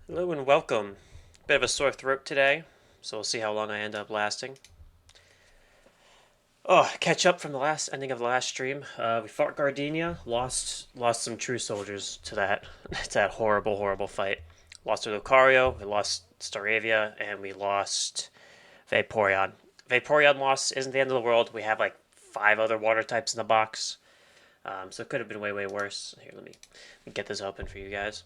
Hello and welcome. Bit of a sore throat today, so we'll see how long I end up lasting. Oh, catch up from the last ending of the last stream. We fought Gardenia, lost some true soldiers to that to that horrible fight. Lost to Lucario, we lost Staravia, and we lost Vaporeon. Vaporeon loss isn't the end of the world. We have like five other water types in the box, so it could have been way worse. Here, let me get this open for you guys.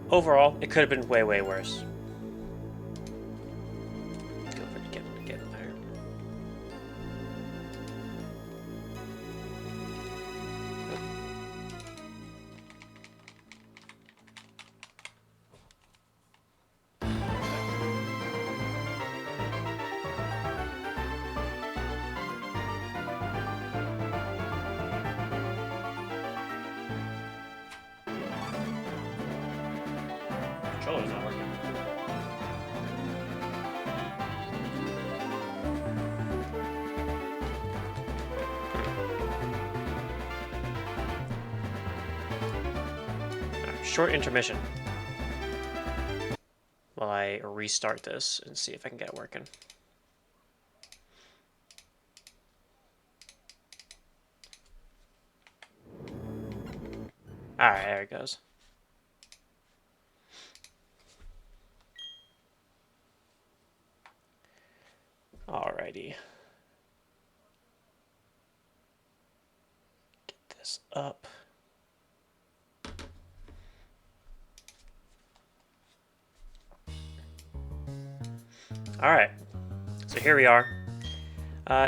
Overall, it could have been way worse. Go for it, get in there. Controller's not working. Short intermission while I restart this and see if I can get it working. Alright, there it goes. Alrighty. Get this up. Alright, so here we are.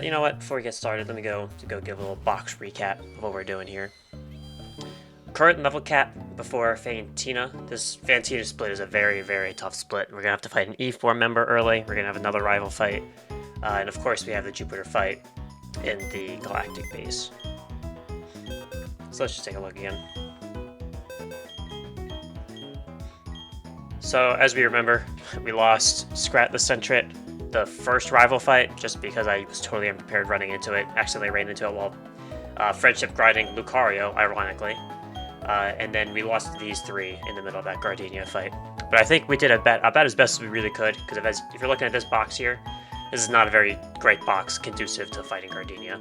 You know what, before we get started, let me go give a little box recap of what we're doing here. Current level cap before Fantina. This Fantina split is a very tough split. We're gonna have to fight an E4 member early. We're gonna have another rival fight. And of course we have the Jupiter fight in the Galactic base. So let's just take a look again. So as we remember, we lost Scrat the Centret, the first rival fight, just because I was totally unprepared running into it. Accidentally ran into it while friendship grinding Lucario, ironically. And then we lost these three in the middle of that Gardenia fight. But I think we did about as best as we really could, because if you're looking at this box here, this is not a very great box conducive to fighting Gardenia.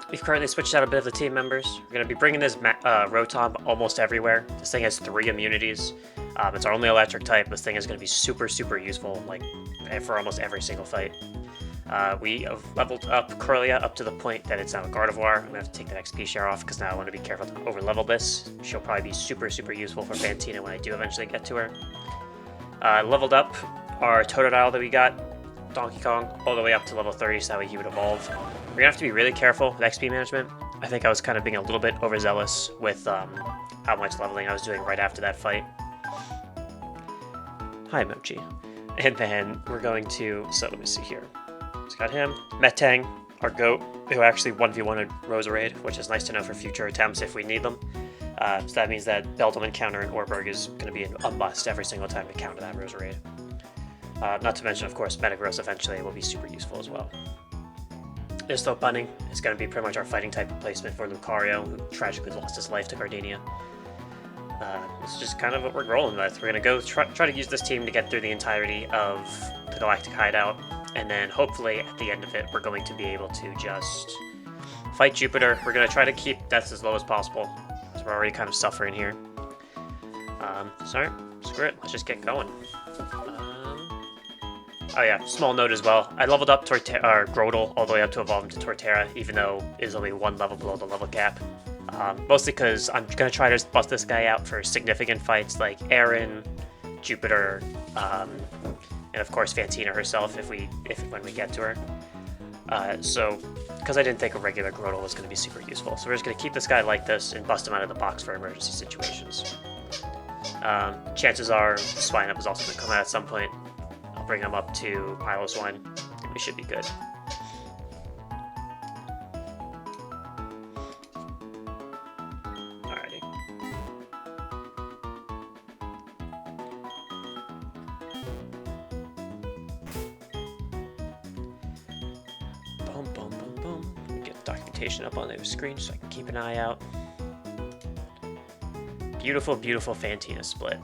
We've currently switched out a bit of the team members. We're going to be bringing this Rotom almost everywhere. This thing has 3 immunities. It's our only electric type. This thing is going to be super useful, like for almost every single fight. We have leveled up Corellia up to the point that it's now a Gardevoir. I'm going to have to take that XP share off because now I want to be careful to over-level this. She'll probably be super useful for Fantina when I do eventually get to her. Leveled up our Totodile that we got, Donkey Kong, all the way up to level 30 so that way he would evolve. We're going to have to be really careful with XP management. I think I was kind of being a little bit overzealous with how much leveling I was doing right after that fight. Hi, Mochi. And then we're going to, so let me see here. So got him, Metang, our goat, who actually 1v1'd Roserade, which is nice to know for future attempts if we need them. So that means that Beldum encounter in Orberg is going to be a must every single time we counter that Roserade. Not to mention, of course, Metagross eventually will be super useful as well. Isto Bunning is going to be pretty much our fighting type replacement for Lucario, who tragically lost his life to Gardenia. This is just kind of what we're rolling with. We're going to go try to use this team to get through the entirety of the Galactic Hideout, and then hopefully at the end of it, we're going to be able to just fight Jupiter. We're going to try to keep deaths as low as possible, because we're already kind of suffering here. Sorry, screw it, let's just get going. Oh yeah, small note as well. I leveled up Grodel all the way up to evolve into Torterra, even though it is only 1 level below the level cap. Mostly because I'm going to try to bust this guy out for significant fights like Aaron, Jupiter, and of course Fantina herself when we get to her. So, because I didn't think a regular Grodel was going to be super useful. So we're just going to keep this guy like this and bust him out of the box for emergency situations. Chances are Swineup is also going to come out at some point. I'll bring him up to Pylos 1, and we should be good. Alrighty. Boom. reputation up on the screen so I can keep an eye out. Beautiful, beautiful Fantina split.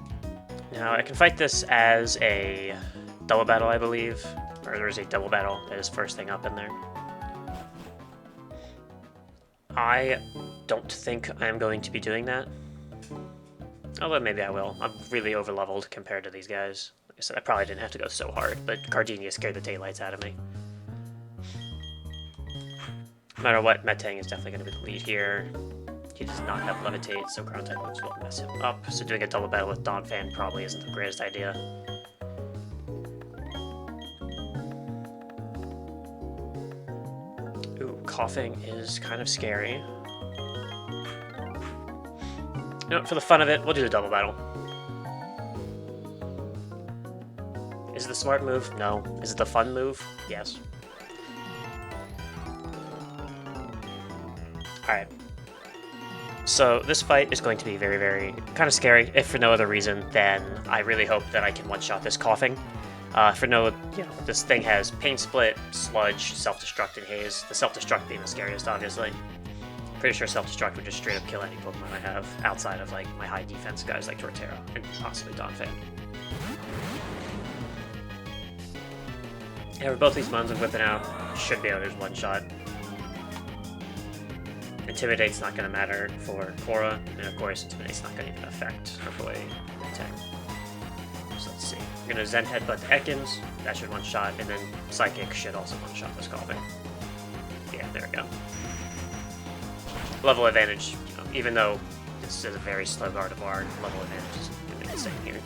Now, I can fight this as a double battle, I believe. Or there is a double battle that is first thing up in there. I don't think I'm going to be doing that. Although maybe I will. I'm really over-leveled compared to these guys. Like I said, I probably didn't have to go so hard, but Gardenia scared the daylights out of me. No matter what, Metang is definitely going to be the lead here. He does not have Levitate, so ground type moves will mess him up. So doing a double battle with Donphan probably isn't the greatest idea. Ooh, coughing is kind of scary. You know, for the fun of it, we'll do the double battle. Is it the smart move? No. Is it the fun move? Yes. Alright. So this fight is going to be very, very kind of scary, if for no other reason than I really hope that I can one-shot this coughing. This thing has Pain Split, Sludge, Self-Destruct, and Haze. The Self-Destruct being the scariest, obviously. Pretty sure Self-Destruct would just straight up kill any Pokemon I have, outside of like my high defense guys like Torterra, and possibly Donphan. Yeah, with both these Mons I'm whipping out, should be able to just one-shot. Intimidate's not going to matter for Cora, and of course Intimidate's not going to even affect our boy Metang. So let's see. We're going to Zen Headbutt to Ekans, that should one-shot, and then Psychic should also one-shot this coughing. Yeah, there we go. Level advantage, you know, even though this is a very slow Gardevoir, level advantage is going to be the same here.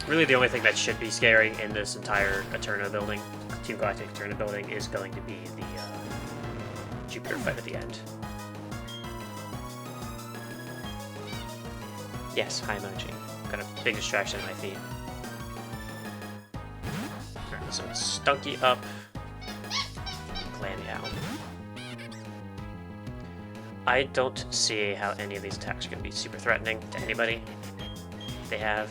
Really the only thing that should be scary in this entire Eterna building, Team Galactic Eterna building, is going to be the Jupiter fight at the end. Yes, hi Mochi. Got a big distraction at my feet. Alright, so it's Stunky up. Glammy out. I don't see how any of these attacks are going to be super threatening to anybody they have.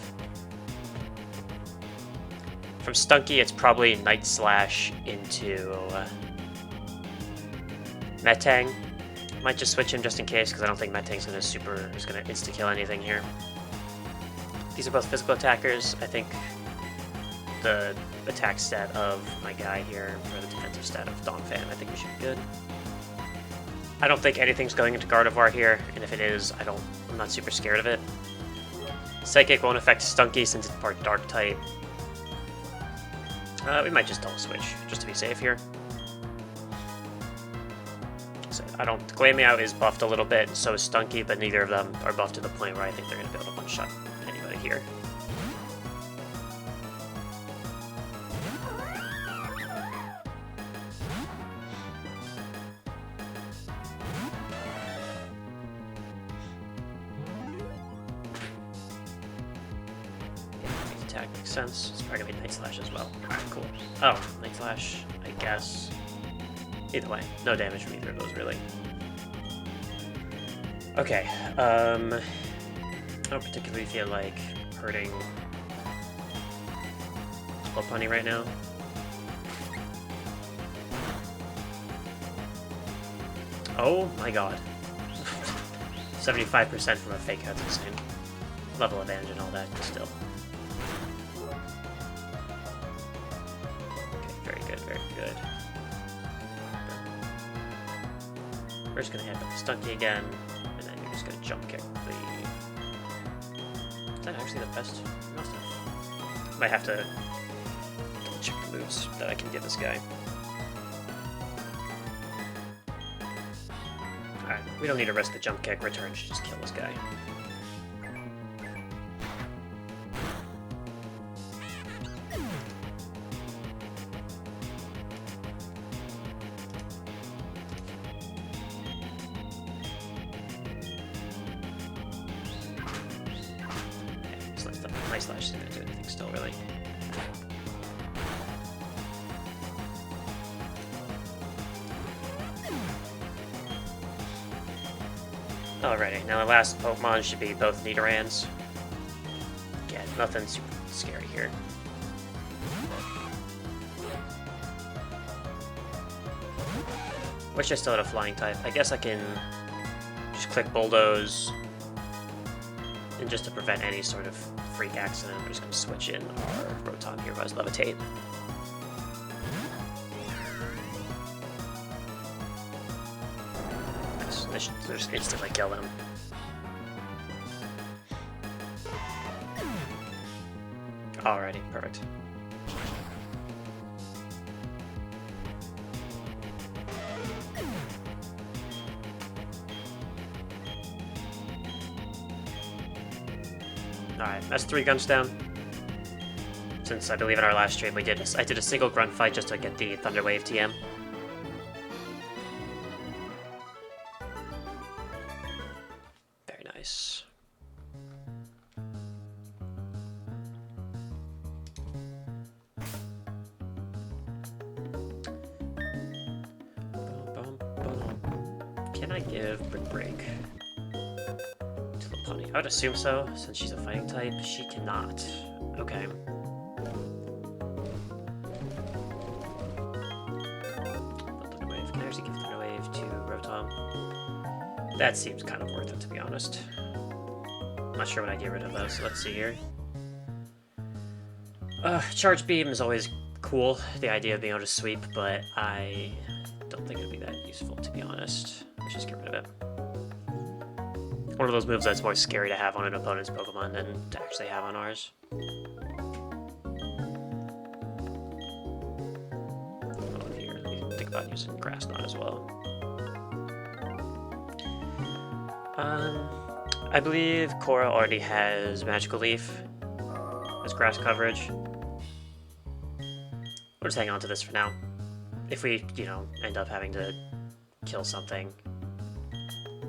From Stunky, it's probably Night Slash into Metang. Might just switch him just in case, because I don't think Metang's gonna insta-kill anything here. These are both physical attackers. I think the attack stat of my guy here for the defensive stat of Donphan, I think we should be good. I don't think anything's going into Gardevoir here, and if it is, I'm not super scared of it. Psychic won't affect Stunky since it's part Dark type. We might just double switch, just to be safe here. So Glameow is buffed a little bit, so is Stunky, but neither of them are buffed to the point where I think they're going to be able to one-shot anybody here. Attack makes sense. It's probably gonna be Night Slash as well. Alright, cool. Oh, Night Slash, I guess. Either way, no damage from either of those, really. Okay, I don't particularly feel like hurting Lopunny right now. Oh my god. 75% from a fake, that's insane. Level advantage and all that, but still. Okay, very good, very good. We're just gonna hit the Stunky again, and then you're just gonna jump kick the... Is that actually the best? Must have. Might have to double check the moves that I can give this guy. Alright, we don't need to risk the jump kick. Return should just kill this guy. Night Slash isn't going to do anything still, really. Alrighty, now the last Pokemon should be both Nidorans. Yeah, nothing super scary here. Wish I still had a flying type. I guess I can just click Bulldoze. And just to prevent any sort of freak accident, we're just going to switch in our Rotom Heroes Levitate. Nice. Just instantly kill them. Alrighty, perfect. Alright, that's 3 guns down. Since I believe in our last stream I did a single grunt fight just to get the Thunder Wave TM. Very nice. Can I give Brick Break to the Pony? I would assume so, since she's a fighting type. She cannot. Okay. Thunder Wave. Can I actually give Thunder Wave to Rotom? That seems kind of worth it, to be honest. I'm not sure what I get rid of though, so let's see here. Charge Beam is always cool, the idea of being able to sweep, but I don't think it'd be that useful, to be honest. Let's just get rid of it. One of those moves that's more scary to have on an opponent's Pokemon than to actually have on ours. Oh, here, let me think about using Grass Knot as well. I believe Korra already has Magical Leaf as grass coverage. We'll just hang on to this for now. If we, you know, end up having to kill something,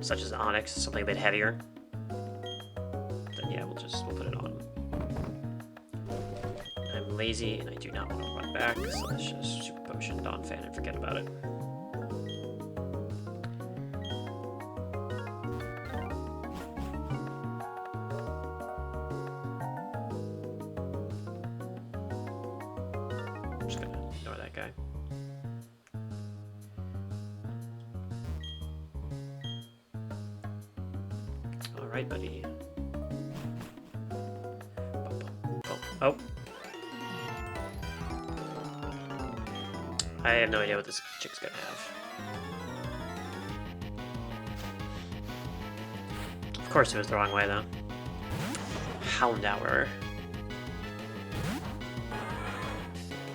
such as Onyx, something a bit heavier, then yeah, we'll put it on. I'm lazy and I do not want to run back, so let's just Super Potion Donphan and forget about it. I'm just gonna ignore that guy. Alright, buddy. Oh. I have no idea what this chick's gonna have. Of course it was the wrong way, though. Houndour.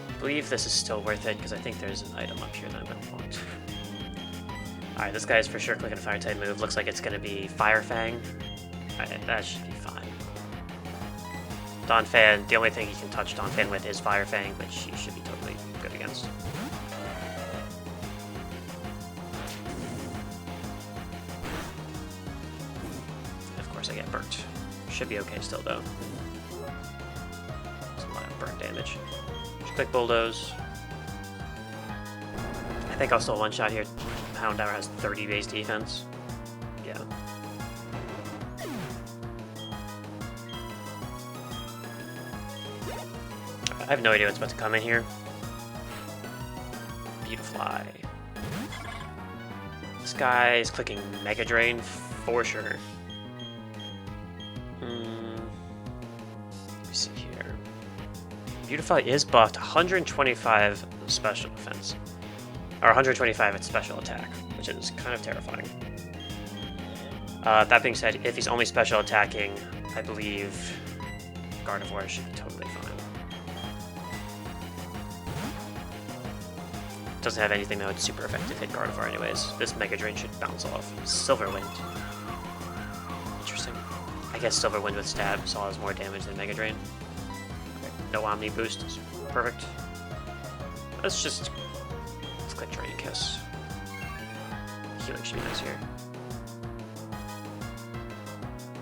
I believe this is still worth it, because I think there's an item up here that I'm going to want. Alright, this guy is for sure clicking a Fire-type move. Looks like it's going to be Fire Fang. Alright, that should be fine. Donphan, the only thing he can touch Donphan with is Fire Fang, which he should be totally good against. Of course I get burnt. Should be okay still, though. That's a lot of burn damage. Click Bulldoze. I think I'll still one-shot here. Houndour has 30 base defense. Yeah. I have no idea what's about to come in here. Beautifly. This guy is clicking Mega Drain for sure. Let me see here. Beautify is buffed 125 special defense. Or 125 its special attack, which is kind of terrifying. That being said, if he's only special attacking, I believe Gardevoir should be totally fine. Doesn't have anything that would super effective hit Gardevoir anyways. This Mega Drain should bounce off. Silver Wind. Interesting. I guess Silver Wind with Stab saw as more damage than Mega Drain. Okay. No Omni Boost is perfect. Let's click Drain Kiss. Healing should be nice here.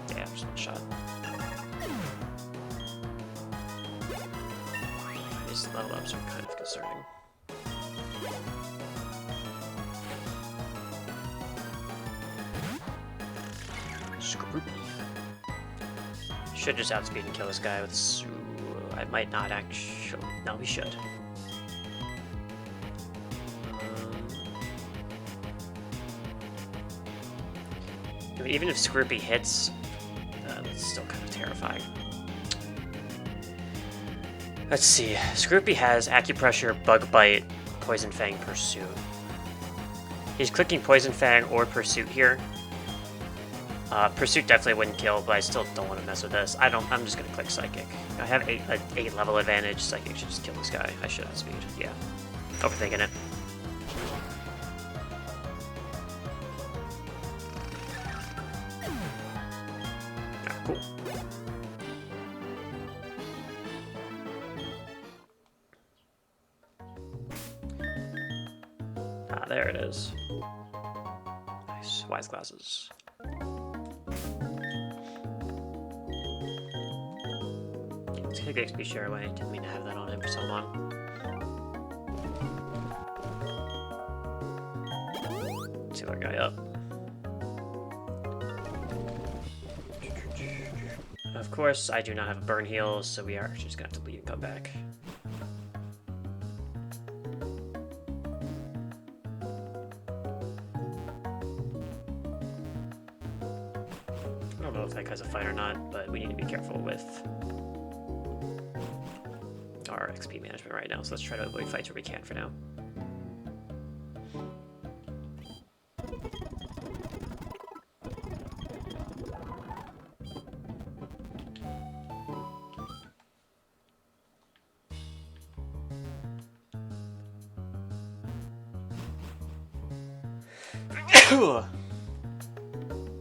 Yeah, just one shot. These level ups are kind of concerning. Scroopy. Should just outspeed and kill this guy with I might not actually. No, we should. I mean, even if Scroopy hits, that's still kind of terrifying. Let's see. Scroopy has Acupressure, Bug Bite, Poison Fang, Pursuit. He's clicking Poison Fang or Pursuit here. Pursuit definitely wouldn't kill, but I still don't want to mess with this. I'm just gonna click Psychic. I have an 8 level advantage. Psychic should just kill this guy. I should have speed. Yeah. Overthinking it. Ah, cool. Ah, there it is. Nice. Wise glasses. Let's take the XP share away. Didn't mean to have that on him for so long. Let's heal our guy up. Of course, I do not have a burn heal, so we are just going to have to leave and come back. I don't know if that guy's a fight or not, but we need to be careful with our XP management right now, so let's try to avoid fights where we can for now.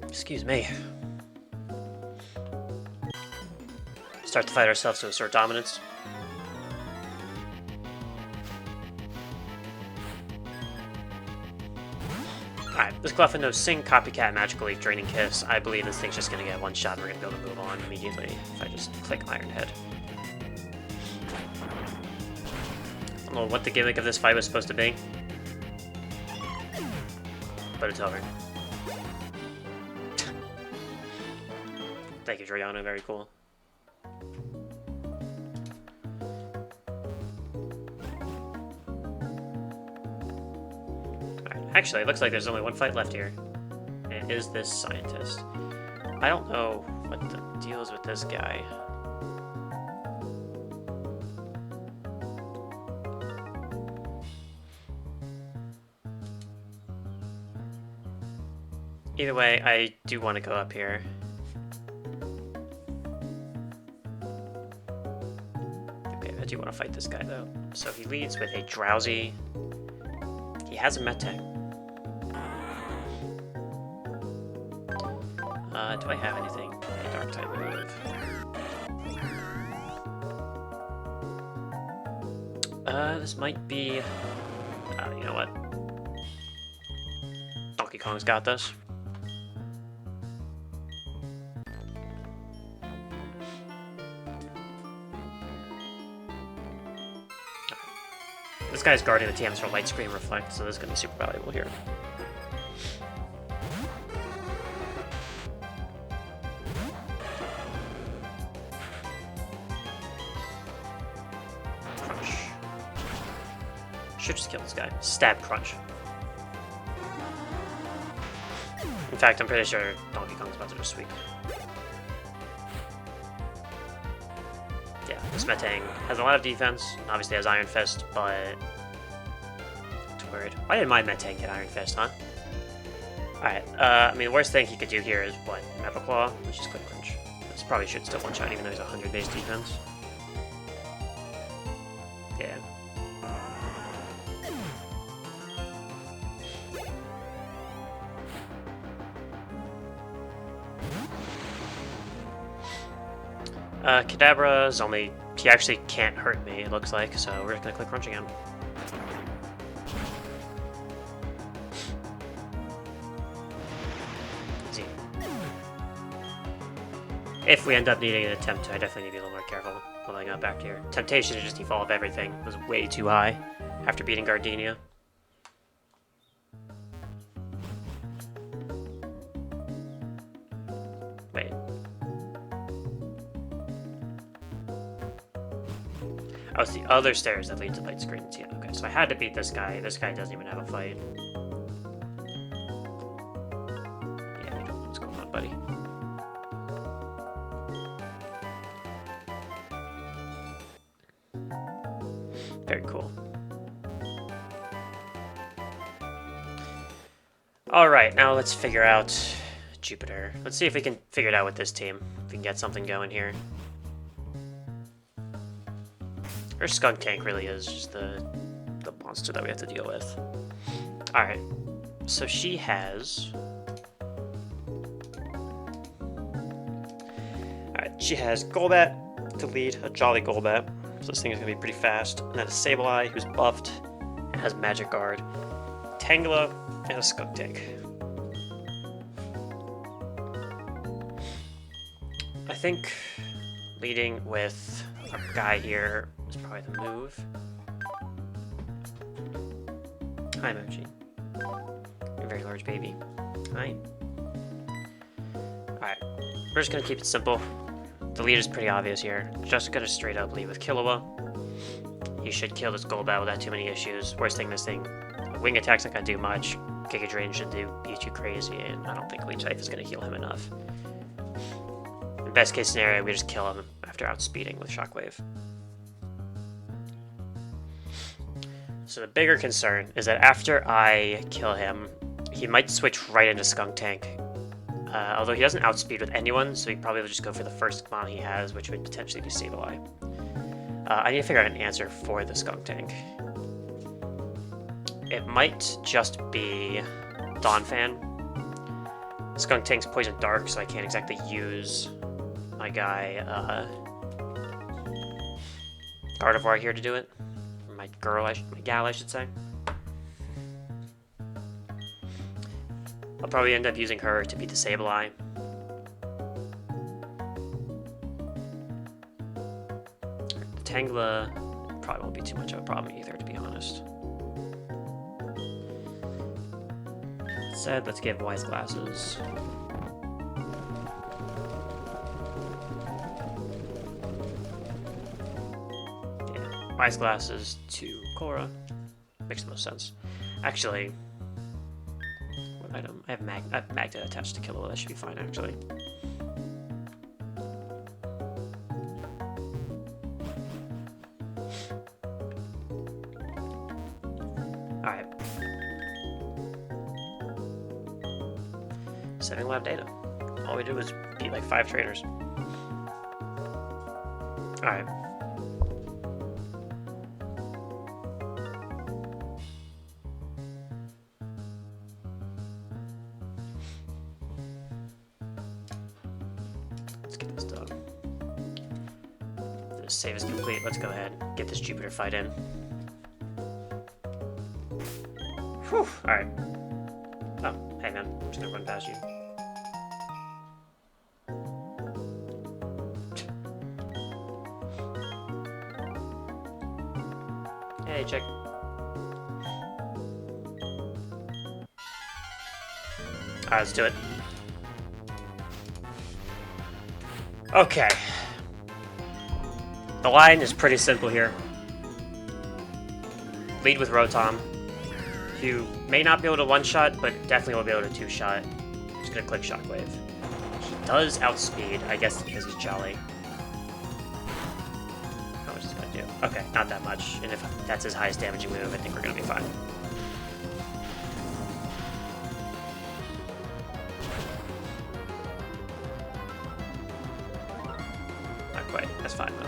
Excuse me. Start to fight ourselves to assert dominance. Alright, this Gluffin knows Sing, Copycat, Magical Leaf, Draining Kiss. I believe this thing's just gonna get one shot and we're gonna be able to move on immediately if I just click Iron Head. I don't know what the gimmick of this fight was supposed to be, but it's over. Thank you, Driano. Very cool. Alright, actually, it looks like there's only one fight left here. And it is this scientist. I don't know what the deal is with this guy. Either way, I do want to go up here. Okay, I do want to fight this guy though. So he leads with a Drowsy. He has a Metang. Do I have anything? A Dark type move. This might be. You know what? Donkey Kong's got this. This guy's guarding the TMs for Light Screen Reflect, so this is going to be super valuable here. Crunch. Should just kill this guy. Stab Crunch. In fact, I'm pretty sure Donkey Kong's about to just sweep. Yeah, this Metang has a lot of defense, obviously has Iron Fist, but not too worried. Why did my Metang get Iron Fist, huh? Alright, I mean, the worst thing he could do here is, what, Metal Claw? Let's just click Crunch. This probably should still one-shot, even though he's 100 base defense. Yeah. Kadabra is only... He actually can't hurt me, it looks like, so we're just gonna click Crunch again. Easy. If we end up needing an attempt, I definitely need to be a little more careful when I got back here. Temptation to just evolve everything was way too high after beating Gardenia. Wait. Oh, it's the other stairs that lead to Light Screen. Yeah, okay, so I had to beat this guy. This guy doesn't even have a fight. Yeah, we don't know what's going Very cool. Alright, now let's figure out Jupiter. Let's see if we can figure it out with this team. If we can get something going here. Her skunk tank really is just the monster that we have to deal with. Alright, so she has... Alright, she has Golbat to lead, a Jolly Golbat. So this thing is going to be pretty fast. And then a Sableye, who's buffed and has Magic Guard. Tangela, and a skunk tank. I think leading with our guy here is probably the move. Hi, Mochi. You're a very large baby. Hi. Alright, we're just gonna keep it simple. The lead is pretty obvious here. Just gonna straight up lead with Killua. You should kill this Golbat without too many issues. Worst thing, this thing, wing attack's not gonna do much. Giga Drain should beat you crazy, and I don't think Leech Life is gonna heal him enough. In best case scenario, we just kill him after outspeeding with Shockwave. So the bigger concern is that after I kill him, he might switch right into Skunk Tank. Although he doesn't outspeed with anyone, so he probably will just go for the first mon he has, which would potentially be Sableye. I need to figure out an answer for the Skunk Tank. It might just be Donphan. Skunk Tank's Poison Dark, so I can't exactly use my guy, Gardevoir here to do it. Or my gal, I should say. I'll probably end up using her to beat the Sableye. The Tangela probably won't be too much of a problem either, to be honest. That said, let's give Wise Glasses. Yeah, Wise Glasses to Korra. Makes the most sense. Actually, what item? I have Magnet attached to Killua. That should be fine, actually. Alright. Setting lab data. All we did was beat like 5 trainers. Alright. Let's get this done. The save is complete. Let's go ahead and get this Jupiter fight in. Whew. Alright. Oh, hey man, I'm just gonna run past you. Hey, check. Alright, let's do it. Okay. The line is pretty simple here. Lead with Rotom. You may not be able to one-shot, but definitely will be able to two-shot. Just gonna click Shockwave. He does outspeed, I guess because he's Jolly. How much is it gonna do? Okay, not that much. And if that's his highest damaging move, I think we're gonna be fine. Not quite. That's fine though.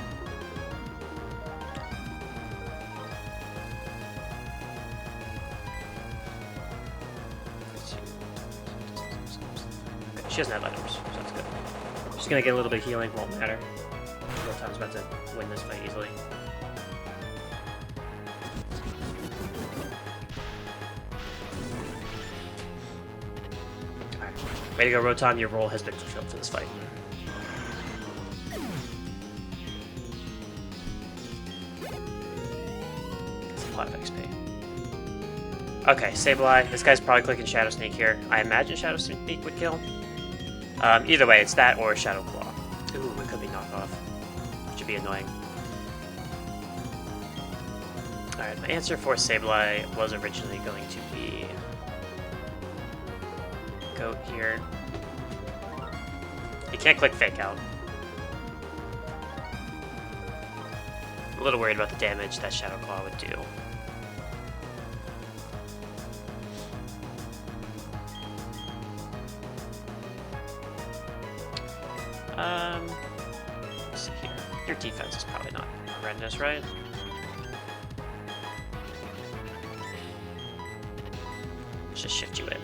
She doesn't have items, so that's good. She's gonna get a little bit of healing, won't matter. Rotom's about to win this fight easily. Alright. Way to go, Rotom, your role has been fulfilled for this fight. That's a lot of XP. Okay, Sableye. This guy's probably clicking Shadow Sneak here. I imagine Shadow Sneak would kill. Either way, it's that or Shadow Claw. Ooh, it could be knockoff. Which would be annoying. Alright, my answer for Sableye was originally going to be Goat here. You can't click Fake Out. little worried about the damage that Shadow Claw would do. Let's see here. Your defense is probably not horrendous, right? Let's just shift you in.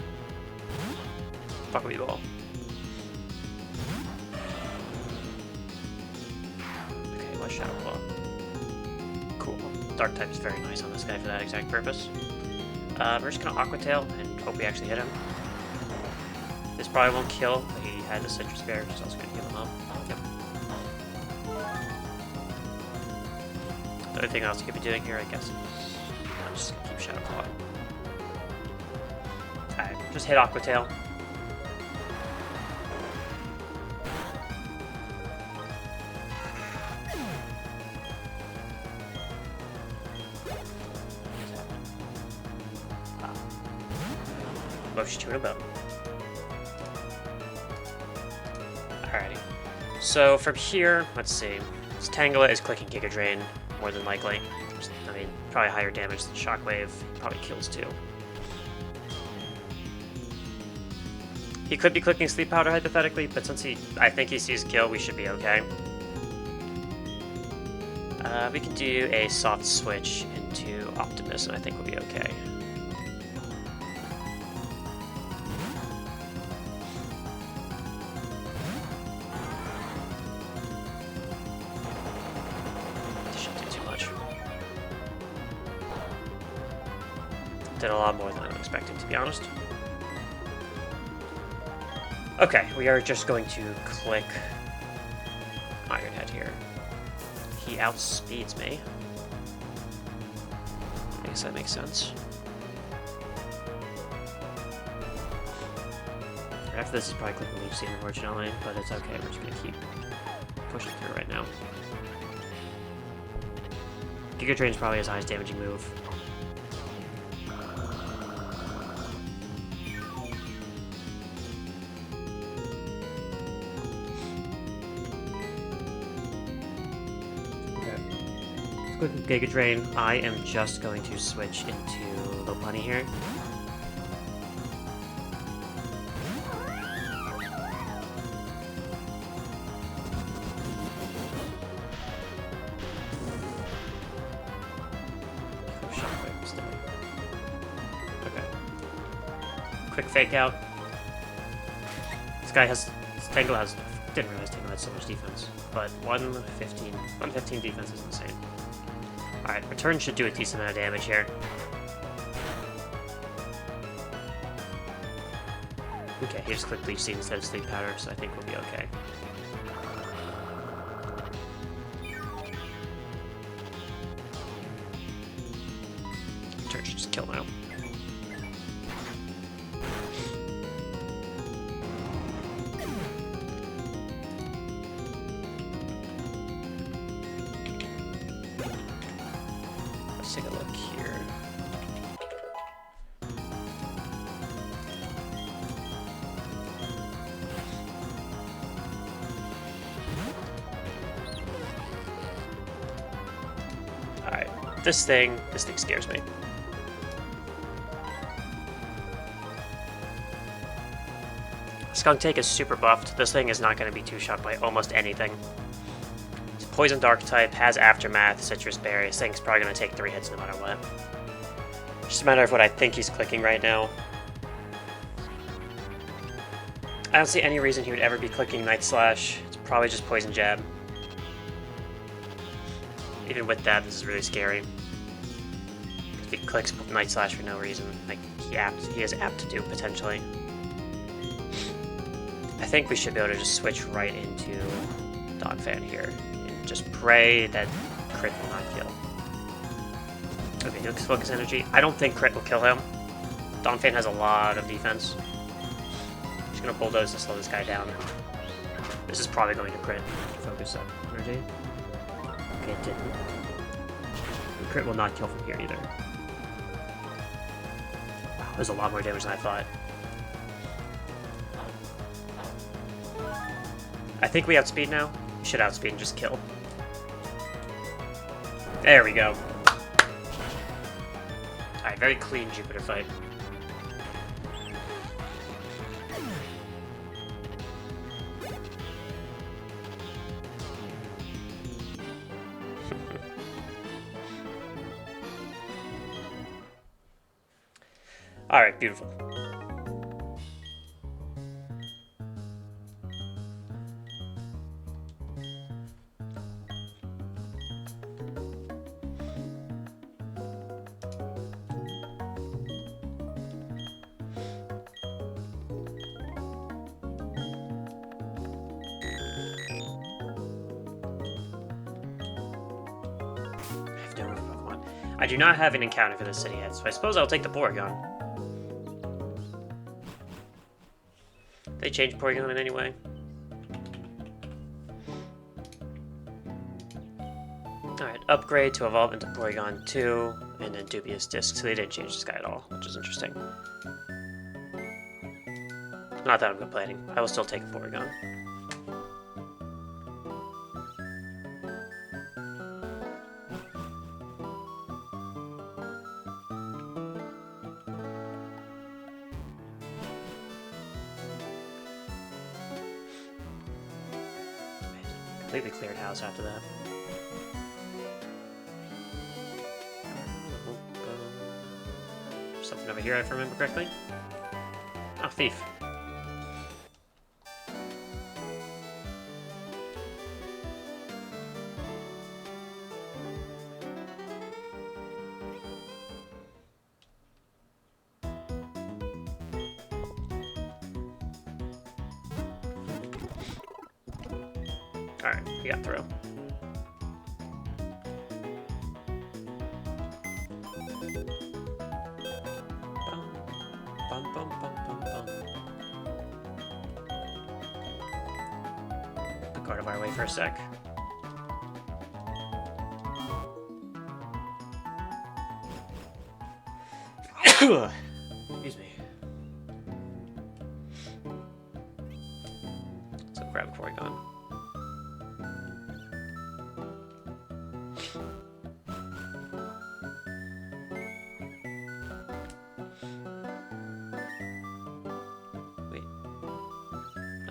Fuck me ball. Okay, what's Shadow Claw? Cool. Dark type is very nice on this guy for that exact purpose. We're just gonna Aqua Tail and hope we actually hit him. This probably won't kill, but he has a Citrus Bear, which is also gonna heal him up. Yep. The other thing else I could be doing here, I guess, is I'm just gonna keep Shadow Claw. Alright, just hit Aqua Tail. Motion to an about. Alrighty. So from here, let's see. This Tangela is clicking Giga Drain, more than likely. I mean, probably higher damage than Shockwave. Probably kills too. He could be clicking Sleep Powder hypothetically, but since I think he sees kill, we should be okay. We can do a soft switch into Optimus, and I think we'll be okay. Did a lot more than I was expecting, to be honest. Okay, we are just going to click Ironhead here. He outspeeds me. I guess that makes sense. After this is probably clicking Leech Seed, unfortunately, but it's okay. We're just going to keep pushing through right now. Giga Drain is probably his highest damaging move. With Giga Drain, I am just going to switch into Lopunny here. Okay. Quick fake out. This guy has. Tangle has. Didn't realize Tangle had so much defense, but 115 defense is insane. Alright, Return should do a decent amount of damage here. Okay, he just clicked Leech Seed instead of Sleep Powder, so I think we'll be okay. Return should just kill now. Let's take a look here. Alright, this thing scares me. Skunk Take is super buffed. This thing is not going to be two-shot by almost anything. Poison Dark type, has Aftermath, Citrus Berry. This thing's probably going to take 3 hits no matter what. Just a matter of what I think he's clicking right now. I don't see any reason he would ever be clicking Night Slash. It's probably just Poison Jab. Even with that, this is really scary. If he clicks Night Slash for no reason, like he is apt to do potentially. I think we should be able to just switch right into Dog Fan here. Just pray that crit will not kill. Okay, he looks Focus Energy. I don't think crit will kill him. Donphan has a lot of defense. Just gonna Bulldoze to slow this guy down. This is probably going to crit. Focus Energy. Okay, it didn't. The crit will not kill from here either. Wow, there's a lot more damage than I thought. I think we outspeed now. We should outspeed and just kill. There we go. Alright, very clean Jupiter fight. Alright, beautiful. I do not have an encounter for this city yet, so I suppose I'll take the Porygon. They changed Porygon in any way? Alright, upgrade to evolve into Porygon 2, and then Dubious Disc, so they didn't change the sky at all, which is interesting. Not that I'm complaining, I will still take a Porygon. Completely cleared house after that. Something over here, if I remember correctly. Oh, thief. Alright, we got through. Bum, bum, bum, bum, bum. Put Gardevoir away for a sec. Excuse me. So grab a Porygon.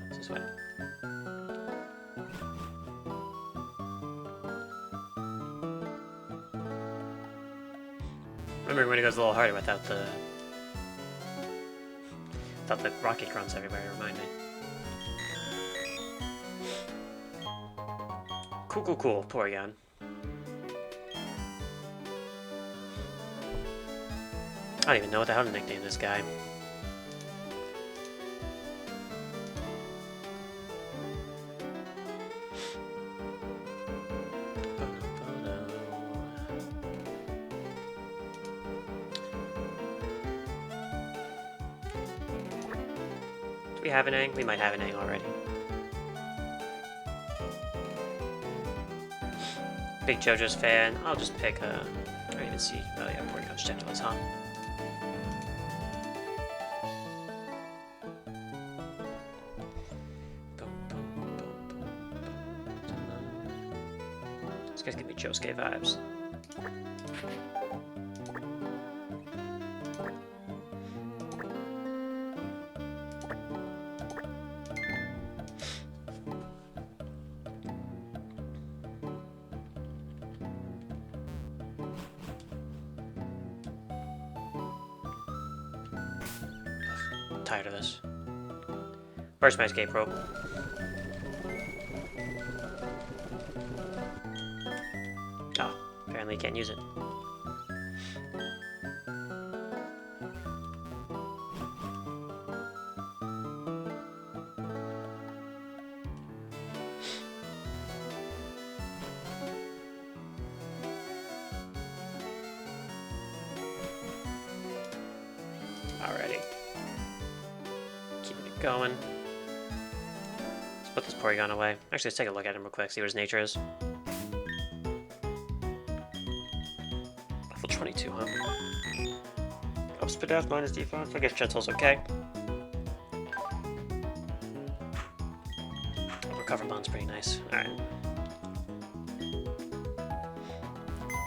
This way. Remember when it goes a little harder without the rocket grunts everywhere, remind me. Cool, Porygon. I don't even know what the hell to nickname this guy. Do we have an Aang? We might have an Aang already. Big JoJo's fan. I'll just pick a... I don't even see... Oh yeah, Porygon's Gentilus, huh? This guy's gonna be Josuke vibes. Tired of this. Where's my escape rope? Oh, apparently you can't use it. Alrighty. Keeping it going. Let's put this Porygon away. Actually, let's take a look at him real quick, see what his nature is. Level 22, huh? Up Spadaf minus defense. I guess Gentil's okay. Recover Bond's pretty nice. Alright.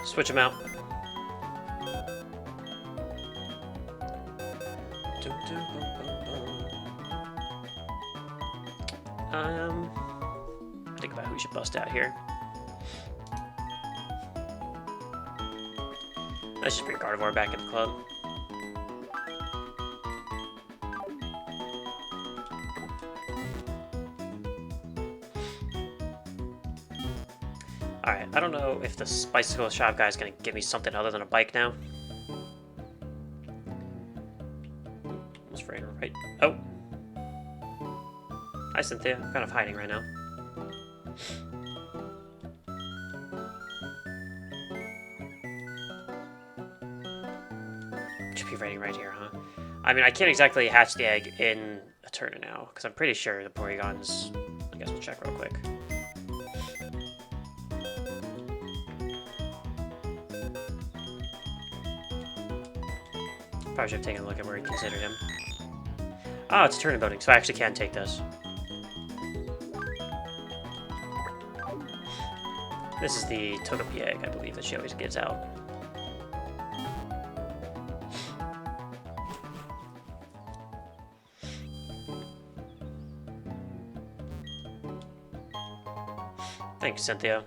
Switch them out. Think about who we should bust out here. Let's just bring Gardevoir back in the club. Alright, I don't know if the bicycle shop guy is going to give me something other than a bike now. Almost right. Oh! Hi, Cynthia. I'm kind of hiding right now. Should be ready right here, huh? I mean, I can't exactly hatch the egg in a turn now, because I'm pretty sure the Porygon's... I guess we'll check real quick. Probably should have taken a look at where he considered him. Oh, it's turn voting, so I actually can take this. This is the Togepi egg, I believe, that she always gives out. Thanks, Cynthia.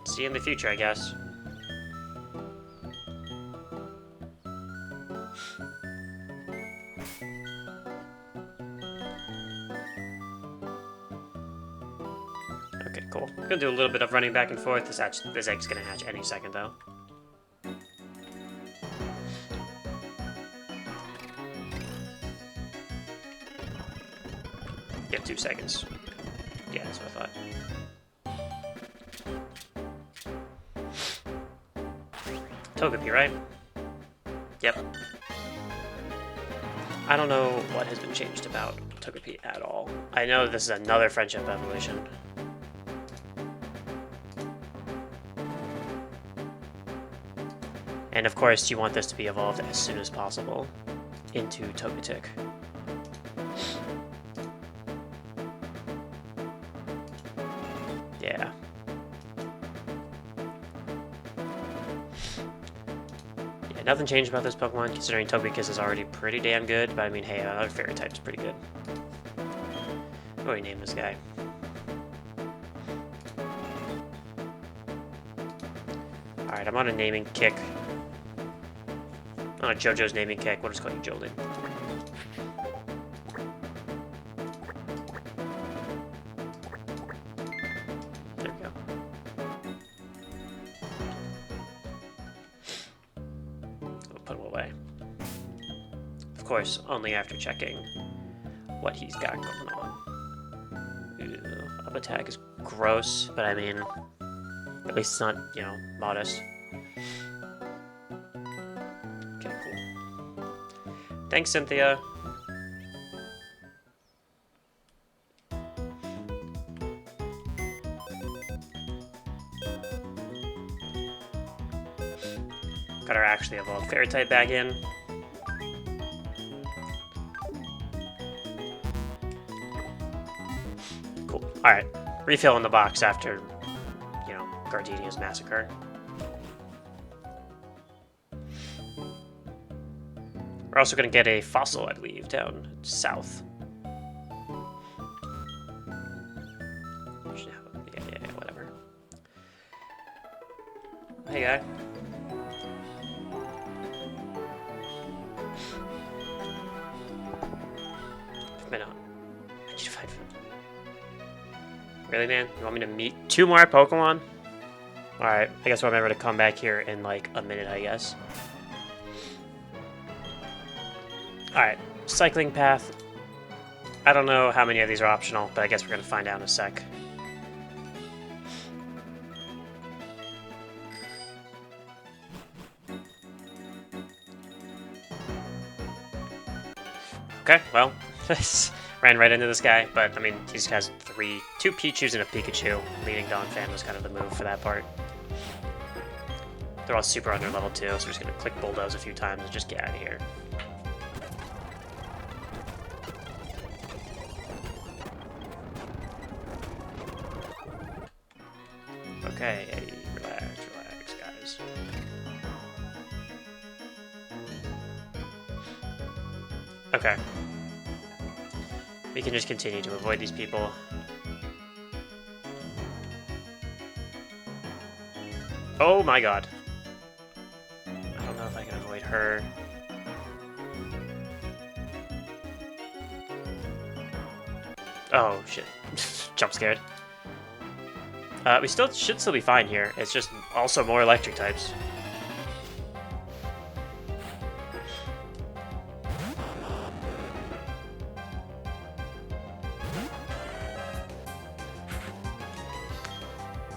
See you in the future, I guess. Okay, cool. Gonna do a little bit of running back and forth. This egg's gonna hatch any second, though. Yeah, 2 seconds. Yeah, that's what I thought. Togepi, right? Yep. I don't know what has been changed about Togepi at all. I know this is another friendship evolution. And of course, you want this to be evolved as soon as possible into Togetic. Yeah. Yeah, nothing changed about this Pokemon, considering Togekiss is already pretty damn good, but I mean, hey, another fairy type is pretty good. What do we name this guy? Alright, I'm on a naming kick. On a JoJo's naming kick, we'll just call you Jolin. There we go. We'll put him away. Of course, only after checking what he's got going on. Ew, up attack is gross, but I mean, at least it's not, you know, modest. Okay, cool. Thanks, Cynthia. Got our actually evolved fairy type back in. Cool. Alright. Refill in the box after, you know, Gardenia's massacre. We're also going to get a fossil, I believe, down south. Yeah, whatever. Hey, guy. I need to fight for him. Really, man? You want me to meet 2 more Pokemon? Alright, I guess I'll remember to come back here in like a minute, I guess. Alright, cycling path. I don't know how many of these are optional, but I guess we're going to find out in a sec. Okay, well, ran right into this guy, but I mean, he just has 2 Pichus and a Pikachu. Leading Donphan was kind of the move for that part. They're all super under level 2, so we're just going to click Bulldoze a few times and just get out of here. Okay, relax, guys. Okay. We can just continue to avoid these people. Oh my god. I don't know if I can avoid her. Oh, shit. Jump scared. We should still be fine here. It's just also more electric types.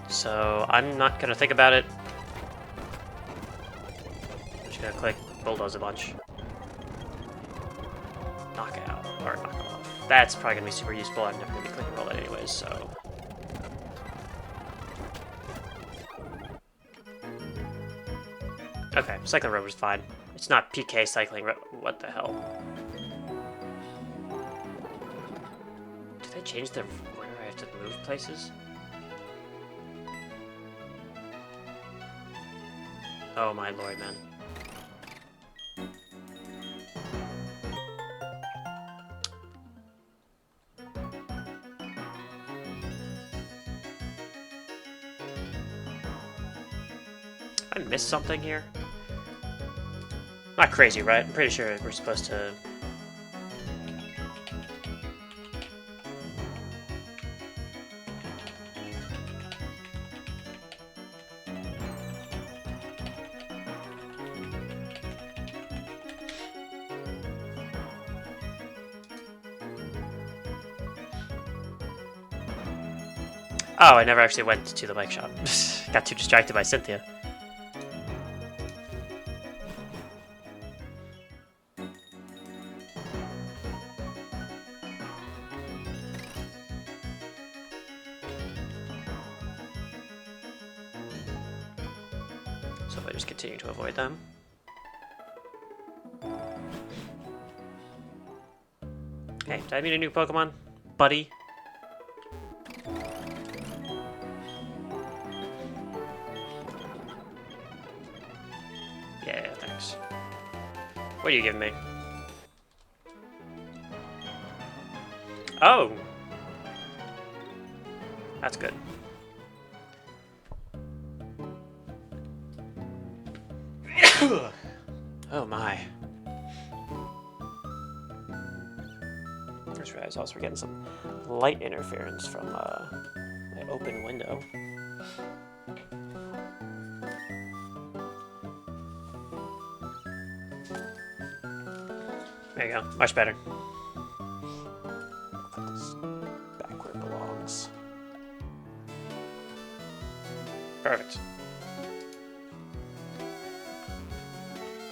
So I'm not gonna think about it. I'm just gonna click bulldoze a bunch. Knockout or knock off. That's probably gonna be super useful. I'm never gonna be clicking roll it anyways, so. Okay, cycling rover's fine. It's not PK cycling. What the hell? Did they change the where I have to move places? Oh my lord, man. I missed something here? Not crazy, right? I'm pretty sure we're supposed to... Oh, I never actually went to the bike shop. Got too distracted by Cynthia. So if I just continue to avoid them. Hey, did I meet a new Pokemon? Buddy? Yeah, thanks. What are you giving me? Oh! That's good. Oh my. I just realized also we're getting some light interference from my open window. There you go. Much better. Put this back where it belongs. Perfect.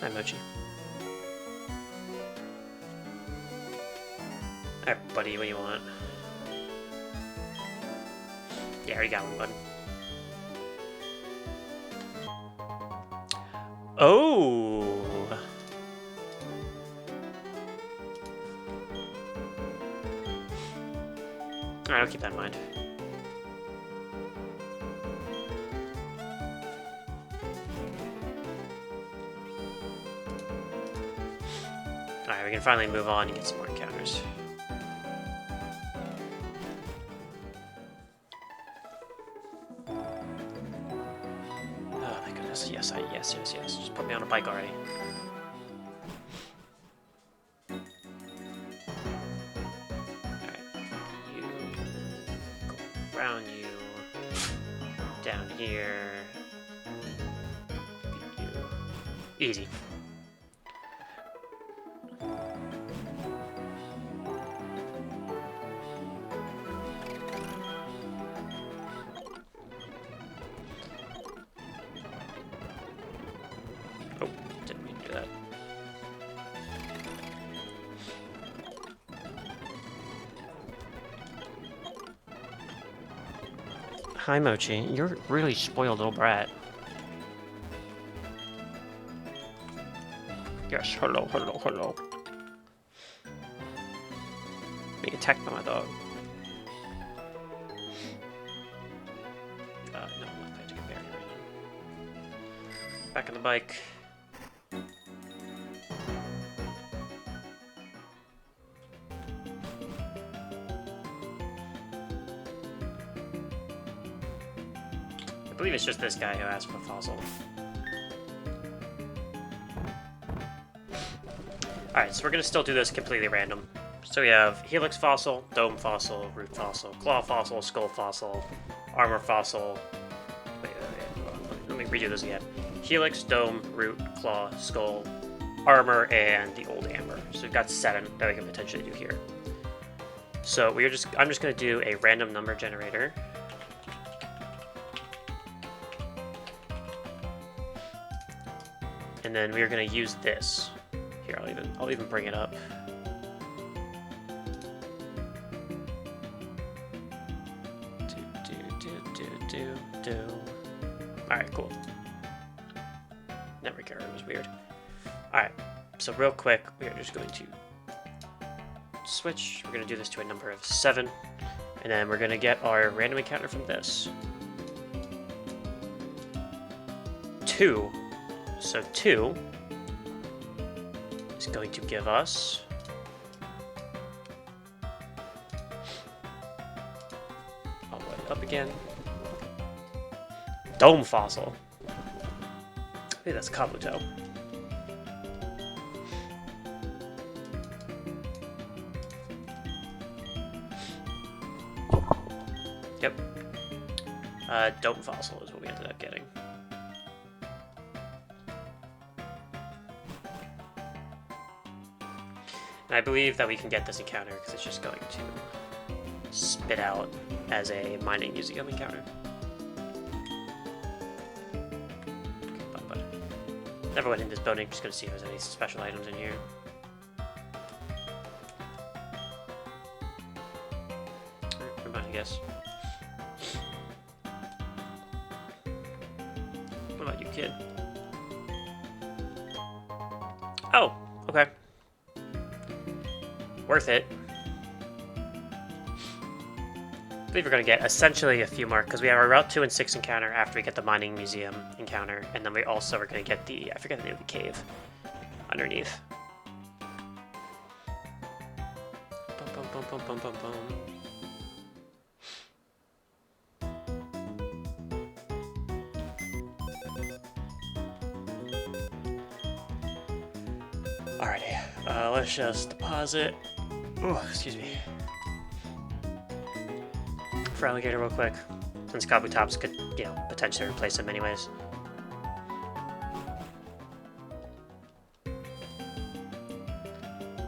Hi, Mochi. Alright, buddy, what do you want? Yeah, I already got one, bud. Oh! Alright, I'll keep that in mind. Alright, we can finally move on and get some more encounters. Oh my goodness, yes, yes. Just put me on a bike already. Around you, down here, beat you. Easy. Oh, didn't mean to do that. Hi, Mochi. You're a really spoiled little brat. Yes, hello. Being attacked by my dog. No, I'm not paying Back on the bike. I believe it's just this guy who asked for a fossil. Alright, so we're going to still do this completely random. So we have Helix Fossil, Dome Fossil, Root Fossil, Claw Fossil, Skull Fossil, Armor Fossil. Wait, let me redo this again. Helix, Dome, Root, Claw, Skull, Armor, and the Old Amber. So we've got 7 that we can potentially do here. So I'm just going to do a random number generator. And then we are going to use this. Here, I'll even bring it up. Alright, cool. Memory card was weird. Alright, so real quick, we are just going to switch. We're going to do this to a number of 7. And then we're going to get our random encounter from this. 2. So 2 is going to give us all the way up again. Dome Fossil. I think that's Kabuto. Yep. Dome Fossil is what we ended up getting. And I believe that we can get this encounter because it's just going to spit out as a mining museum encounter. Never went in this building, just gonna see if there's any special items in here. Never mind, I guess. What about you, kid? Oh, okay. Worth it. I believe we're going to get essentially a few more, because we have our Route 2 and 6 encounter after we get the Mining Museum encounter, and then we also are going to get the, I forget the name of the cave, underneath. Bum, bum, bum, bum, bum, bum, bum. Alrighty, let's just deposit. Oh, excuse me. For Alligator real quick, since Kabutops could, potentially replace him anyways.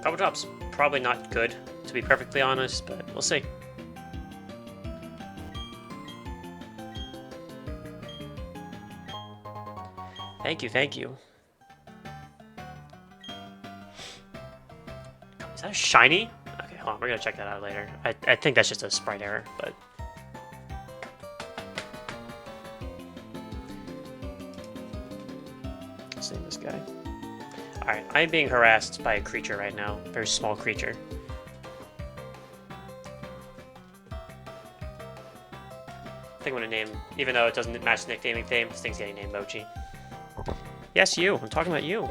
Kabutops probably not good, to be perfectly honest, but we'll see. Thank you. Is that a shiny? Okay, hold on, we're gonna check that out later. I think that's just a sprite error, but... Same this guy. Alright, I'm being harassed by a creature right now. A very small creature. I think I'm gonna name, even though it doesn't match the nicknaming theme, this thing's getting named Mochi. Yes, you! I'm talking about you!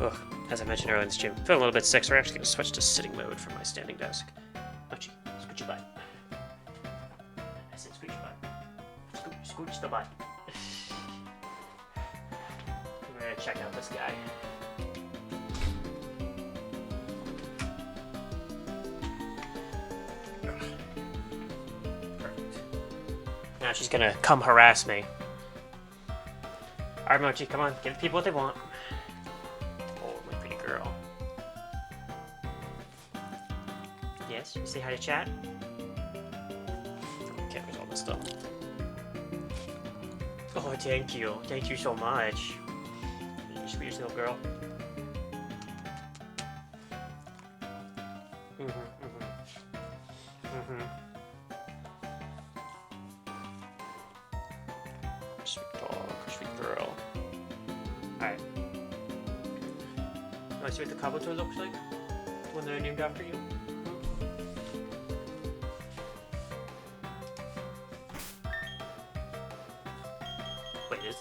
Ugh, as I mentioned earlier in this stream, I'm feeling a little bit sick, so we're actually gonna switch to sitting mode for my standing desk. Mochi, scooch your butt. I said scooch your butt. Scooch the butt. We're gonna check out this guy. Perfect. Now she's gonna come harass me. Alright, Mochi, come on, give people what they want. Oh, my pretty girl. Yes, you say hi to chat? Camera's all messed up. Oh, thank you. Thank you so much. You sweetest little girl. Sweet dog, sweet girl. Alright. Want to see what the Kabuto looks like? The one that I named after you?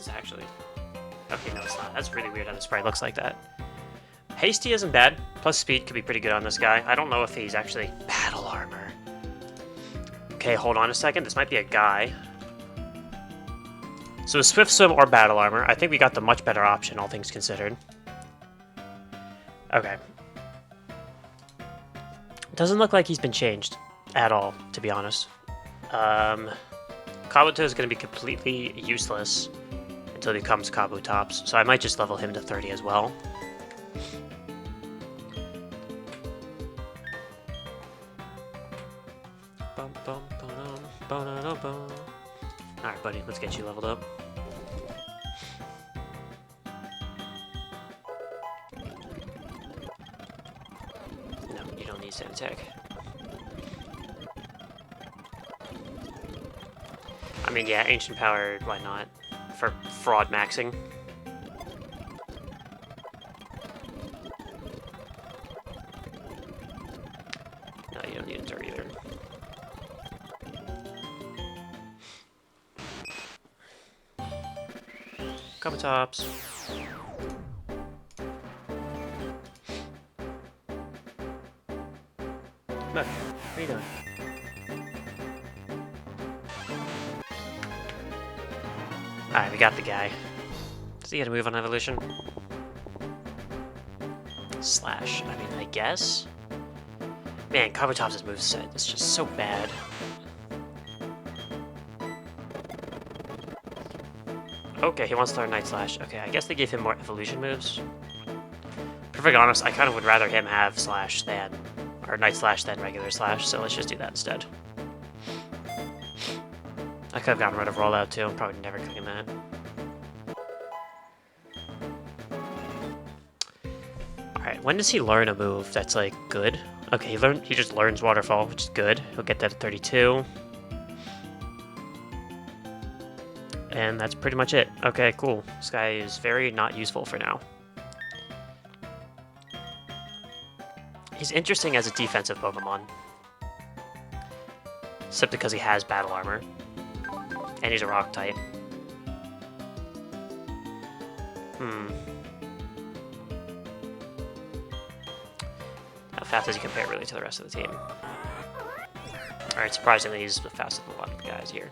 this actually? Okay, no, it's not. That's really weird how the sprite looks like that. Hasty isn't bad. Plus speed could be pretty good on this guy. I don't know if he's actually battle armor. Okay, hold on a second. This might be a guy. So a Swift Swim or battle armor. I think we got the much better option, all things considered. Okay. Doesn't look like he's been changed at all, to be honest. Kabuto is going to be completely useless until he becomes Kabutops, so I might just level him to 30 as well. Alright, buddy, let's get you leveled up. No, you don't need sand attack. I mean, yeah, Ancient Power, why not? For fraud maxing. No, you don't need a dirt either. Kabutops. Look, what are you doing? Alright, we got the guy. Does he get a move on evolution? Slash, I mean, I guess? Man, Kabutops' moveset is just so bad. Okay, he wants to learn Night Slash. Okay, I guess they gave him more evolution moves. Perfectly honest, I kind of would rather him have Slash than, or Night Slash than regular Slash, so let's just do that instead. I could have gotten rid of Rollout too, I'm probably never cooking that. Alright, when does he learn a move that's like good? Okay, he just learns Waterfall, which is good. He'll get that at 32. And that's pretty much it. Okay, cool. This guy is very not useful for now. He's interesting as a defensive Pokemon. Except because he has battle armor. And he's a rock type. How fast does he compare really to the rest of the team? Alright, surprisingly he's faster than a lot of the guys here.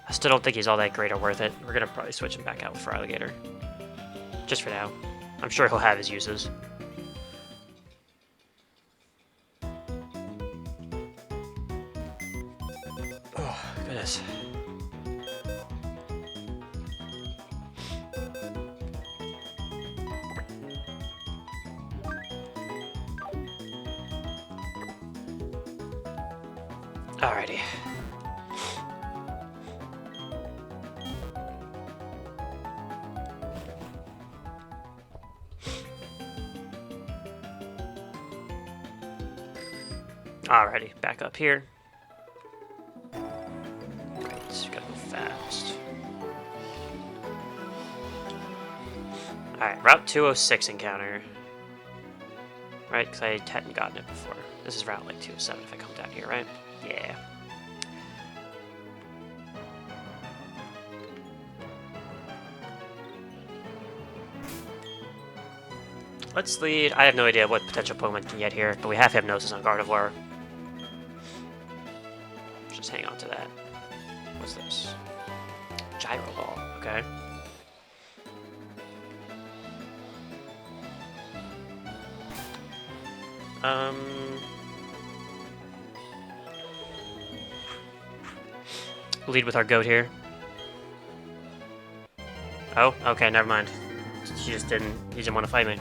I still don't think he's all that great or worth it. We're gonna probably switch him back out for Alligator. Just for now. I'm sure he'll have his uses. Oh, goodness. Alrighty. Alrighty, back up here. Great, gotta go fast. Alright, Route 206 encounter. Right, because I hadn't gotten it before. This is Route like 207 if I come down here, right? Yeah. Let's lead. I have no idea what potential Pokemon can get here, but we have Hypnosis on Gardevoir. Just hang on to that. What's this? Gyro Ball. Okay. Lead with our goat here. Oh, okay, never mind. He didn't want to fight me.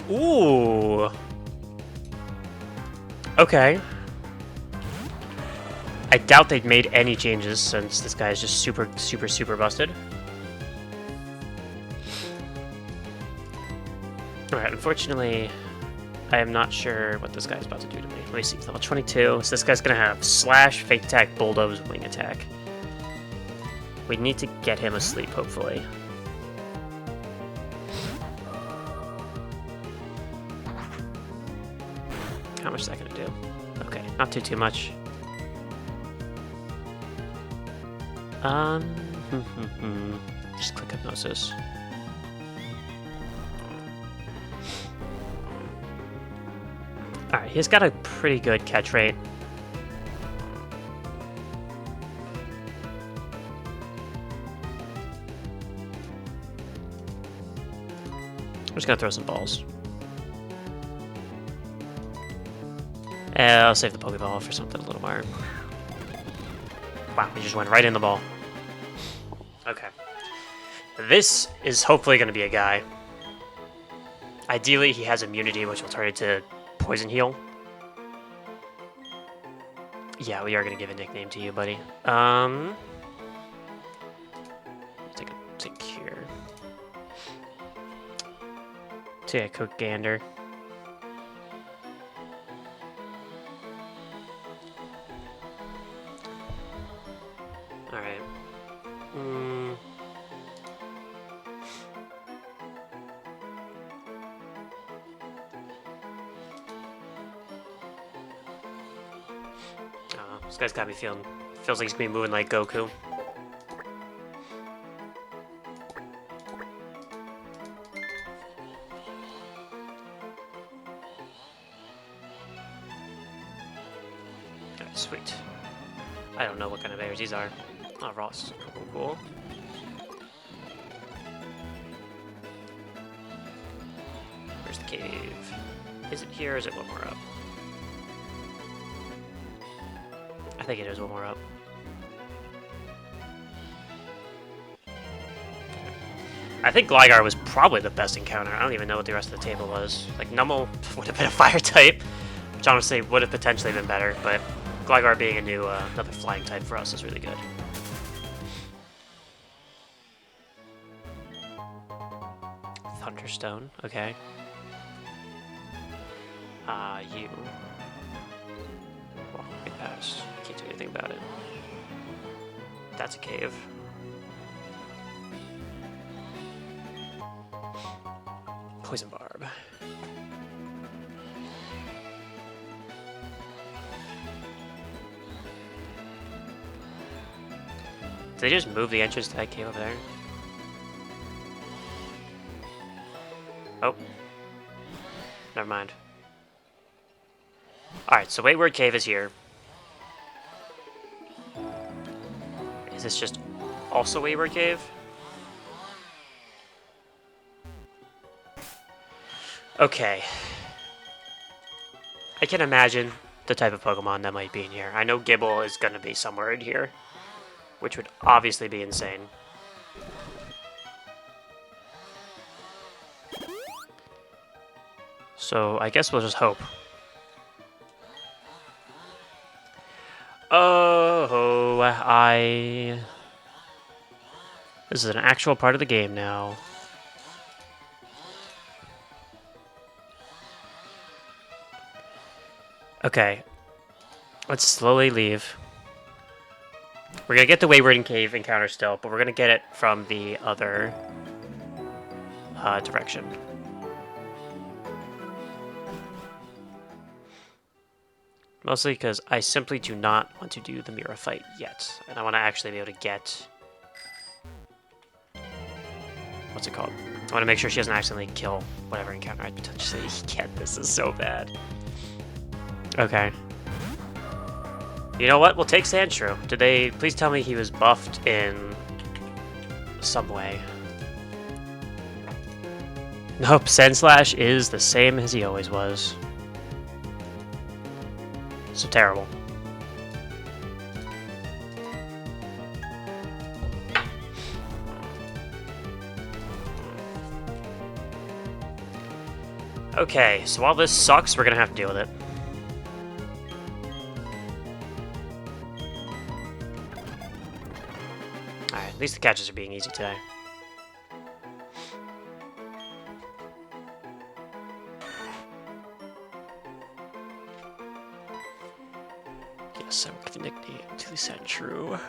Ooh. Okay. I doubt they've made any changes since this guy is just super busted. Alright, unfortunately, I am not sure what this guy's about to do to me. Let me see, he's level 22, so this guy's gonna have Slash, Fake Attack, Bulldoze, Wing Attack. We need to get him asleep, hopefully. How much is that gonna do? Okay, not too much. Um, just click hypnosis. Alright, he's got a pretty good catch rate. I'm just gonna throw some balls. I'll save the Pokeball for something a little more. Wow, he just went right in the ball. Okay. This is hopefully going to be a guy. Ideally, he has immunity, which will turn into Poison Heal. Yeah, we are going to give a nickname to you, buddy. Take a think here. Take a quick gander. Alright. This guy's got me feels like he's gonna be moving like Goku. Alright, sweet. I don't know what kind of bears these are. Oh, Ross. Cool. Where's the cave? Is it here or is it one more up? I think it is one more up. I think Gligar was probably the best encounter. I don't even know what the rest of the table was. Like, Numel would have been a fire type, which honestly would have potentially been better, but Gligar being a new, another flying type for us is really good. Thunderstone, okay. You. Well, we pass. Can't do anything about it. That's a cave. Poison Barb. Did they just move the entrance to that cave over there? Oh. Never mind. Alright, so Wayward Cave is here. Is this just also Wayward Cave? Okay. I can imagine the type of Pokemon that might be in here. I know Gibble is going to be somewhere in here, which would obviously be insane. So I guess we'll just hope. Oh, this is an actual part of the game now. Okay. Let's slowly leave. We're gonna get the Wayward Cave encounter still, but we're gonna get it from the other direction. Mostly because I simply do not want to do the mirror fight yet. And I want to actually be able to get... What's it called? I want to make sure she doesn't accidentally kill whatever encounter I potentially get. This is so bad. Okay. You know what? We'll take Sandshrew. Did they... Please tell me he was buffed in some way. Nope, Sandslash is the same as he always was. So terrible. Okay, so while this sucks, we're gonna have to deal with it. Alright, at least the catches are being easy today. Yes, I will give a nickname to the Sandshrew.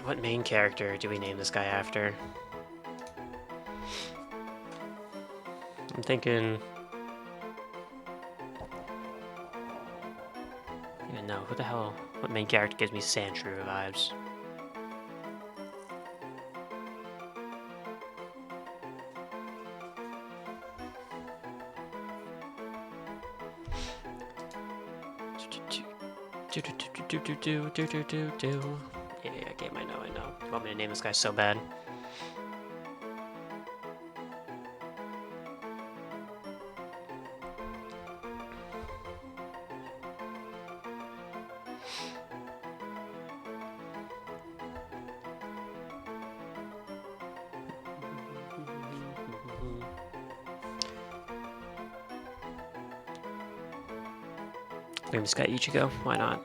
what main character do we name this guy after? I'm thinking... I don't even know, who the hell... What main character gives me Sandshrew vibes? Yeah, game, I know. You want me to name this guy so bad? Name this guy Ichigo, why not?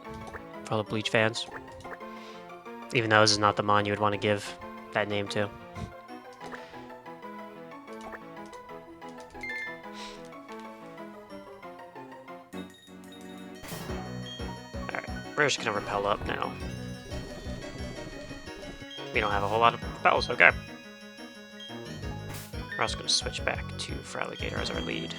For all the Bleach fans. Even though this is not the mon you would want to give that name to. Alright, we're just gonna repel up now. We don't have a whole lot of repels, okay. We're also gonna switch back to Feraligatr as our lead.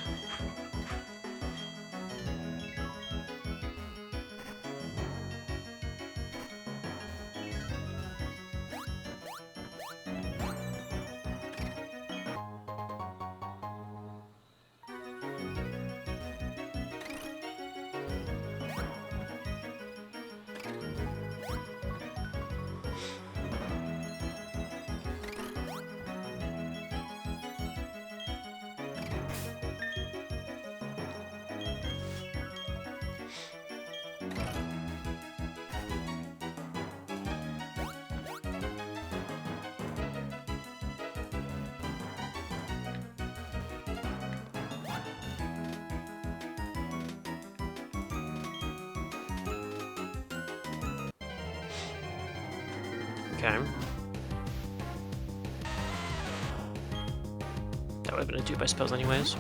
Okay. That would have been a dupe, I suppose, anyways.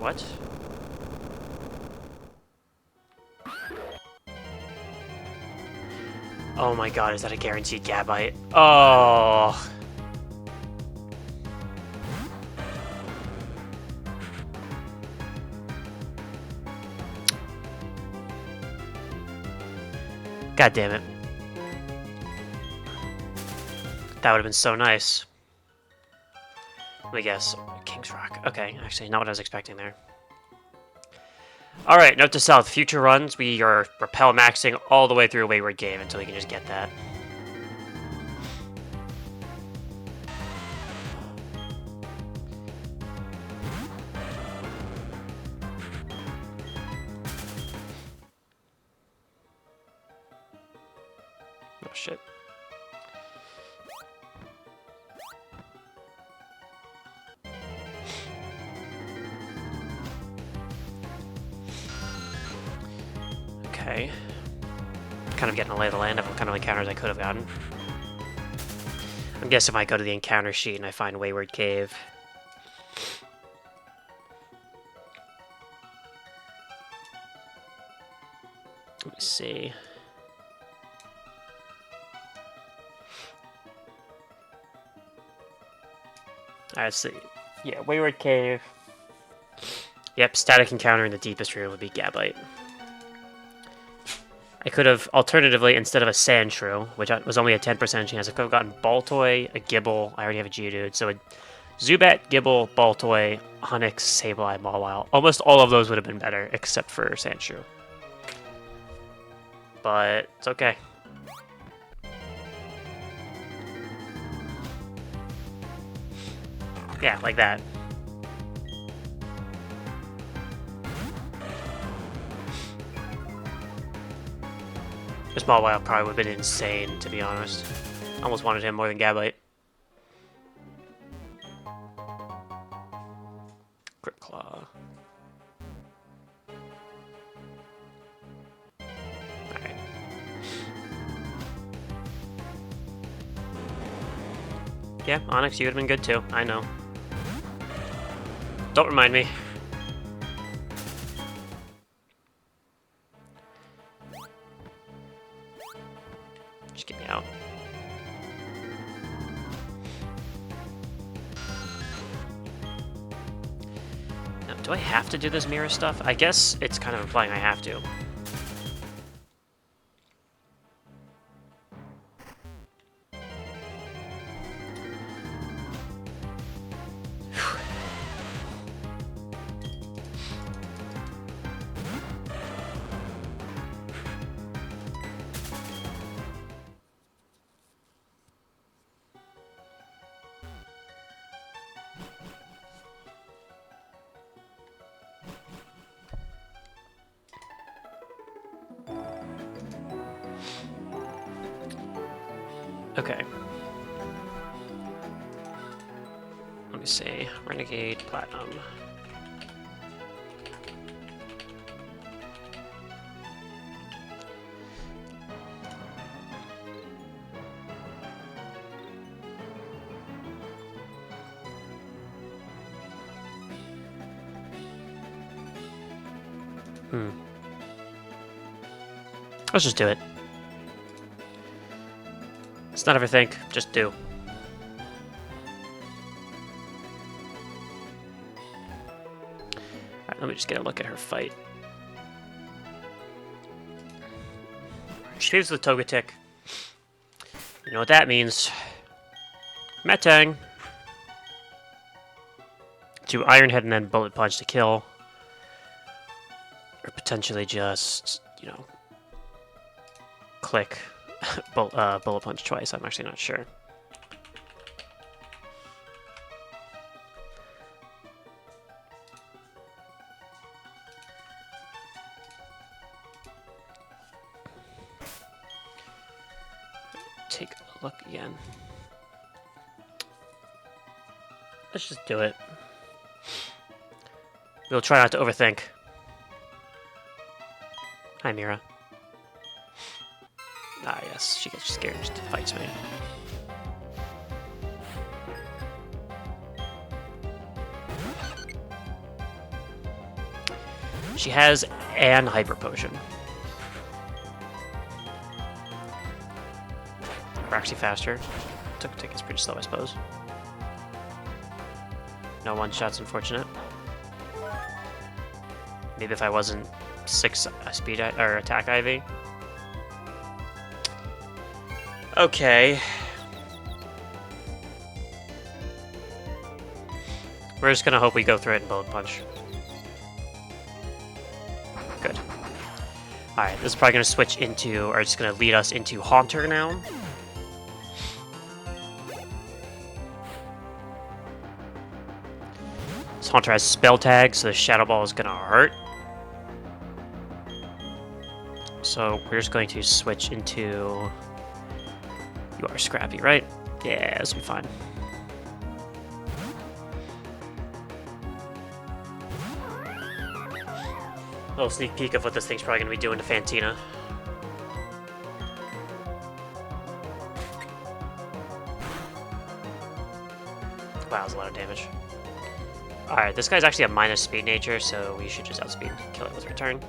What? Oh my god, is that a guaranteed Gabite? Oh! God damn it. That would have been so nice. Let me guess. King's Rock. Okay, actually, not what I was expecting there. Alright, note to self. Future runs, we are repel maxing all the way through a Wayward Cave until we can just get that. Oh, shit. Okay. Kind of getting a lay of the land of what kind of encounters I could have gotten. I guess if I go to the encounter sheet and I find Wayward Cave. Let me see. Alright, let's see. Yeah, Wayward Cave. Yep, static encounter in the deepest room would be Gabite. I could have, alternatively, instead of a Sandshrew, which was only a 10% chance, I could have gotten Baltoy, a Gibble, I already have a Geodude, so a Zubat, Gibble, Baltoy, Onix, Sableye, Mawile. Almost all of those would have been better, except for Sandshrew. But, it's okay. Yeah, like that. This Mawile probably would have been insane, to be honest. Almost wanted him more than Gabite. Grip Claw. Alright. Yeah, Onix, you would have been good too. I know. Don't remind me. Just get me out. Now, do I have to do this mirror stuff? I guess it's kind of implying I have to. Okay. Let me see. Renegade Platinum. Let's just do it. Let's not overthink, just do. Alright, let me just get a look at her fight. She leaves with Togetic. You know what that means. Metang. Do Iron Head and then Bullet Punch to kill. Or potentially just, you know, click Bullet Punch twice. I'm actually not sure. Take a look again. Let's just do it. We'll try not to overthink. Hi, Mira. Ah, yes, she gets scared and just fights me. She has an Hyper Potion. We're actually faster. Togetic is pretty slow, I suppose. No one-shots, unfortunate. Maybe if I wasn't 6 speed or attack IV. Okay. We're just gonna hope we go through it in Bullet Punch. Good. Alright, this is probably gonna switch into, or it's gonna lead us into Haunter now. This Haunter has Spell Tag, so the Shadow Ball is gonna hurt. So we're just going to switch into... You are Scrappy, right? Yeah, this will be fine. A little sneak peek of what this thing's probably going to be doing to Fantina. Wow, that's a lot of damage. Alright, this guy's actually a minus speed nature, so we should just outspeed and kill it with return.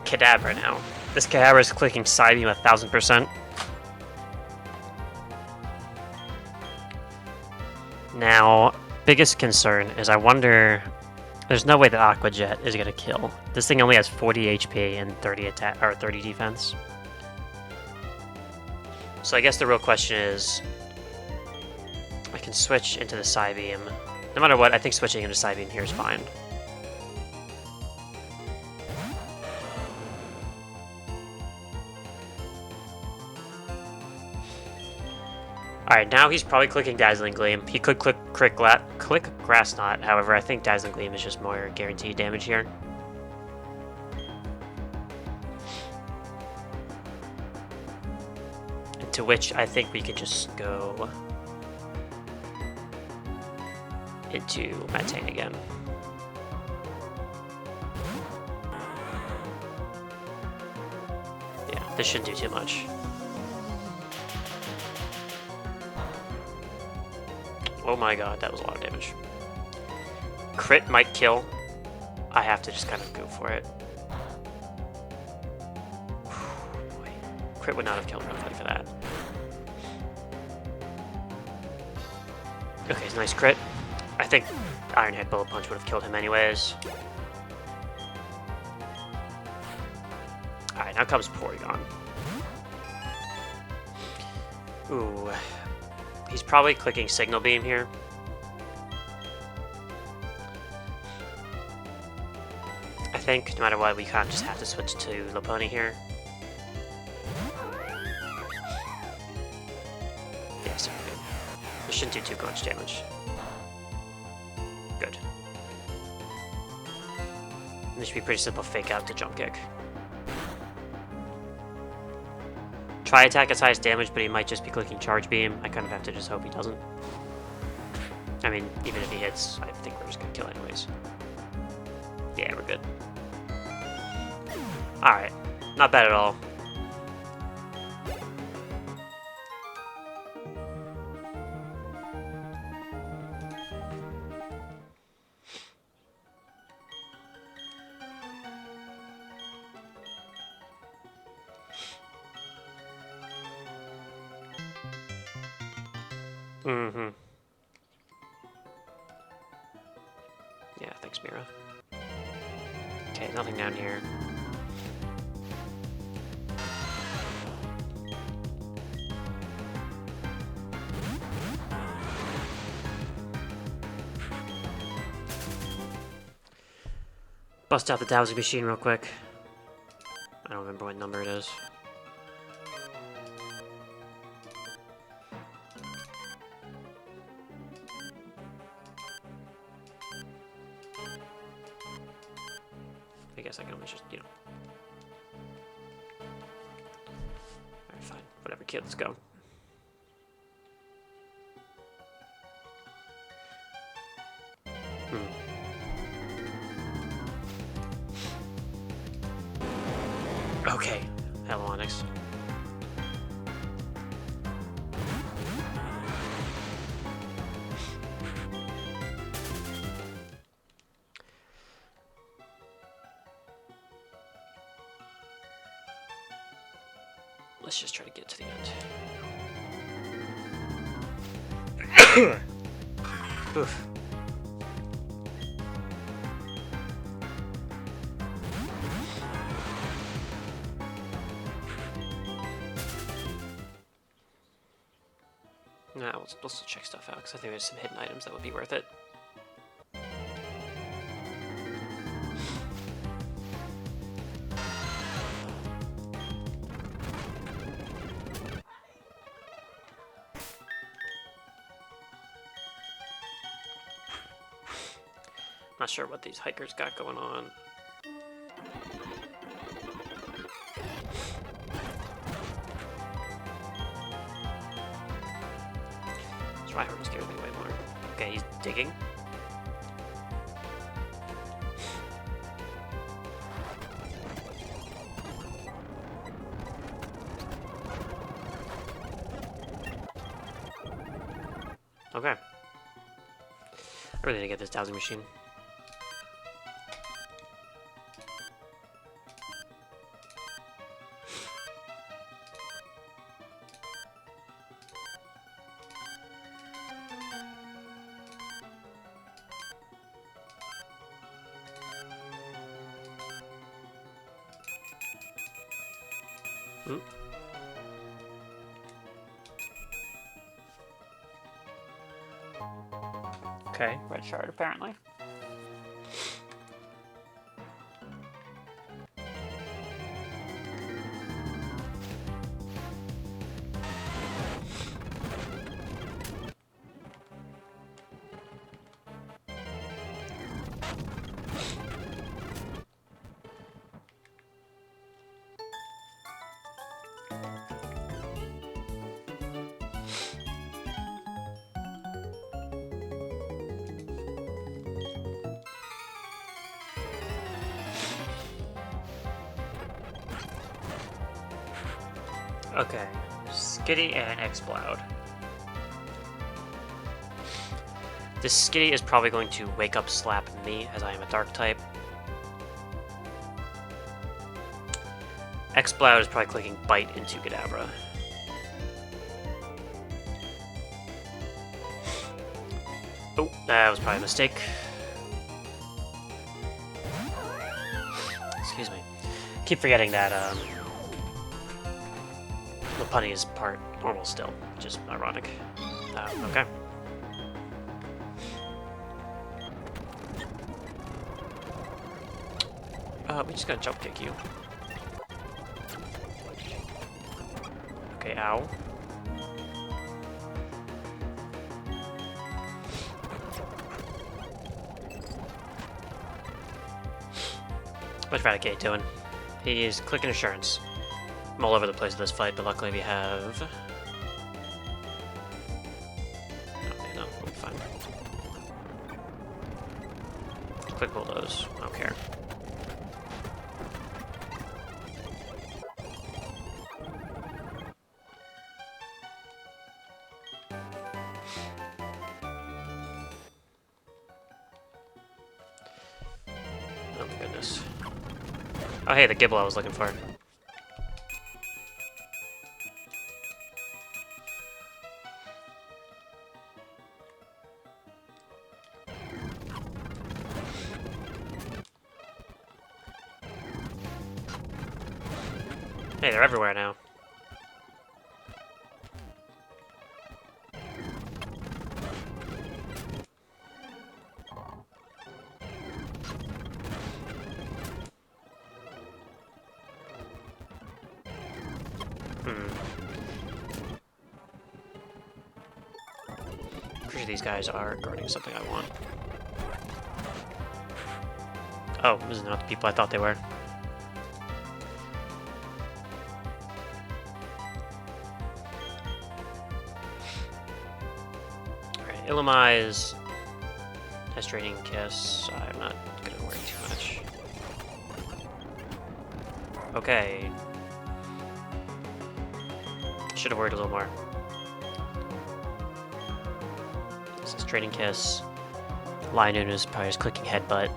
Kadabra now. This Kadabra is clicking Psybeam 1000%. Now, biggest concern is I wonder... There's no way that Aqua Jet is going to kill. This thing only has 40 HP and 30 attack or 30 defense. So I guess the real question is... I can switch into the Psybeam. No matter what, I think switching into Psybeam here is fine. Alright, now he's probably clicking Dazzling Gleam. He could click Grass Knot, however, I think Dazzling Gleam is just more guaranteed damage here. And to which I think we can just go into Metane again. This shouldn't do too much. Oh my god, that was a lot of damage. Crit might kill. I have to just kind of go for it. Boy. Crit would not have killed nobody for that. Okay, it's a nice crit. I think Iron Head Bullet Punch would have killed him anyways. Alright, now comes Porygon. Ooh. He's probably clicking Signal Beam here. I think, no matter what, we kind of just have to switch to Lopunny here. Yes, okay. This shouldn't do too much damage. Good. This should be pretty simple fake out to jump kick. Try attack as highest damage, but he might just be clicking Charge Beam. I kind of have to just hope he doesn't. I mean, even if he hits, I think we're just gonna kill anyways. Yeah, we're good. Alright, not bad at all. Mm-hmm. Yeah, thanks, Mira. Okay, nothing down here. Bust out the dowsing machine real quick. I don't remember what number it is. I guess I can always just, you know. Alright, fine. Whatever, kid, let's go. Okay, Hello Onyx. Let's just try to get to the end. Oof. Nah, we'll still check stuff out, because I think there's some hidden items that would be worth it. Not sure what these hikers got going on. Rhyhorn scares me way more. Okay, he's digging. Okay. I really need to get this dowsing machine. Okay, red shard apparently. Okay, Skitty and Exploud. This Skitty is probably going to wake up slap me, as I am a dark type. Exploud is probably clicking Bite into Kadabra. Oh, that was probably a mistake. Excuse me. Keep forgetting that Lopunny is part normal still, which is ironic. Okay. We just gotta jump kick you. Okay, ow. What's Renegade doing? He's clicking Assurance. I'm all over the place with this fight, but luckily we have... Okay, no, we'll be fine. Quick Bulldoze, I don't care. Oh my goodness. Oh hey, the Gibble I was looking for. Hey, they're everywhere now. Pretty sure these guys are guarding something I want. Oh, this is not the people I thought they were. Alright, Illumai's has Draining Kiss. I'm not gonna worry too much. Okay. Should have worried a little more. This is Draining Kiss. Lionun is probably just clicking Headbutt.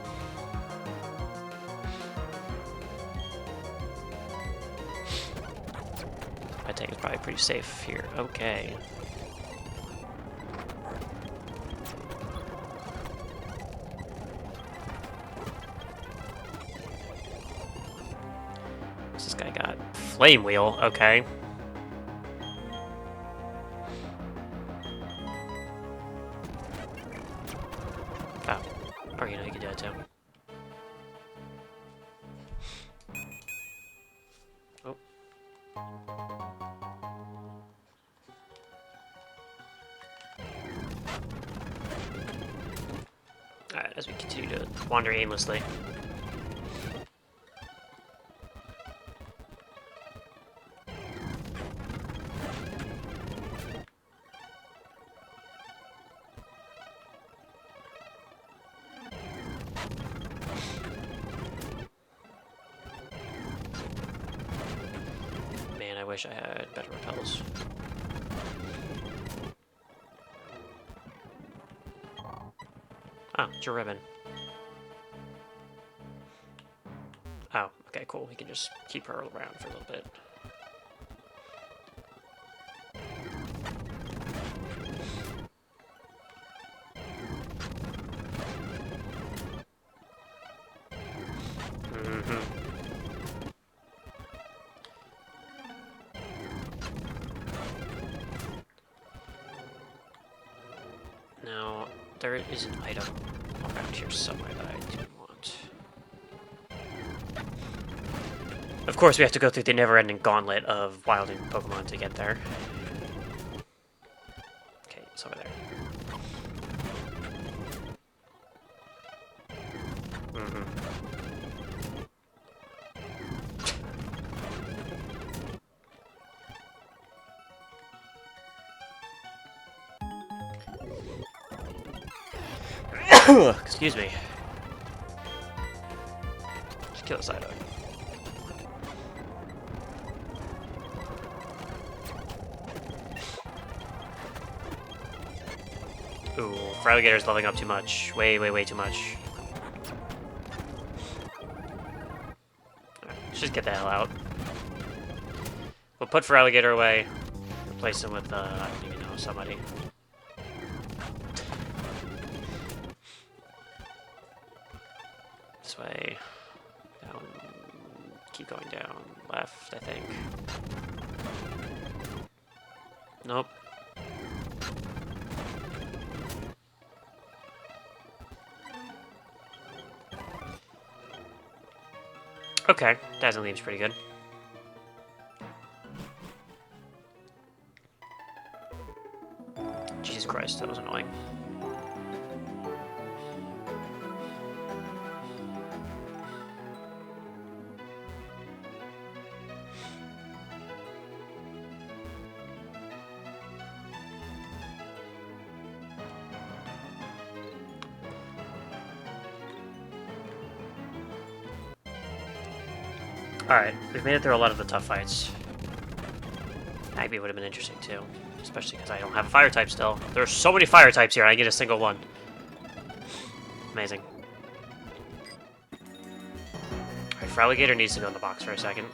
My tank is probably pretty safe here. Okay. What's this guy got? Flame Wheel, okay. Oh, or you know, you can do that too. Oh. Alright, as we continue to wander aimlessly. Man, I wish I had better repels. Oh, it's your ribbon. Oh, okay, cool. We can just keep her around for a little bit. Now, there is an item around here somewhere that I do want. Of course, we have to go through the never-ending gauntlet of wilding Pokemon to get there. Okay, it's over there. Excuse me. Just kill this item. Ooh, Alligator's leveling up too much. Way, way, way too much. Alright, let's just get the hell out. We'll put Alligator away. Replace him with, I don't even know, somebody. This way. Down. Keep going down. Left, I think. Nope. Okay, Dazzling Leap's pretty good. Jesus Christ, that was annoying. Alright, we've made it through a lot of the tough fights. Maybe would have been interesting too. Especially because I don't have a fire type still. There's so many fire types here, I get a single one. Amazing. Alright, Alligator needs to go in the box for a second.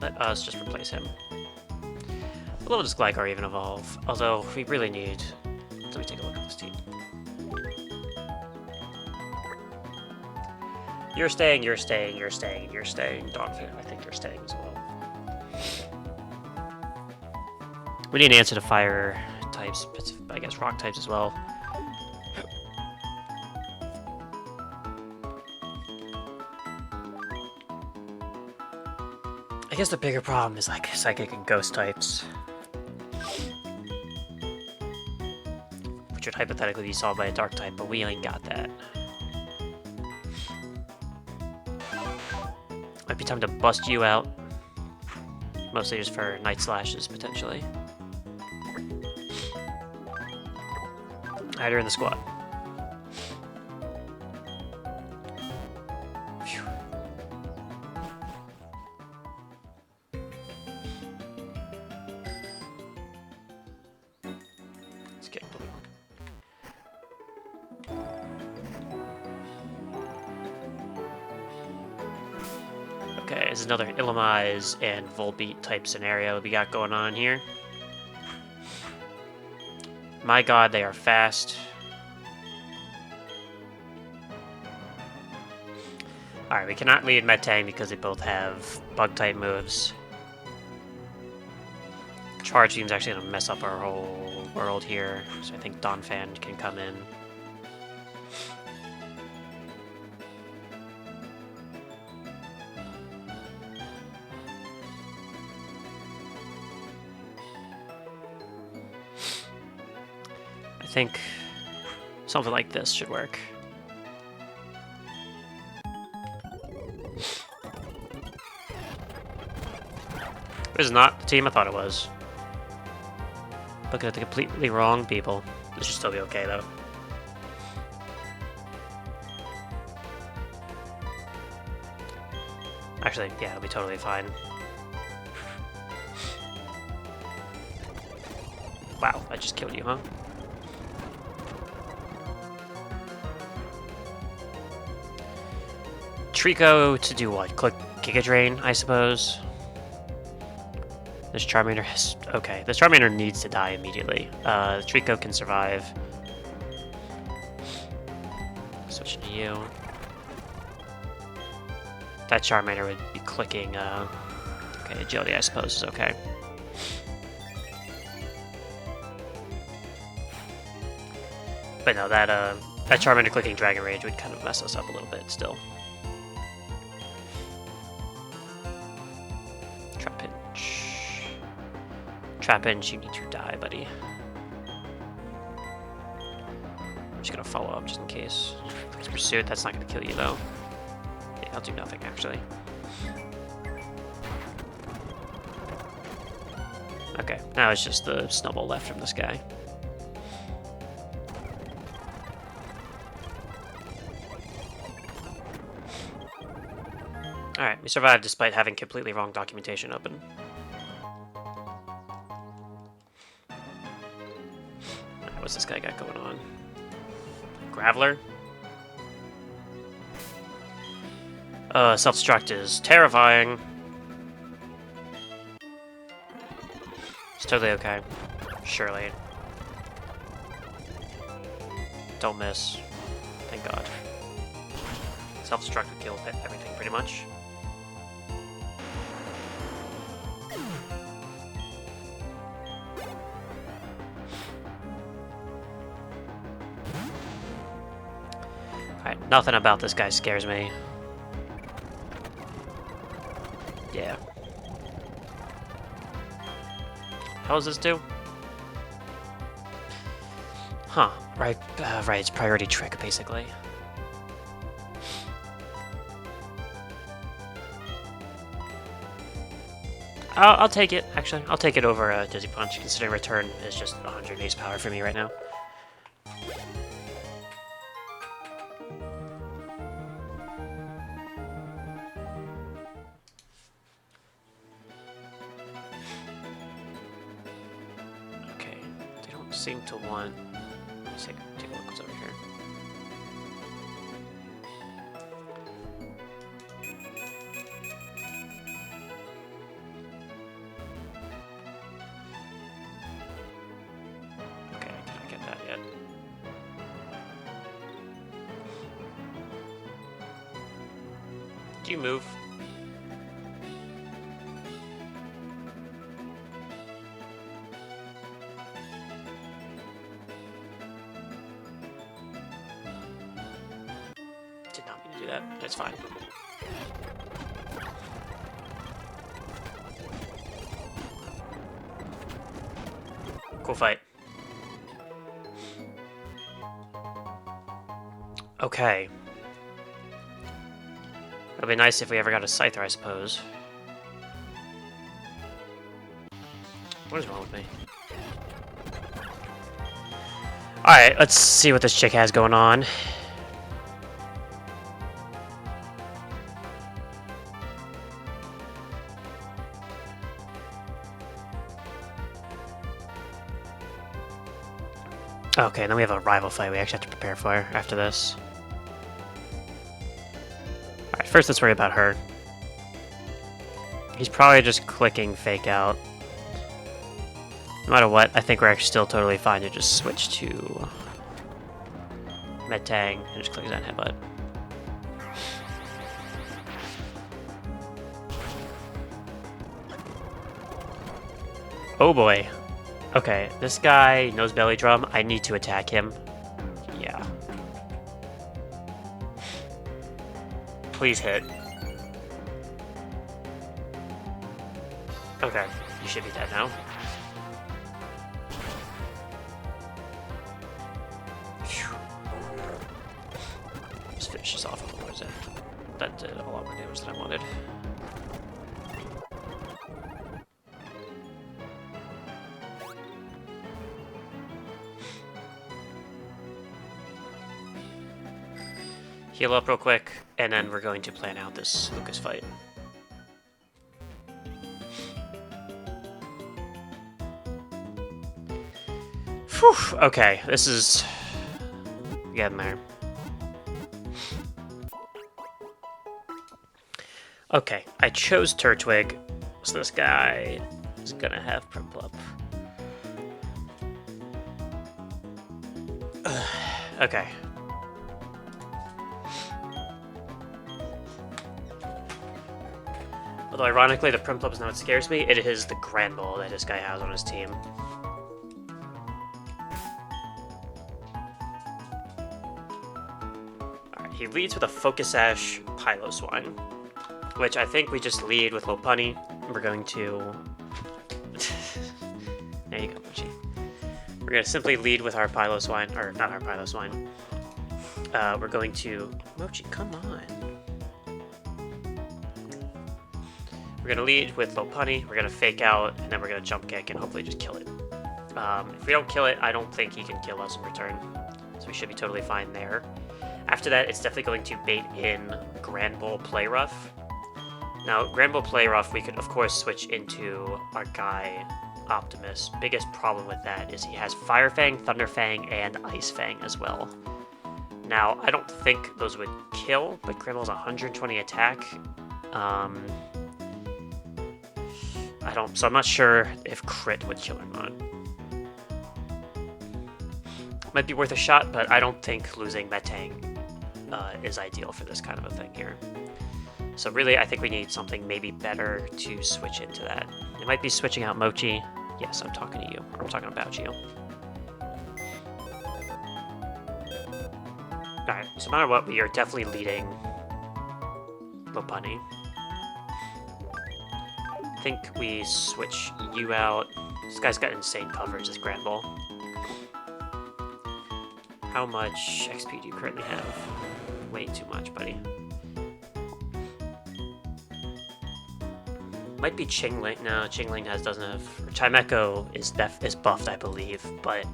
Let us just replace him. Will this Glycar even evolve? Although, we really need... Let me take a look at this team. You're staying, you're staying, you're staying, you're staying. Dogfin, I think you're staying as well. We need an answer to fire types, but I guess rock types as well. I guess the bigger problem is like psychic and ghost types. Which would hypothetically be solved by a dark type, but we ain't got that. Might be time to bust you out. Mostly just for Night Slashes, potentially. Alright, you're in the squad. Phew. Let's get blue. Okay, this is another Illumise and Volbeat type scenario we got going on here. My god, they are fast. Alright, we cannot lead Metang because they both have bug-type moves. Charge Beam's actually going to mess up our whole world here, so I think Donphan can come in. I think something like this should work. This is not the team I thought it was. Looking at the completely wrong people. This should still be okay though. Actually, yeah, it'll be totally fine. Wow, I just killed you, huh? Trico to do what? Click Giga Drain, I suppose. This Charmander has... Okay, this Charmander needs to die immediately. Trico can survive. Switching to you. That Charmander would be clicking, Okay, Agility, I suppose, is okay. But no, that Charmander clicking Dragon Rage would kind of mess us up a little bit still. Trapinch, you need to die, buddy. I'm just gonna follow up just in case. It's Pursuit, that's not gonna kill you though. Yeah, I'll do nothing actually. Okay, now it's just the Snubbull left from this guy. We survived despite having completely wrong documentation open. Alright, what's this guy got going on? Graveler? Self-destruct is terrifying. It's totally okay. Surely. Don't miss. Thank God. Self-destruct would kill everything, pretty much. Alright, nothing about this guy scares me. Yeah. How does this do? Huh. Right, right, it's priority trick, basically. I'll take it, actually. I'll take it over Dizzy Punch, considering return is just 100 base power for me right now. Okay, they don't seem to want... Let's take a look what's over here. Okay, I cannot get that yet. Do you move? Did not mean to do that. That's fine. Cool fight. Okay. It'd be nice if we ever got a Scyther, I suppose. What is wrong with me? Alright, let's see what this chick has going on. Okay, then we have a rival fight we actually have to prepare for after this. Alright, first let's worry about her. He's probably just clicking fake out. No matter what, I think we're actually still totally fine to just switch to Metang and just click that headbutt. Oh boy. Okay, this guy knows Belly Drum. I need to attack him. Yeah. Please hit. Okay, you should be dead now. Phew. Just finish this off. What is it? That did a lot more damage than I wanted. Heal up real quick, and then we're going to plan out this Lucas fight. Whew, okay, this is getting there. Okay, I chose Turtwig, so this guy is gonna have Primplop. Okay. Although ironically, the Primplop is not what scares me, it is the Grand Ball that this guy has on his team. Alright, he leads with a Focus Sash Piloswine, which I think we just lead with Lopunny. We're going to... There you go, Mochi. We're going to simply lead with our Piloswine, or not our Piloswine. We're going to... Mochi, come on. We're going to lead with Lopunny, we're going to fake out, and then we're going to jump kick and hopefully just kill it. If we don't kill it, I don't think he can kill us in return. So we should be totally fine there. After that, it's definitely going to bait in Grand Bull Play Rough. Now, Granbull play rough, we could of course switch into our guy Optimus. Biggest problem with that is he has Fire Fang, Thunder Fang, and Ice Fang as well. Now, I don't think those would kill, but Granbull's 120 attack. So I'm not sure if crit would kill or not. Might be worth a shot, but I don't think losing Metang is ideal for this kind of a thing here. So really, I think we need something maybe better to switch into that. It might be switching out Mochi. Yes, I'm talking to you. I'm talking about you. Alright, so no matter what, we are definitely leading Lopunny. I think we switch you out. This guy's got insane coverage, this Granbull. How much XP do you currently have? Way too much, buddy. Might be Chingling. No, Chingling doesn't have. Chimecho is buffed, I believe, but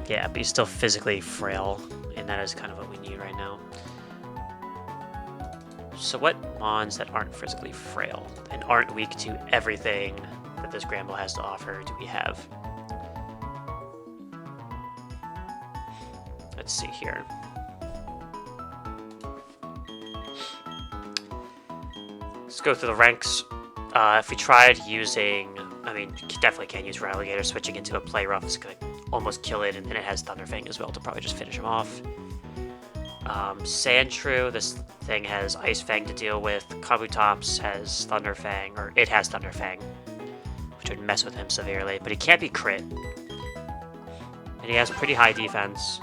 yeah, but he's still physically frail, and that is kind of what we need right now. So what mons that aren't physically frail and aren't weak to everything that this Granbull has to offer do we have? Let's see here. Let's go through the ranks. If we tried using, I mean, definitely can't use Relegator. Switching into a play rough is going to almost kill it, and then it has Thunder Fang as well to probably just finish him off. Sandshrew, this thing has Ice Fang to deal with. Kabutops has Thunder Fang, or it has Thunder Fang, which would mess with him severely, but he can't be crit. And he has pretty high defense.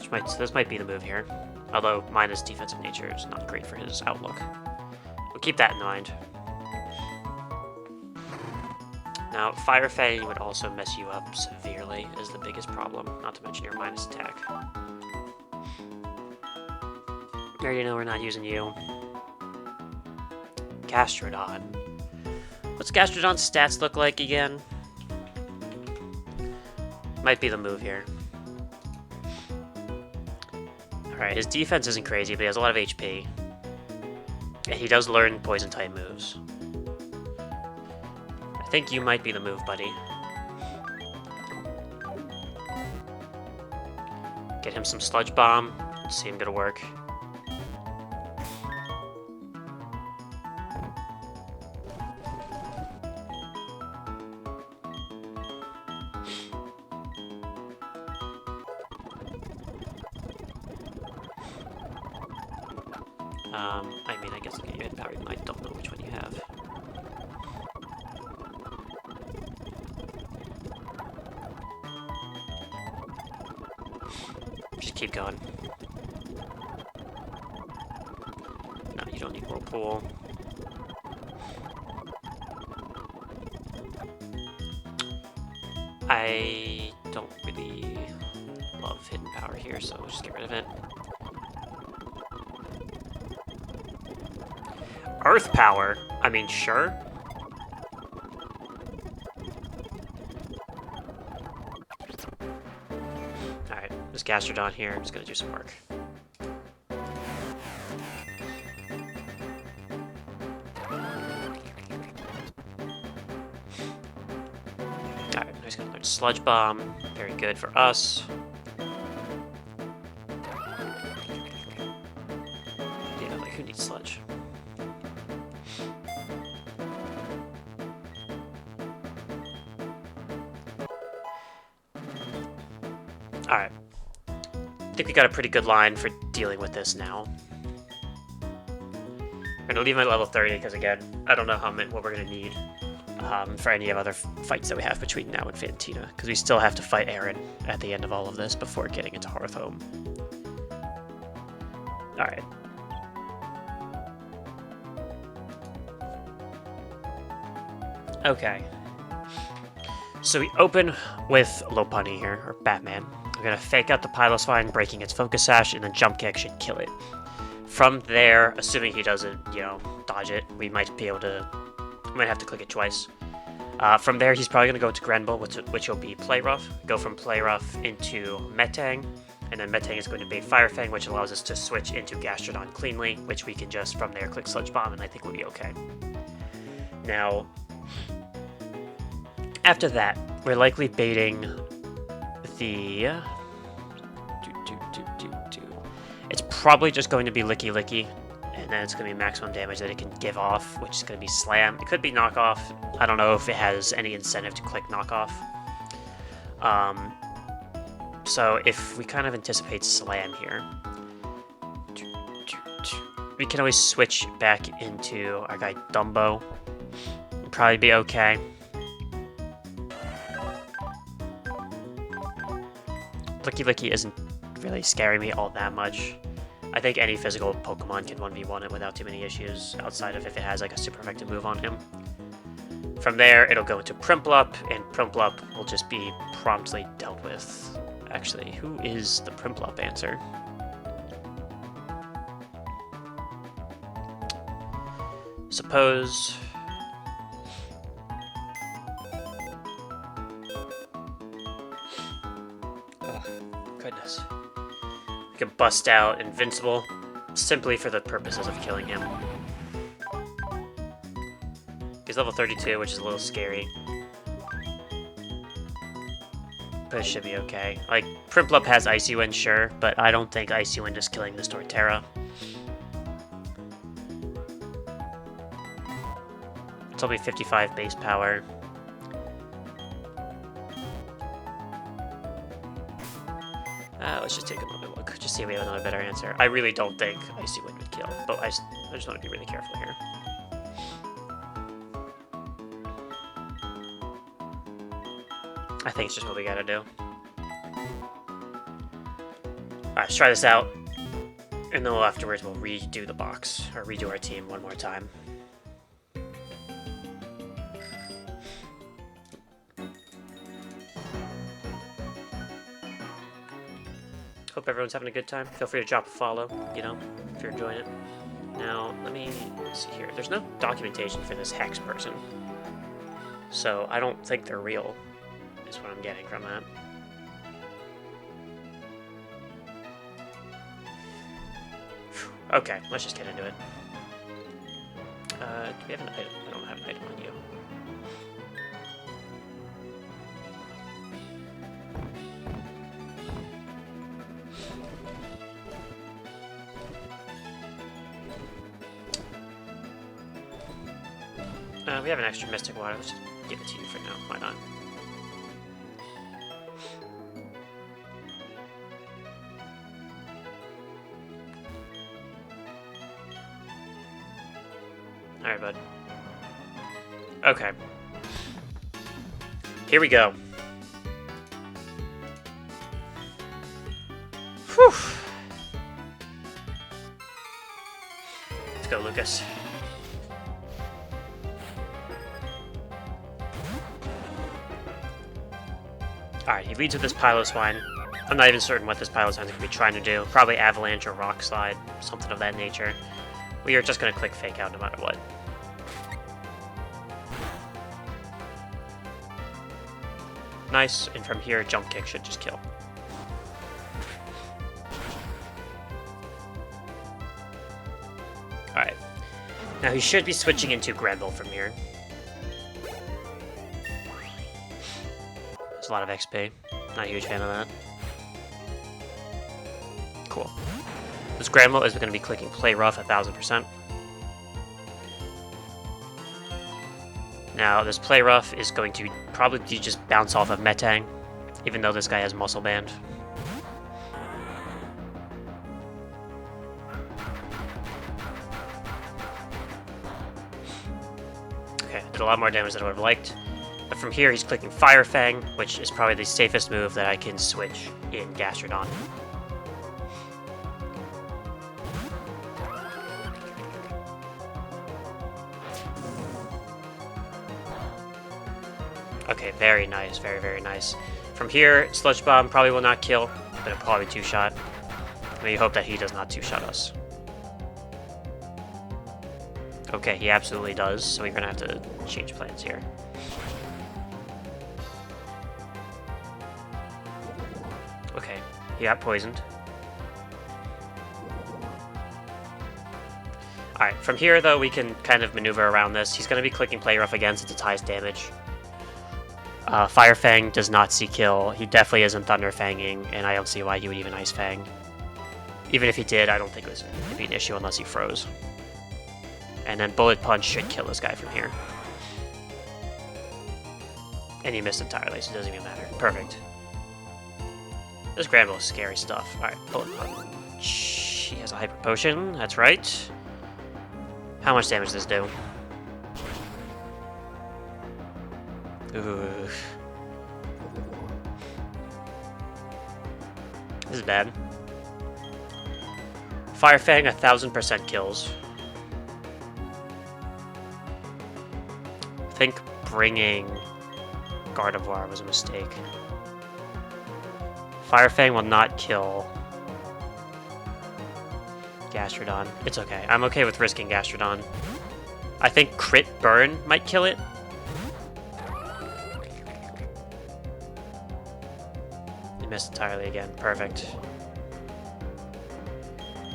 So this might be the move here. Although minus defensive nature is not great for his outlook. We'll keep that in mind. Now, Fire Fang would also mess you up severely, is the biggest problem. Not to mention your minus attack. I already know we're not using you. Gastrodon. What's Gastrodon's stats look like again? Might be the move here. Alright, his defense isn't crazy, but he has a lot of HP. And he does learn poison-type moves. I think you might be the move, buddy. Get him some Sludge Bomb. See him go to work. I mean, I guess looking at your hit power, I don't know which one you have. Just keep going. No, you don't need Whirlpool. I don't really love hidden power here, so we'll just get rid of it. Earth power? I mean, sure. Alright, this Gastrodon here, I'm just gonna do some work. Alright, I'm just gonna learn Sludge Bomb. Very good for us. Yeah, like, who needs Sludge? Alright. I think we got a pretty good line for dealing with this now. I'm gonna leave him at level 30 because, again, I don't know what we're gonna need for any of other fights that we have between now and Fantina, because we still have to fight Aaron at the end of all of this before getting into Hearthhome. Alright. Okay. So we open with Lopunny here, or Batman. We're going to fake out the Piloswine, breaking its Focus Sash, and then Jump Kick should kill it. From there, assuming he doesn't, dodge it, we might be able to... We might have to click it twice. From there, he's probably going to go to Granbull, which will be Play Rough. Go from Play Rough into Metang. And then Metang is going to bait Fire Fang, which allows us to switch into Gastrodon cleanly, which we can just from there click Sludge Bomb, and I think we'll be okay. Now, after that, we're likely baiting the... It's probably just going to be Licky Licky, and then it's going to be maximum damage that it can give off, which is going to be Slam. It could be Knockoff. I don't know if it has any incentive to click Knockoff. So if we kind of anticipate Slam here, we can always switch back into our guy Dumbo. It'll probably be okay. Licky Licky isn't really scaring me all that much. I think any physical Pokemon can 1v1 it without too many issues, outside of if it has like a super effective move on him. From there, it'll go into Primplup, and Primplup will just be promptly dealt with. Actually, who is the Primplup answer? Suppose... Oh, goodness. We can bust out Invincible, simply for the purposes of killing him. He's level 32, which is a little scary. But it should be okay. Like, Primplup has Icy Wind, sure, but I don't think Icy Wind is killing this Torterra. It's only 55 base power. Let's just take another look, just see if we have another better answer. I really don't think Icy Wind would kill, but I just want to be really careful here. I think it's just what we gotta do. Alright, let's try this out. And then afterwards we'll redo the box, or redo our team one more time. Hope everyone's having a good time. Feel free to drop a follow, you know, if you're enjoying it. Now, let me see here. There's no documentation for this Hex person. So I don't think they're real, is what I'm getting from that. Okay, let's just get into it. Do we have an item? I don't have an item on you. We have an extra Mystic Water. Let's just give it to you for now. Why not? Alright, bud. Okay. Here we go. Whew. Let's go, Lucas. Alright, he leads with this Piloswine. I'm not even certain what this Piloswine is going to be trying to do. Probably Avalanche or Rock Slide, something of that nature. We are just going to click Fake Out no matter what. Nice, and from here, Jump Kick should just kill. Alright. Now he should be switching into Granbull from here. There's a lot of XP. Not a huge fan of that. Cool. This Granbull is going to be clicking Play Rough 1000%. Now, this Play Rough is going to probably just bounce off of Metang, even though this guy has Muscle Band. Okay, did a lot more damage than I would have liked. But from here, he's clicking Fire Fang, which is probably the safest move that I can switch in Gastrodon. Okay, very nice, very, very nice. From here, Sludge Bomb probably will not kill, but it'll probably two-shot. We hope that he does not two-shot us. Okay, he absolutely does, so we're gonna have to change plans here. Okay, He got poisoned. Alright, from here, though, we can kind of maneuver around this. He's going to be clicking Play Rough again since it's highest damage. Fire Fang does not see kill. He definitely isn't Thunder Fanging, and I don't see why he would even Ice Fang. Even if he did, I don't think it'd be an issue unless he froze. And then Bullet Punch should kill this guy from here. And he missed entirely, so it doesn't even matter. Perfect. This Granville is scary stuff. Alright, Bullet Punch. He has a Hyper Potion, that's right. How much damage does this do? Ooh. This is bad. Fire Fang 1000% kills. I think bringing Gardevoir was a mistake. Fire Fang will not kill Gastrodon. It's okay. I'm okay with risking Gastrodon. I think Crit Burn might kill it. He missed entirely again. Perfect.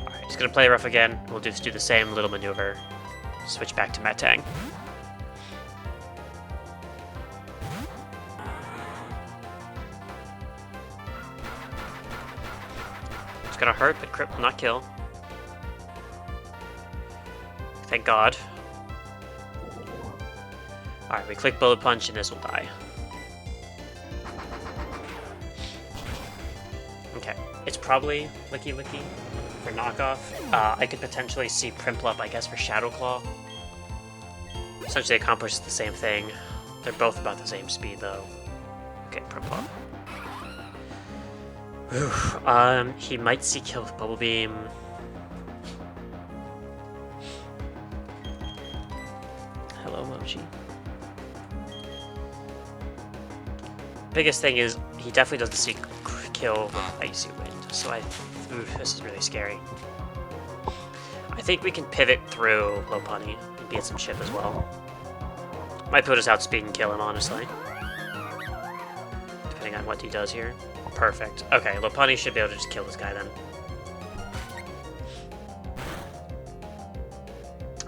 Alright, he's gonna play rough again. We'll just do the same little maneuver. Switch back to Metang. It's gonna hurt, but Crit will not kill. Thank God. Alright, we click Bullet Punch and this will die. Okay, it's probably Licky Licky for knockoff. I could potentially see Prinplup, I guess, for Shadow Claw. Essentially accomplishes the same thing. They're both about the same speed, though. Okay, Prinplup. Ooh, he might see kill with Bubble Beam. Hello, Mochi. Biggest thing is he definitely doesn't see kill with Icy Wind, so this is really scary. I think we can pivot through Lopunny and get some chip as well. Might put us outspeed and kill him, honestly. Depending on what he does here. Perfect. Okay, Lopunny should be able to just kill this guy then.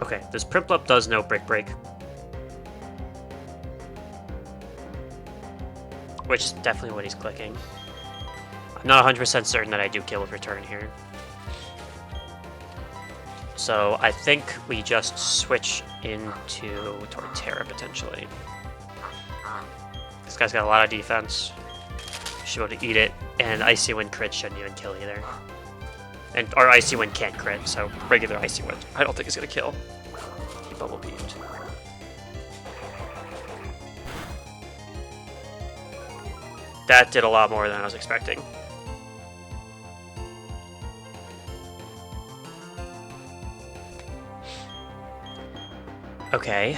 Okay, this Prinplup does know Brick Break. Which is definitely what he's clicking. I'm not 100% certain that I do kill with Return here. So I think we just switch into Torterra potentially. This guy's got a lot of defense. Should be able to eat it, and Icy Wind crit shouldn't even kill either. And our Icy Wind can't crit, so regular Icy Wind I don't think is gonna kill. He bubble beamed. That did a lot more than I was expecting. Okay.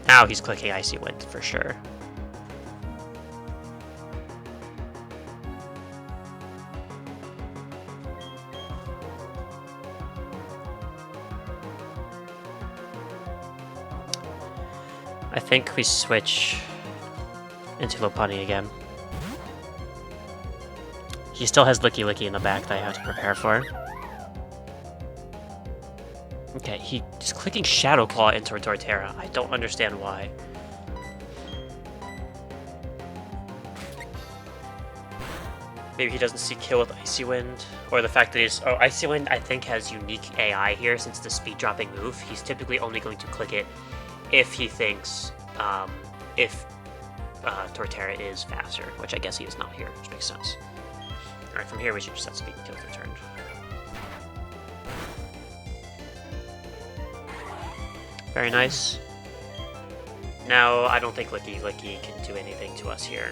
Now he's clicking Icy Wind for sure. I think we switch into Lopunny again. He still has Licky Licky in the back that I have to prepare for. Okay, he's clicking Shadow Claw into Torterra. I don't understand why. Maybe he doesn't see kill with Icy Wind, or the fact that he's... Oh, Icy Wind I think has unique AI here since the speed dropping move. He's typically only going to click it if he thinks, Torterra is faster, which I guess he is not here, which makes sense. Alright, from here we should just set speed and kill with Return. Very nice. Now, I don't think Licky Licky can do anything to us here.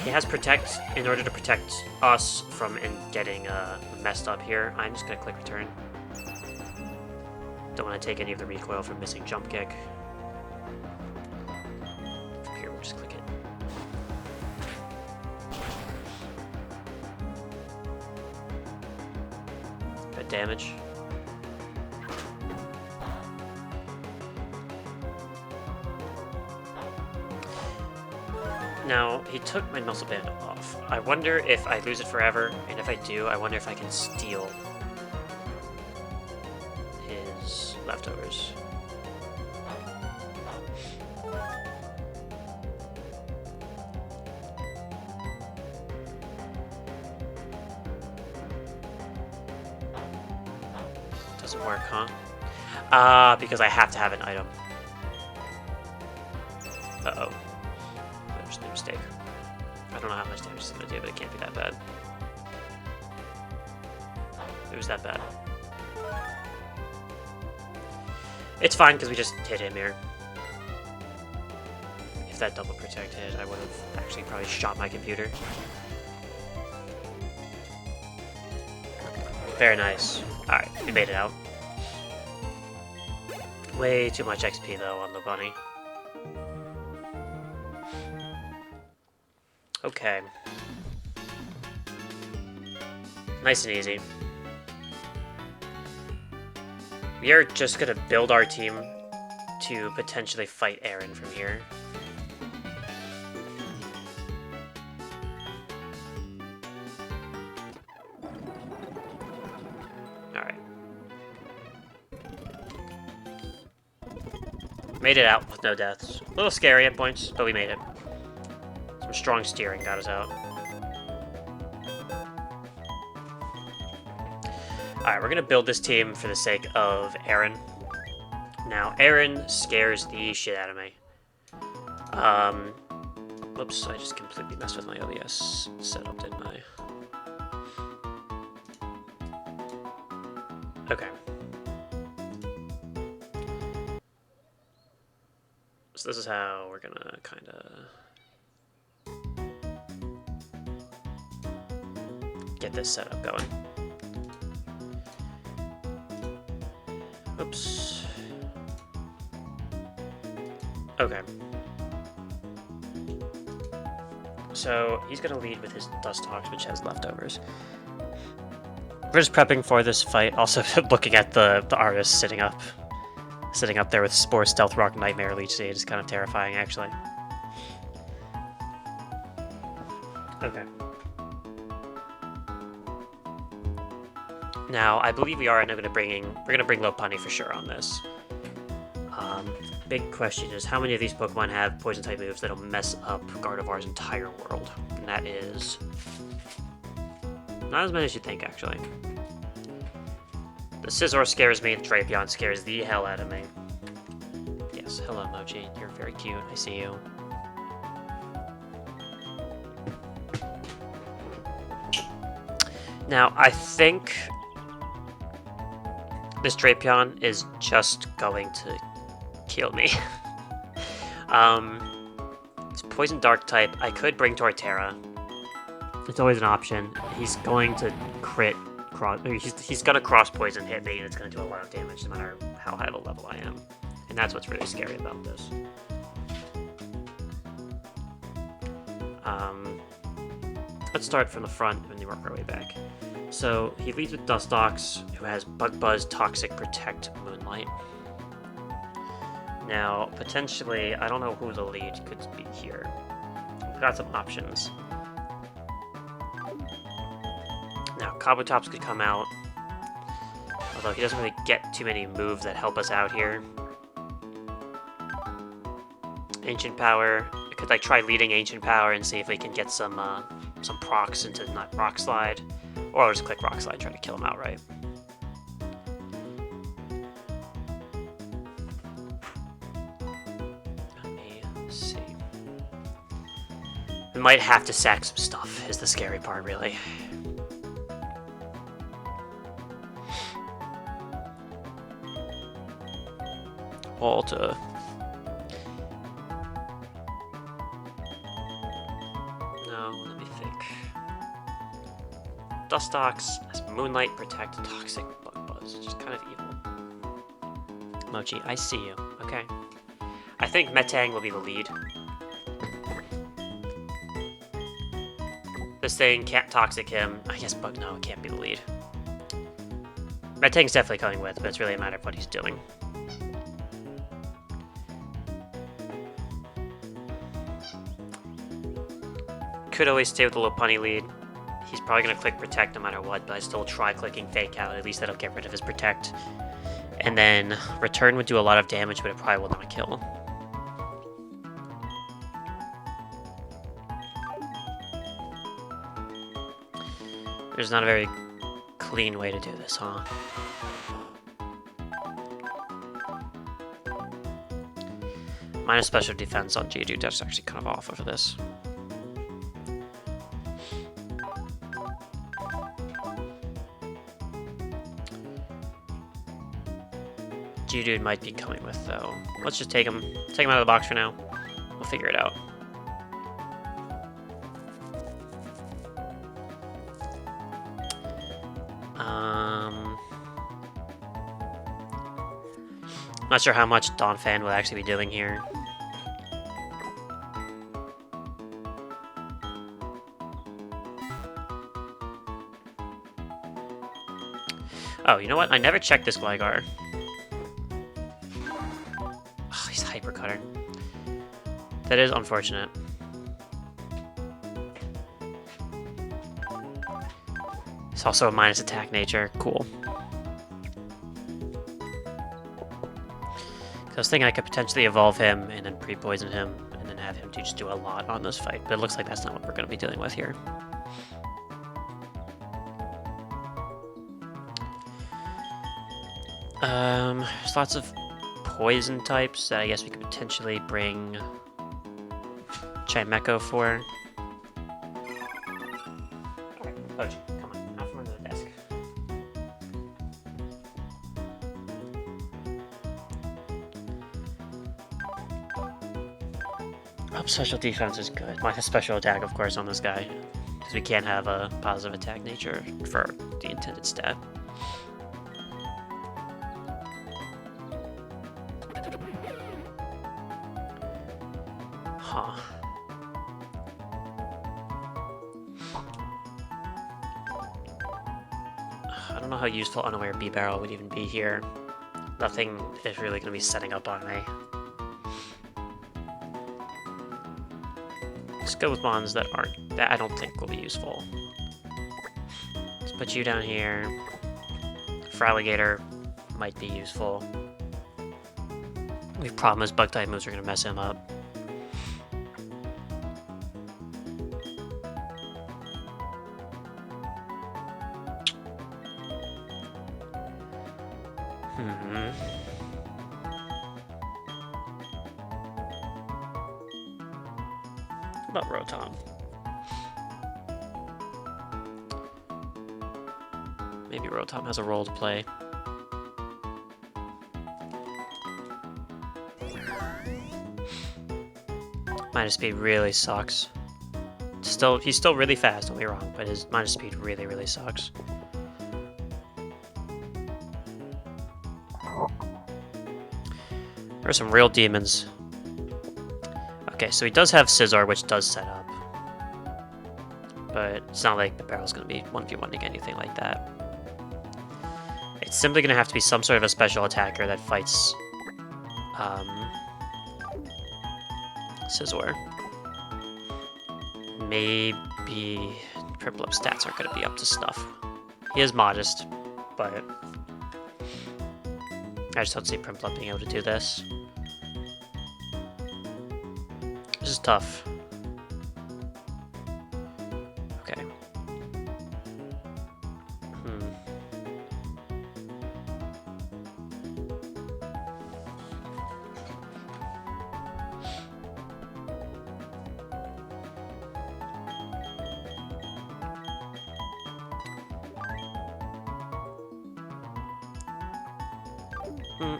He has Protect in order to protect us from getting messed up here. I'm just going to click Return. Don't want to take any of the recoil from missing Jump Kick. From here, we'll just click it. Good damage. Now, he took my muscle band off. I wonder if I lose it forever, and if I do, I wonder if I can steal his leftovers. Doesn't work, huh? Because I have to have an item. Uh-oh. That was a mistake. I don't know how much damage it's going to do, but it can't be that bad. It was that bad. It's fine, because we just hit him here. If that double protect hit, I would have actually probably shot my computer. Very nice. Alright, we made it out. Way too much XP, though, on the bunny. Okay. Nice and easy. We are just gonna build our team to potentially fight Aaron from here. Alright. Made it out with no deaths. A little scary at points, but we made it. Some strong steering got us out. Alright, we're gonna build this team for the sake of Aaron. Now, Aaron scares the shit out of me. Whoops, I just completely messed with my OBS setup, didn't I? Okay. So this is how we're gonna kinda get this setup going. Oops. Okay. So he's gonna lead with his Dust Hawks, which has leftovers. We're just prepping for this fight. Also looking at the artist sitting up there with Spore, Stealth Rock, Nightmare, Leech Seed is kind of terrifying, actually. Okay. Now, I believe we are gonna bring Lopunny for sure on this. Big question is, how many of these Pokemon have Poison-type moves that'll mess up Gardevoir's entire world? And that is not as many as you think, actually. The Scizor scares me, the Drapion scares the hell out of me. Yes, hello, Mochi. You're very cute. I see you. Now, I think this Drapion is just going to kill me. It's Poison Dark type. I could bring Torterra. It's always an option. He's going to crit cross. He's gonna cross poison hit me, and it's gonna do a lot of damage no matter how high of a level I am. And that's what's really scary about this. Let's start from the front and then work our way back. So he leads with Dustox, who has Bug Buzz, Toxic, Protect, Moonlight. Now, potentially, I don't know who the lead could be here. We've got some options. Now, Kabutops could come out, although he doesn't really get too many moves that help us out here. Ancient Power, I could like try leading Ancient Power and see if we can get some procs into not Rock Slide, or I'll just click Rock Slide, try to kill him outright. Let me see. We might have to sack some stuff, is the scary part, really. Walter. No, let me think. Dustox has Moonlight, Protect, Toxic, Bug Buzz. Just kind of evil. Mochi, I see you. Okay. I think Metang will be the lead. This thing can't Toxic him. I guess no, it can't be the lead. Metang's definitely coming with, but it's really a matter of what he's doing. could always stay with the Lopunny lead. He's probably going to click Protect no matter what, but I still try clicking Fake Out. At least that'll get rid of his Protect. And then Return would do a lot of damage, but it probably will not kill. There's not a very clean way to do this, huh? Minus special defense on Geodude, that's actually kind of awful for this. Geodude might be coming with, though. Let's just take him out of the box for now. We'll figure it out. Not sure how much Donphan will actually be doing here. Oh, you know what? I never checked this Gligar. Oh, he's Hyper Cutter. That is unfortunate. It's also a minus attack nature. Cool. I was thinking I could potentially evolve him and then pre-poison him and then have him just do a lot on this fight, but it looks like that's not what we're going to be dealing with here. There's lots of poison types that I guess we could potentially bring Chimecho for. Alright, Poach, come on, out from under the desk. Special defense is good. Minus special attack, of course, on this guy. Because we can't have a positive attack nature for the intended stat. Huh. I don't know how useful Unaware B-Barrel would even be here. Nothing is really going to be setting up on me. Let's go with mons that I don't think will be useful. Let's put you down here. Feraligatr might be useful. The problem is bug type moves are gonna mess him up. What about Rotom? Maybe Rotom has a role to play. Minus speed really sucks. He's still really fast, don't be wrong, but his minus speed really, really sucks. There are some real demons. Okay, so he does have Scizor, which does set up. But it's not like the barrel's going to be 1v1ing anything like that. It's simply going to have to be some sort of a special attacker that fights Scizor. Maybe Priplup's stats aren't going to be up to snuff. He is modest, but I just don't see Primplup being able to do this. This is tough. Okay.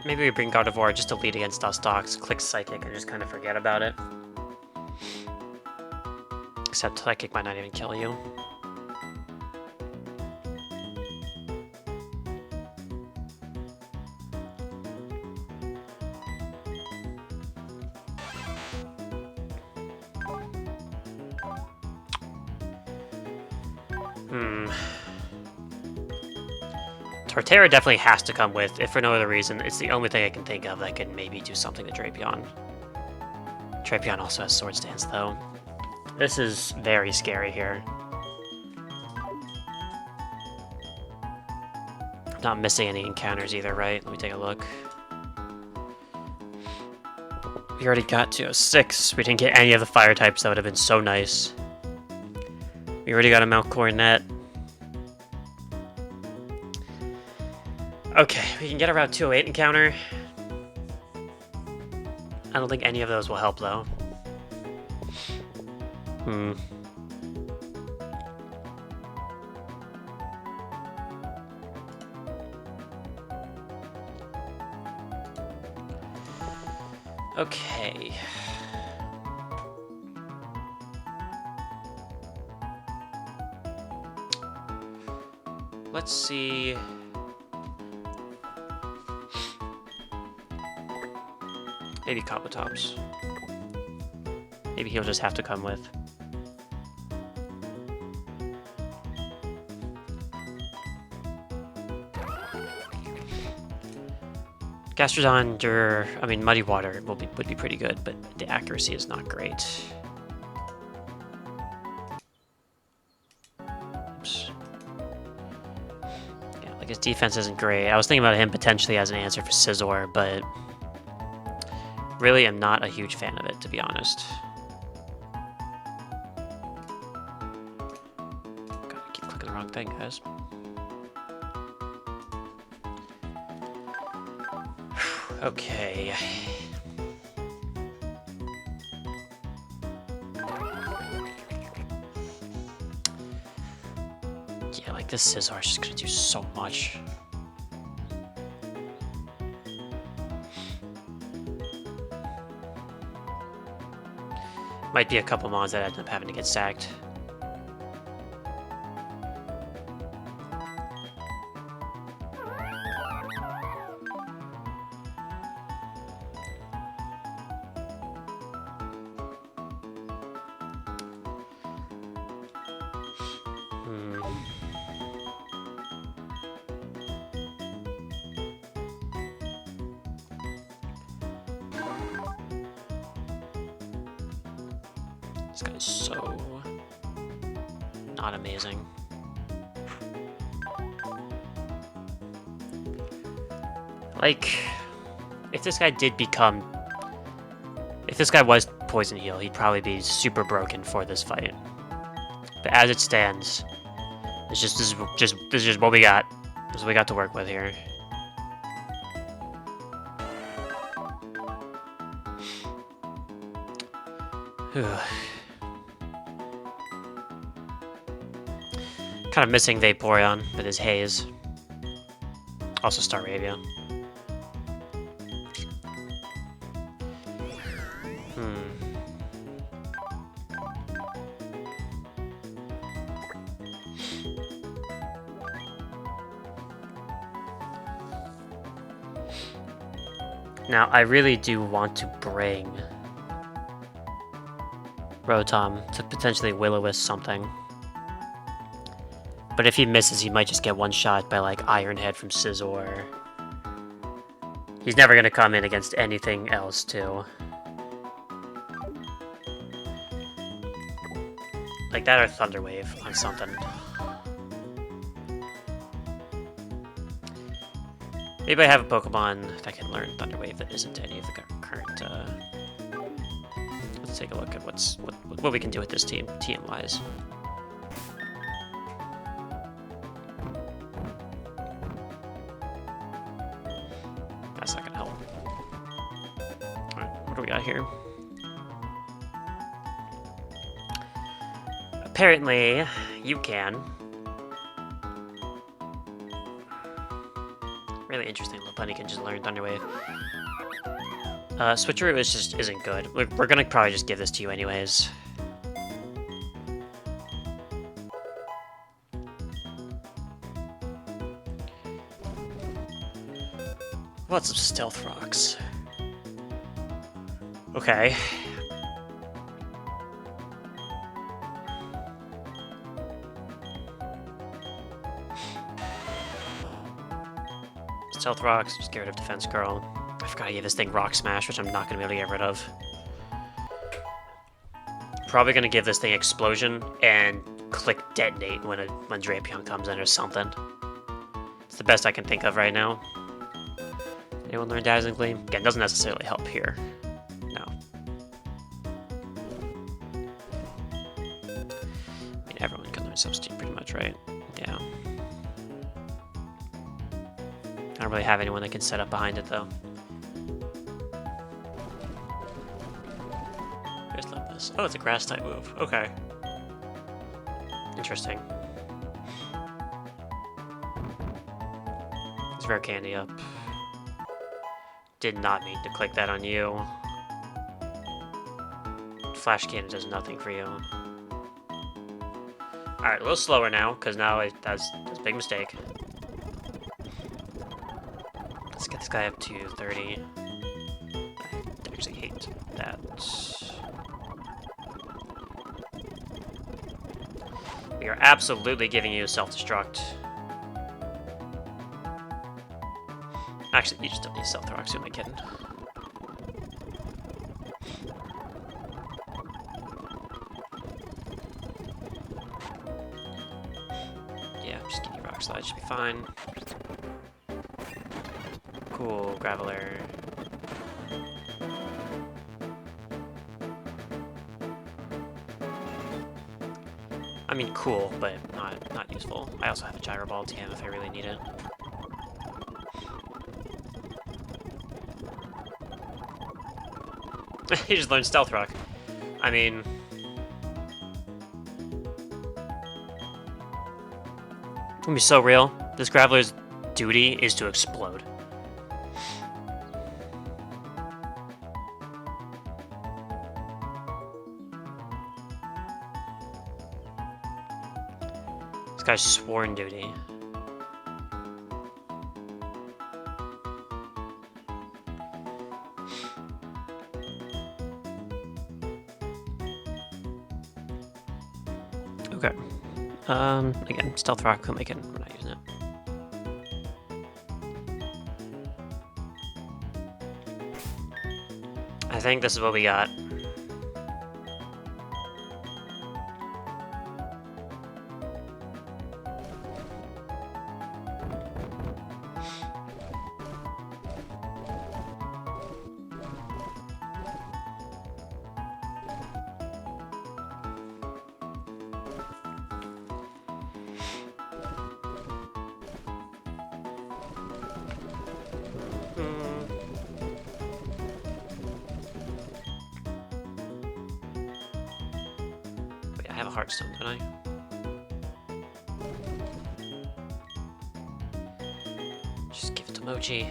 Maybe we bring Gardevoir just to lead against Dustox, click Psychic, and just kind of forget about it. Except Psychic might not even kill you. Torterra definitely has to come with, if for no other reason. It's the only thing I can think of that could maybe do something to Drapion. Drapion also has Sword Stance, though. This is very scary here. Not missing any encounters either, right? Let me take a look. We already got to a 6. We didn't get any of the fire types. That would have been so nice. We already got a Mount Coronet. Okay, we can get a Route 208 encounter. I don't think any of those will help, though. Okay. Let's see. Maybe Kabutops. Maybe he'll just have to come with. Gastrodon, I mean, Muddy Water would be pretty good, but the accuracy is not great. Oops. Yeah, like his defense isn't great. I was thinking about him potentially as an answer for Scizor, but really am not a huge fan of it, to be honest. God, I keep clicking the wrong thing, guys. Okay. Yeah, like this Scizor is just gonna do so much. Might be a couple mons that end up having to get sacked. This guy's so not amazing. Like, if this guy was Poison Heal, he'd probably be super broken for this fight. But as it stands, this is just what we got. This is what we got to work with here. Kind of missing Vaporeon with his haze. Also Staravia. Now, I really do want to bring Rotom to potentially Will-O-Wisp something. But if he misses, he might just get one shot by, like, Iron Head from Scizor. He's never going to come in against anything else, too. Like that or Thunder Wave on something. Maybe I have a Pokemon that can learn Thunder Wave that isn't any of the current, Let's take a look at what we can do with this team, TM-wise. That's not gonna help. Alright, what do we got here? Apparently, you can. Really interesting. Lopunny can just learn Thunder Wave. Switcheroo isn't good. We're gonna probably just give this to you anyways. What's some Stealth Rocks? Okay. Stealth Rocks, just get rid of Defense Curl. I forgot I gave this thing Rock Smash, which I'm not going to be able to get rid of. probably gonna give this thing explosion and click detonate when Drapion comes in or something. It's the best I can think of right now. Anyone learn Dazzling Gleam? Again, doesn't necessarily help here. No. I mean, everyone can learn Substitute pretty much, right? Yeah. I don't really have anyone that can set up behind it, though. Just love this. Oh, it's a grass-type move. Okay. Interesting. It's Rare Candy up. Did not mean to click that on you. Flash Cannon does nothing for you. Alright, a little slower now, because now that's a big mistake. Let's get this guy up to 30. I actually hate that. We are absolutely giving you self-destruct. Actually, you just don't need self-destruct, who am I kidding? Yeah, just give you Rock Slide, should be fine. Cool, Graveler. I mean, cool, but not useful. I also have a Gyro Ball TM if I really need it. He just learned Stealth Rock. I mean... It's gonna be so real. This Graveler's duty is to explode. This guy's sworn duty. Okay. Again, Stealth Rock, we're not using it. I think this is what we got. I have a Heartstone, don't I? Just give it to Mochi.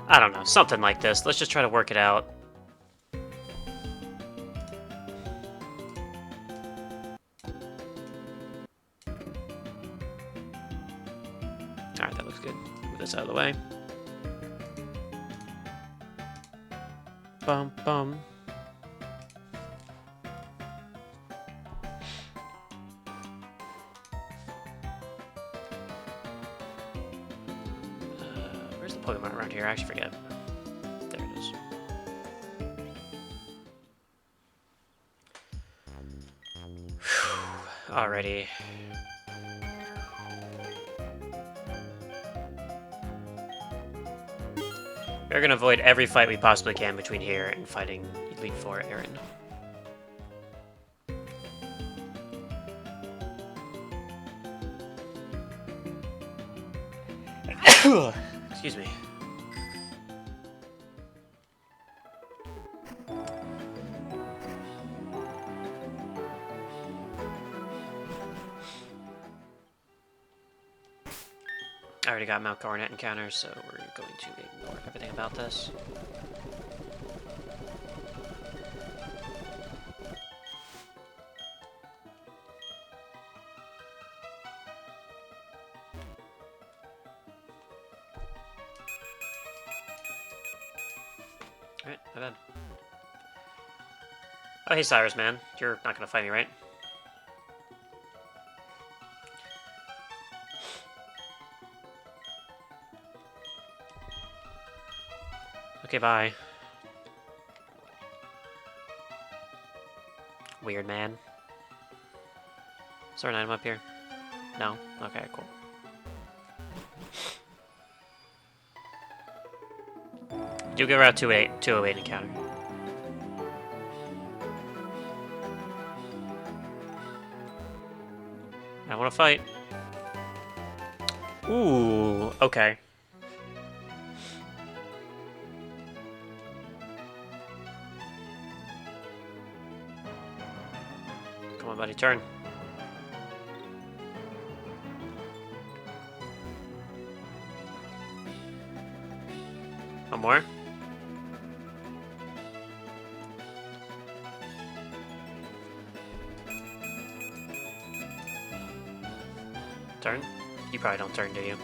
I don't know, something like this. Let's just try to work it out. Alright, that looks good. Move this out of the way. Bum, bum. Where's the Pokemon around here? I actually forget. There it is. Alrighty. We're gonna avoid every fight we possibly can between here and fighting Elite Four Aaron. Excuse me. I already got Mount Garnet encounters, so we're going to ignore everything about this. Alright, my bad. Oh, hey Cyrus, man. You're not gonna fight me, right? Okay, bye. Weird man. Is there an item up here? No? Okay, cool. Do get Route 208 encounter. I want to fight. Ooh, okay. Come on, buddy, turn. One more. Turn? You probably don't turn, do you?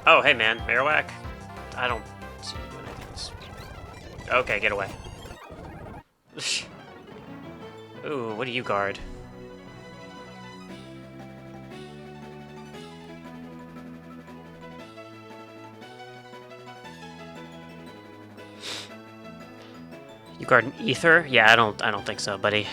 Oh, hey man, Marowak. I don't see you doing anything else. Okay, get away. Ooh, what do you guard? You guard an ether? Yeah, I don't think so, buddy.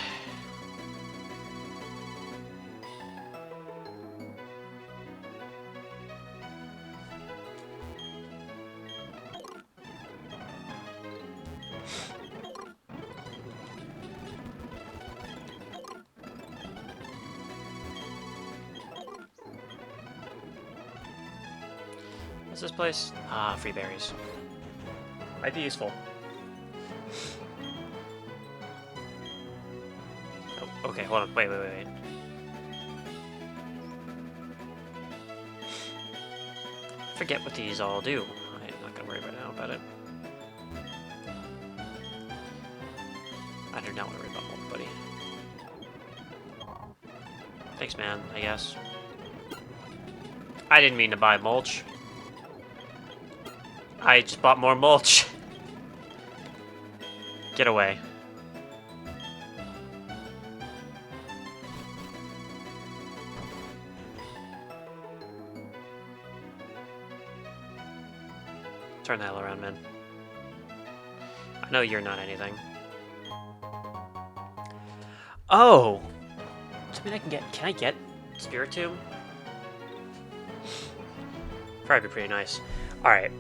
What's this place? Ah, free berries. Might be useful. Oh, okay, hold on. Wait. Forget what these all do. I'm not gonna worry right now about it. I do not want to worry about mulch, buddy. Thanks, man, I guess. I didn't mean to buy mulch. I just bought more mulch. Get away. Turn the hell around, man. I know you're not anything. Oh! Something I can get. Can I get Spiritomb? Probably be pretty nice. Alright.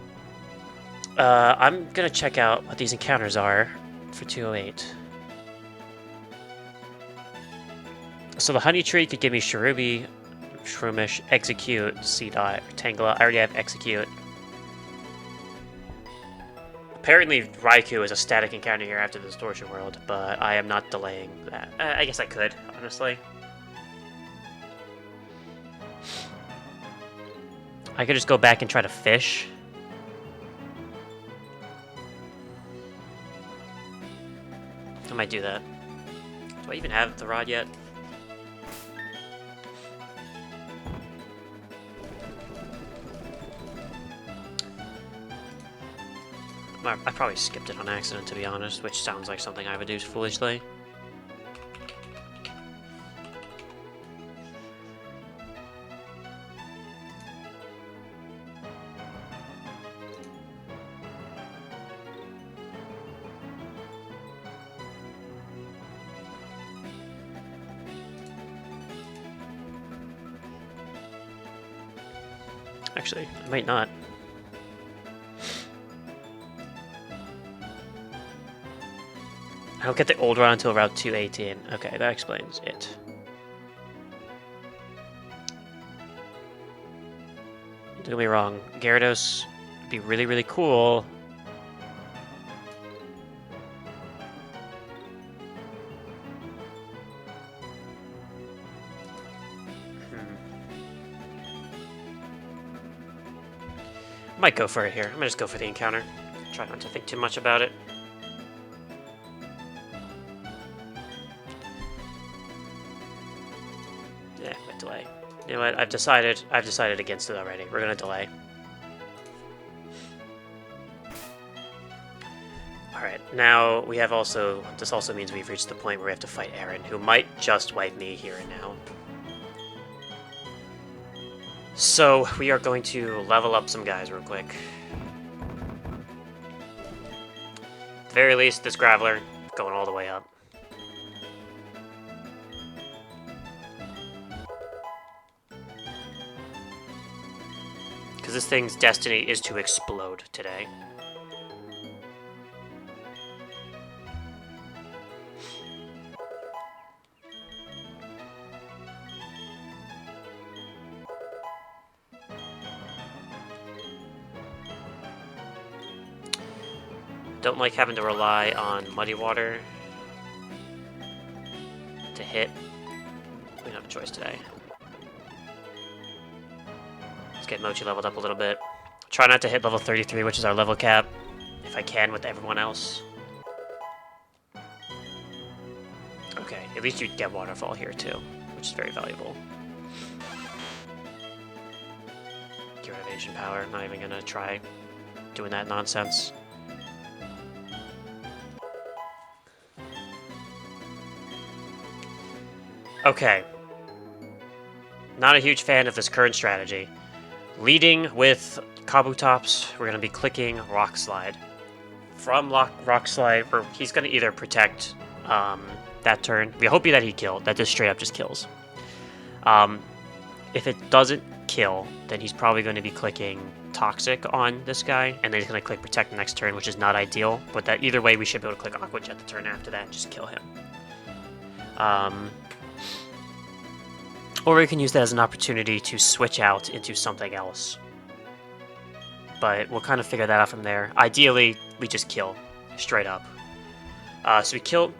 I'm gonna check out what these encounters are for 208. So the Honey Tree could give me Cherubi, Shroomish, Execute, Seedot, Tangela. I already have Execute. Apparently Raikou is a static encounter here after the Distortion World, but I am not delaying that. I guess I could, honestly. I could just go back and try to fish. I might do that. Do I even have the rod yet? I probably skipped it on accident, to be honest, which sounds like something I would do foolishly. Actually, I might not. I don't get the old rod until Route 218. Okay, that explains it. Don't get me wrong, Gyarados would be really, really cool. Might go for it here. I'm gonna just go for the encounter. Try not to think too much about it. Yeah, might delay. You know what? I've decided against it already. We're gonna delay. Alright, now we have also... This also means we've reached the point where we have to fight Aaron, who might just wipe me here and now. So, we are going to level up some guys real quick. At the very least, this Graveler going all the way up. Because this thing's destiny is to explode today. Don't like having to rely on Muddy Water to hit. We don't have a choice today. Let's get Mochi leveled up a little bit. Try not to hit level 33, which is our level cap, if I can with everyone else. Okay, at least you get Waterfall here too, which is very valuable. Get rid of Ancient Power, I'm not even gonna try doing that nonsense. Okay. Not a huge fan of this current strategy. Leading with Kabutops, we're going to be clicking Rock Slide. From Rock Slide, he's going to either protect that turn. We hope that he killed. That just straight up just kills. If it doesn't kill, then he's probably going to be clicking Toxic on this guy, and then he's going to click Protect the next turn, which is not ideal. But that either way, we should be able to click Aqua Jet the turn after that and just kill him. Or we can use that as an opportunity to switch out into something else. But we'll kind of figure that out from there. Ideally, we just kill, straight up. So we kill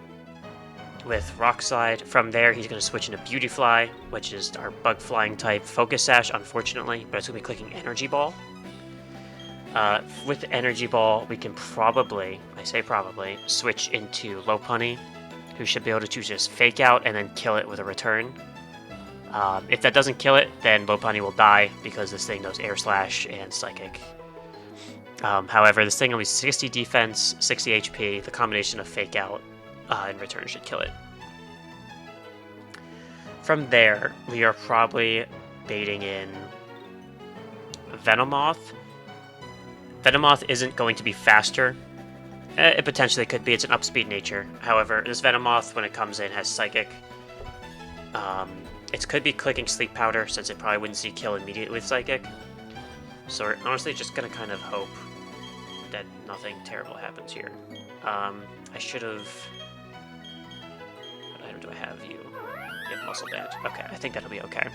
with Rock Slide. From there, he's going to switch into Beautyfly, which is our bug flying type Focus Sash, unfortunately, but it's going to be clicking Energy Ball. With Energy Ball, we can probably, I say probably, switch into Lopunny, who should be able to just Fake Out and then kill it with a return. If that doesn't kill it, then Lopunny will die because this thing knows Air Slash and Psychic. However, this thing only 60 defense, 60 HP. The combination of Fake Out and return should kill it. From there, we are probably baiting in Venomoth. Venomoth isn't going to be faster. It potentially could be. It's an upspeed nature. However, this Venomoth, when it comes in, has Psychic. It could be clicking Sleep Powder, since it probably wouldn't see kill immediately with Psychic. So we're honestly just going to kind of hope that nothing terrible happens here. I should have... What item do I have? You have Muscle Band. Okay, I think that'll be okay.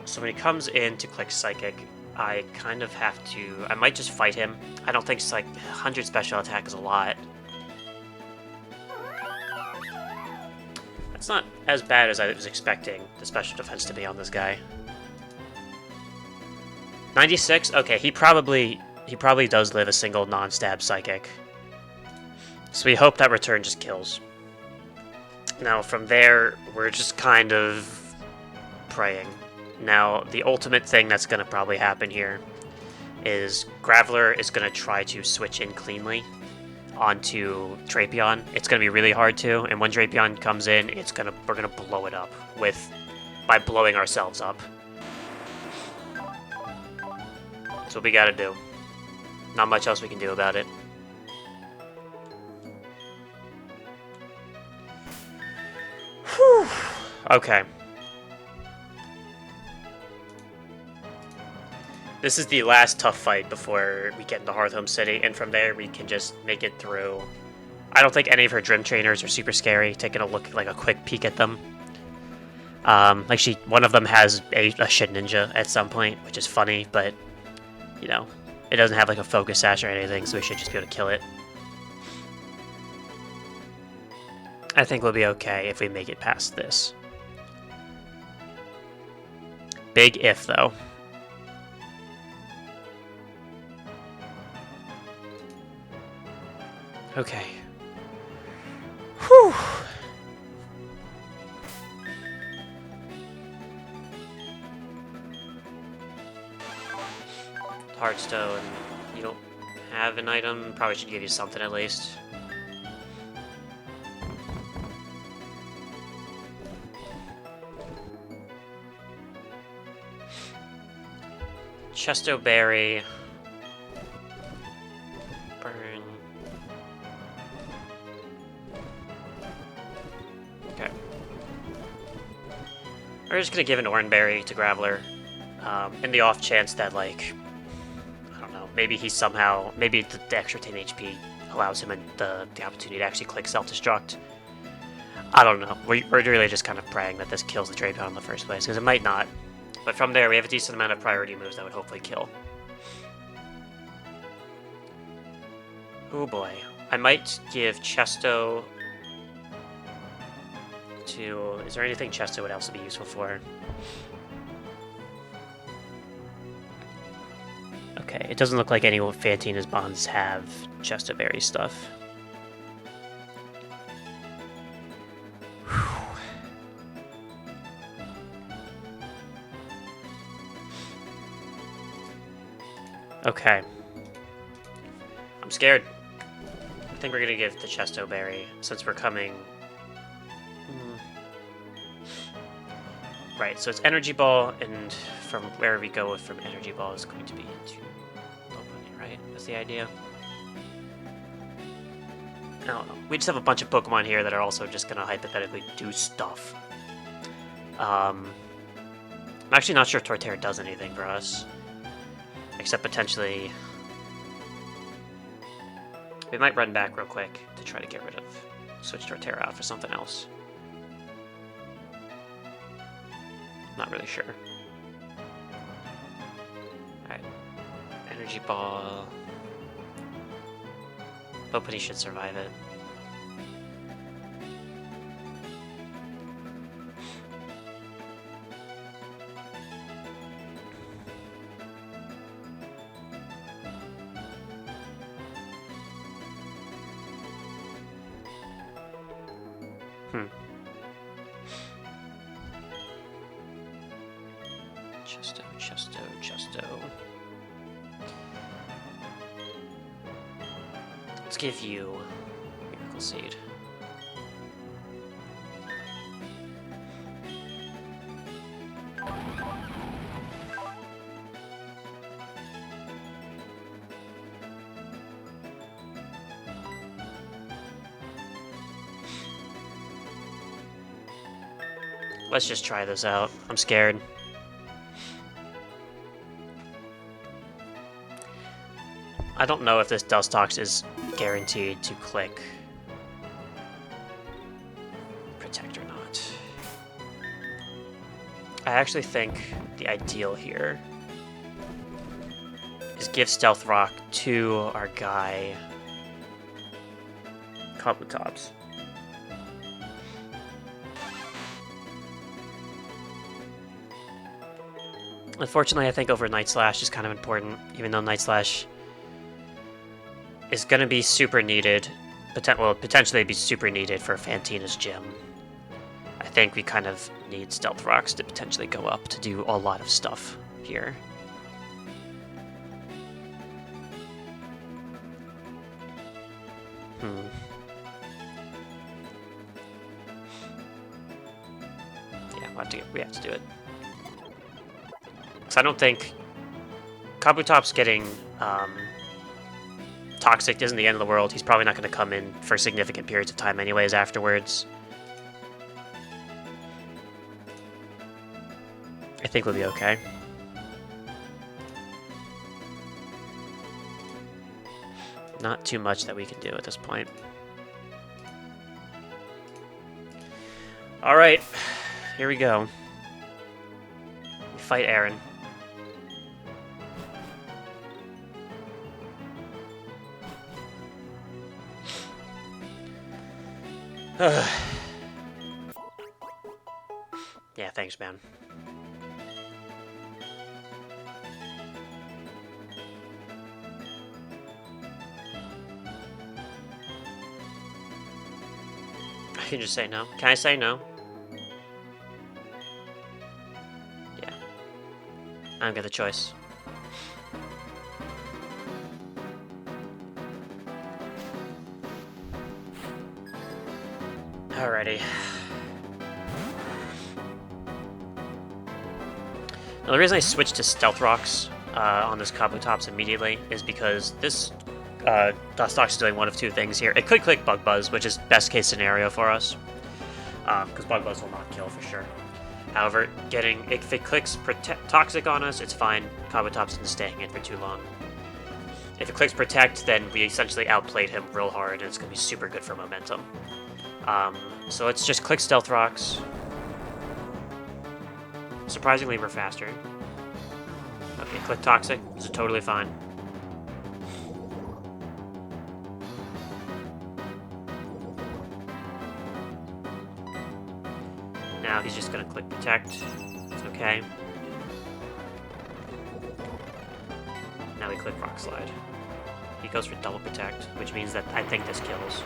So when he comes in to click Psychic, I kind of have to... I might just fight him. I don't think 100 special attack is a lot. It's not as bad as I was expecting the special defense to be on this guy. 96? Okay, he probably does live a single non-stab Psychic. So we hope that return just kills. Now from there, we're just kind of praying. Now, the ultimate thing that's going to probably happen here is Graveler is going to try to switch in cleanly onto Drapion. It's going to be really hard to, and when Drapion comes in, we're going to blow it up by blowing ourselves up. That's what we got to do. Not much else we can do about it. Whew. Okay. This is the last tough fight before we get into Hearthome City, and from there we can just make it through. I don't think any of her Dream Trainers are super scary, taking a look, like a quick peek at them. One of them has a Shit Ninja at some point, which is funny, but, you know, it doesn't have like a Focus Sash or anything, so we should just be able to kill it. I think we'll be okay if we make it past this. Big if, though. Okay. Whew. Heartstone. You don't have an item. Probably should give you something at least. Chesto Berry. Burn. Okay. We're just gonna give an Oranberry to Graveler. In the off chance that, like, I don't know, maybe he somehow, maybe the extra 10 HP allows him the opportunity to actually click self-destruct. I don't know. We're really just kind of praying that this kills the Drapion in the first place, because it might not. But from there, we have a decent amount of priority moves that would hopefully kill. Oh boy. I might give Chesto to... Is there anything Chesto would also be useful for? Okay, it doesn't look like any of Fantina's bonds have Chesto Berry stuff. Okay. I'm scared. I think we're gonna give the Chesto Berry, since we're coming... Right, so it's Energy Ball, and from where we go from Energy Ball is going to be into Low Bunny, right? That's the idea. I don't know. We just have a bunch of Pokemon here that are also just gonna hypothetically do stuff. I'm actually not sure if Torterra does anything for us. Except potentially... We might run back real quick to try to get rid of... Switch Torterra out for something else. Not really sure. Alright. Energy Ball... Lopunny should survive it. Chesto. Let's give you Miracle Seed. Let's just try this out. I'm scared. I don't know if this Dustox is guaranteed to click Protect or not. I actually think the ideal here is give Stealth Rock to our guy Kabutops. Unfortunately, I think over Night Slash is kind of important, even though Night Slash is going to be super needed, potentially be super needed for Fantina's gym. I think we kind of need Stealth Rocks to potentially go up to do a lot of stuff here. Yeah, we have to do it. Because I don't think Kabutops getting Toxic isn't the end of the world. He's probably not going to come in for significant periods of time anyways afterwards. I think we'll be okay. Not too much that we can do at this point. Alright, here we go. We fight Aaron. Yeah, thanks, man. I can just say no. Can I say no? Yeah. I don't get the choice. Alrighty. Now, the reason I switched to Stealth Rocks on this Kabutops immediately is because this Dustox is doing one of two things here. It could click Bug Buzz, which is best case scenario for us, because Bug Buzz will not kill for sure. However, if it clicks Toxic on us, it's fine. Kabutops isn't staying in for too long. If it clicks Protect, then we essentially outplayed him real hard, and it's going to be super good for momentum. So let's just click Stealth Rocks. Surprisingly, we're faster. Okay, click Toxic. This is totally fine. Now he's just going to click Protect. It's okay. Now we click Rock Slide. He goes for Double Protect, which means that I think this kills.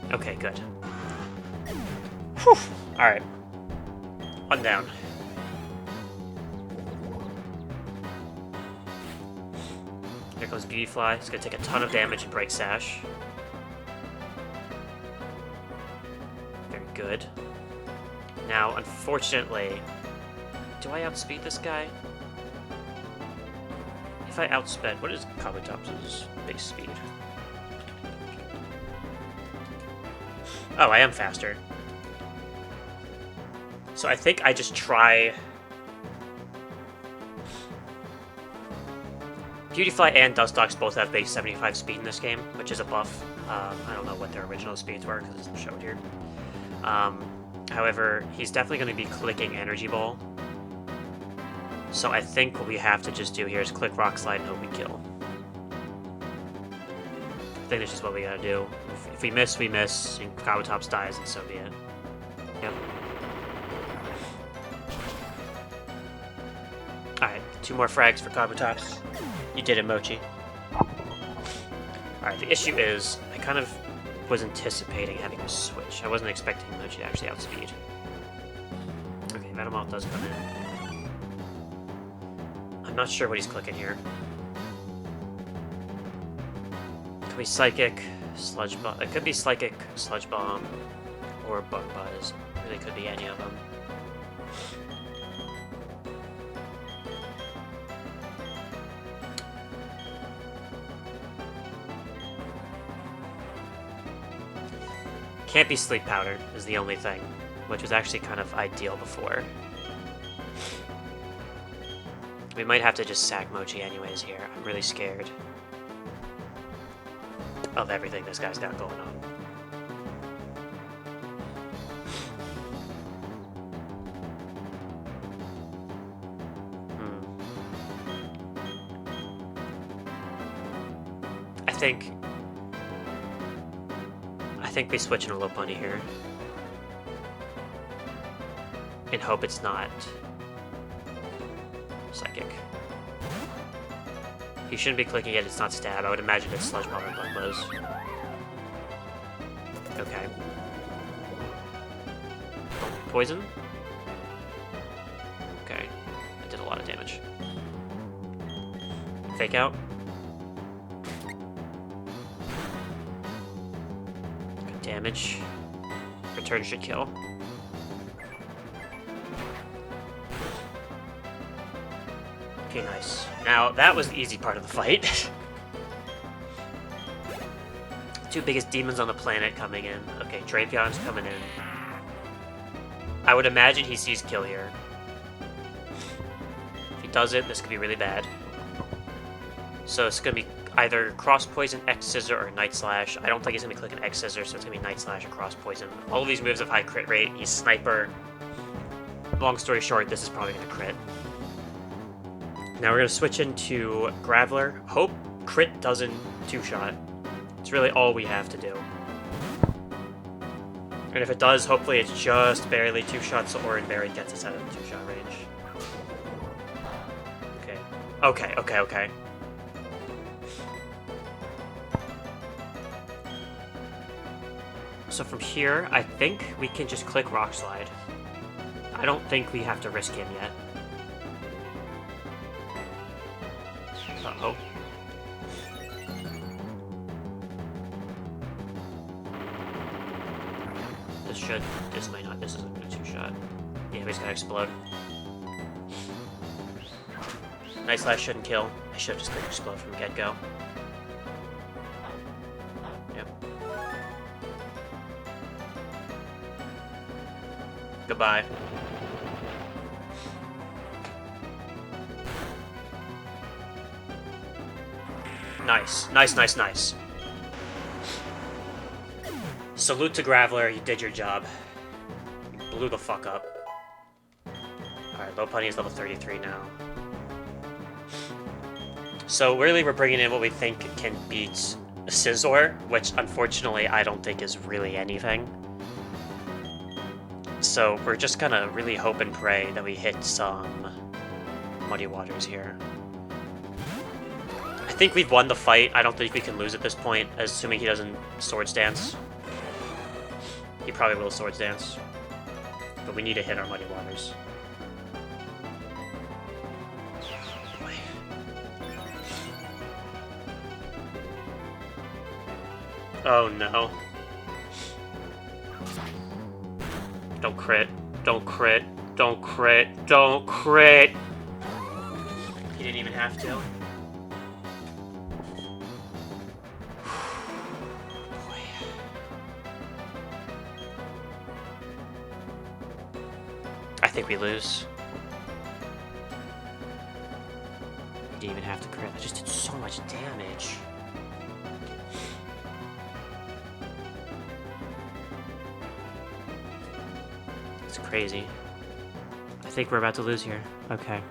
Okay, good. Whew. Alright. One down. Here goes Beautyfly. It's going to take a ton of damage and break Sash. Very good. Now, unfortunately... Do I outspeed this guy? If I outsped... What is Kabutops' base speed? Oh, I am faster. So I think I just try... Beautyfly and Dustox both have base 75 speed in this game, which is a buff. I don't know what their original speeds were, because it's showed here. However, he's definitely going to be clicking Energy Ball. So I think what we have to just do here is click Rock Slide and hope we kill. I think that's just what we gotta do. If we miss, we miss, and Kabutops dies, and so be it. Yep. Alright, 2 more frags for Kabutops. You did it, Mochi. Alright, the issue is, I kind of was anticipating having a switch. I wasn't expecting Mochi to actually outspeed. Okay, Venomoth does come in. I'm not sure what he's clicking here. Could be Psychic, Sludge Bomb. It could be Psychic, Sludge Bomb, or Bug Buzz. It really could be any of them. Can't be Sleep Powder is the only thing, which was actually kind of ideal before. We might have to just sack Mochi anyways here. I'm really scared of everything this guy's got going on. I think we switch in a low bunny here. And hope it's not Psychic. He shouldn't be clicking it, it's not Stab. I would imagine it's Sludge Bomb and Bug Buzz. Okay. Poison? Okay. It did a lot of damage. Fake Out. Good damage. Return should kill. Okay, nice. Now, that was the easy part of the fight. Two biggest demons on the planet coming in. Okay, Drapion's coming in. I would imagine he sees kill here. If he doesn't, this could be really bad. So it's going to be either Cross Poison, X Scissor, or Night Slash. I don't think he's going to be clicking X Scissor, so it's going to be Night Slash or Cross Poison. All of these moves have high crit rate. He's Sniper. Long story short, this is probably going to crit. Now we're going to switch into Graveler. Hope crit doesn't two-shot. It's really all we have to do. And if it does, hopefully it's just barely two-shot, so Oran Berry gets us out of the two-shot range. Okay. So from here, I think we can just click Rock Slide. I don't think we have to risk him yet. Uh-oh. we just gotta explode. Nice Slash shouldn't kill. I should have just clicked explode from the get-go. Yep. Goodbye. Nice. Nice, nice, nice. Salute to Graveler, you did your job. You blew the fuck up. Alright, Low Punny is level 33 now. So really we're bringing in what we think can beat Scizor, which unfortunately I don't think is really anything. So we're just gonna really hope and pray that we hit some Muddy Waters here. I think we've won the fight. I don't think we can lose at this point, assuming he doesn't Swords Dance. He probably will Swords Dance. But we need to hit our Muddy Waters. Oh no. Don't crit. Don't crit. Don't crit. Don't crit! He didn't even have to. I think we lose. He didn't even have to crit. I just did so much damage. It's crazy. I think we're about to lose here. Okay.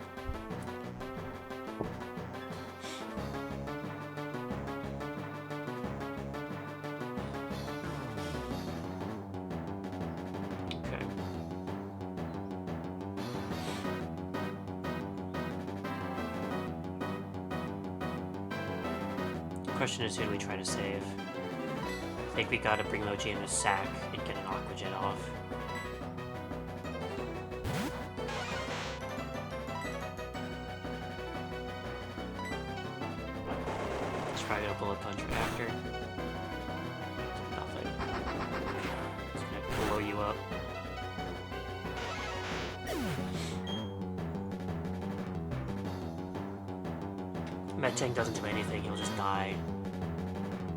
Question is, who do we try to save? I think we gotta bring Logi in a sack and get an Aqua Jet off. Let's try to get a Bullet Punch right after. Nothing. Just gonna blow you up. Metang doesn't do anything, he'll just die.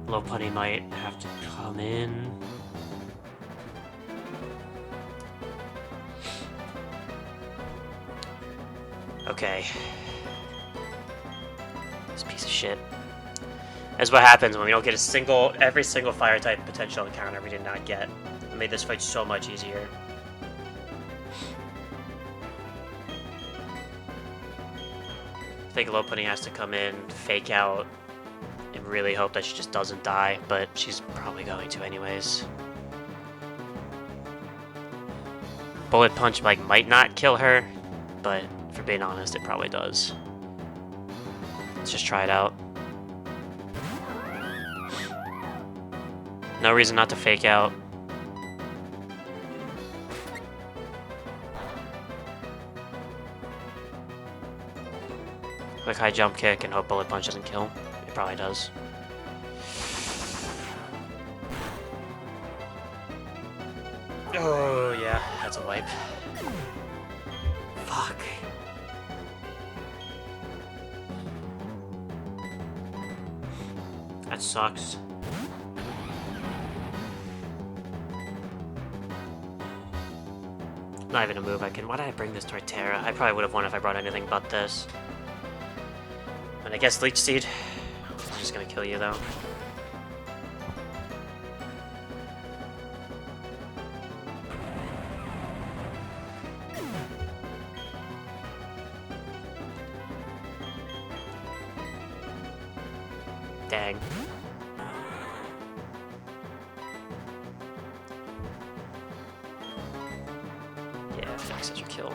Low Punny might have to come in. Okay. This piece of shit. That's what happens when we don't get every single fire type potential encounter we did not get. It made this fight so much easier. I think Low Punny has to come in, fake out, and really hope that she just doesn't die, but she's probably going to anyways. Bullet Punch might not kill her, but for being honest, it probably does. Let's just try it out. No reason not to fake out. Quick high jump kick and hope Bullet Punch doesn't kill. It probably does. Oh yeah, that's a wipe. Fuck. That sucks. Not even a move I can. Why did I bring this Torterra? I probably would have won if I brought anything but this. And I guess Leech Seed. I'm just gonna kill you though. Dang. Yeah, that's such a kill.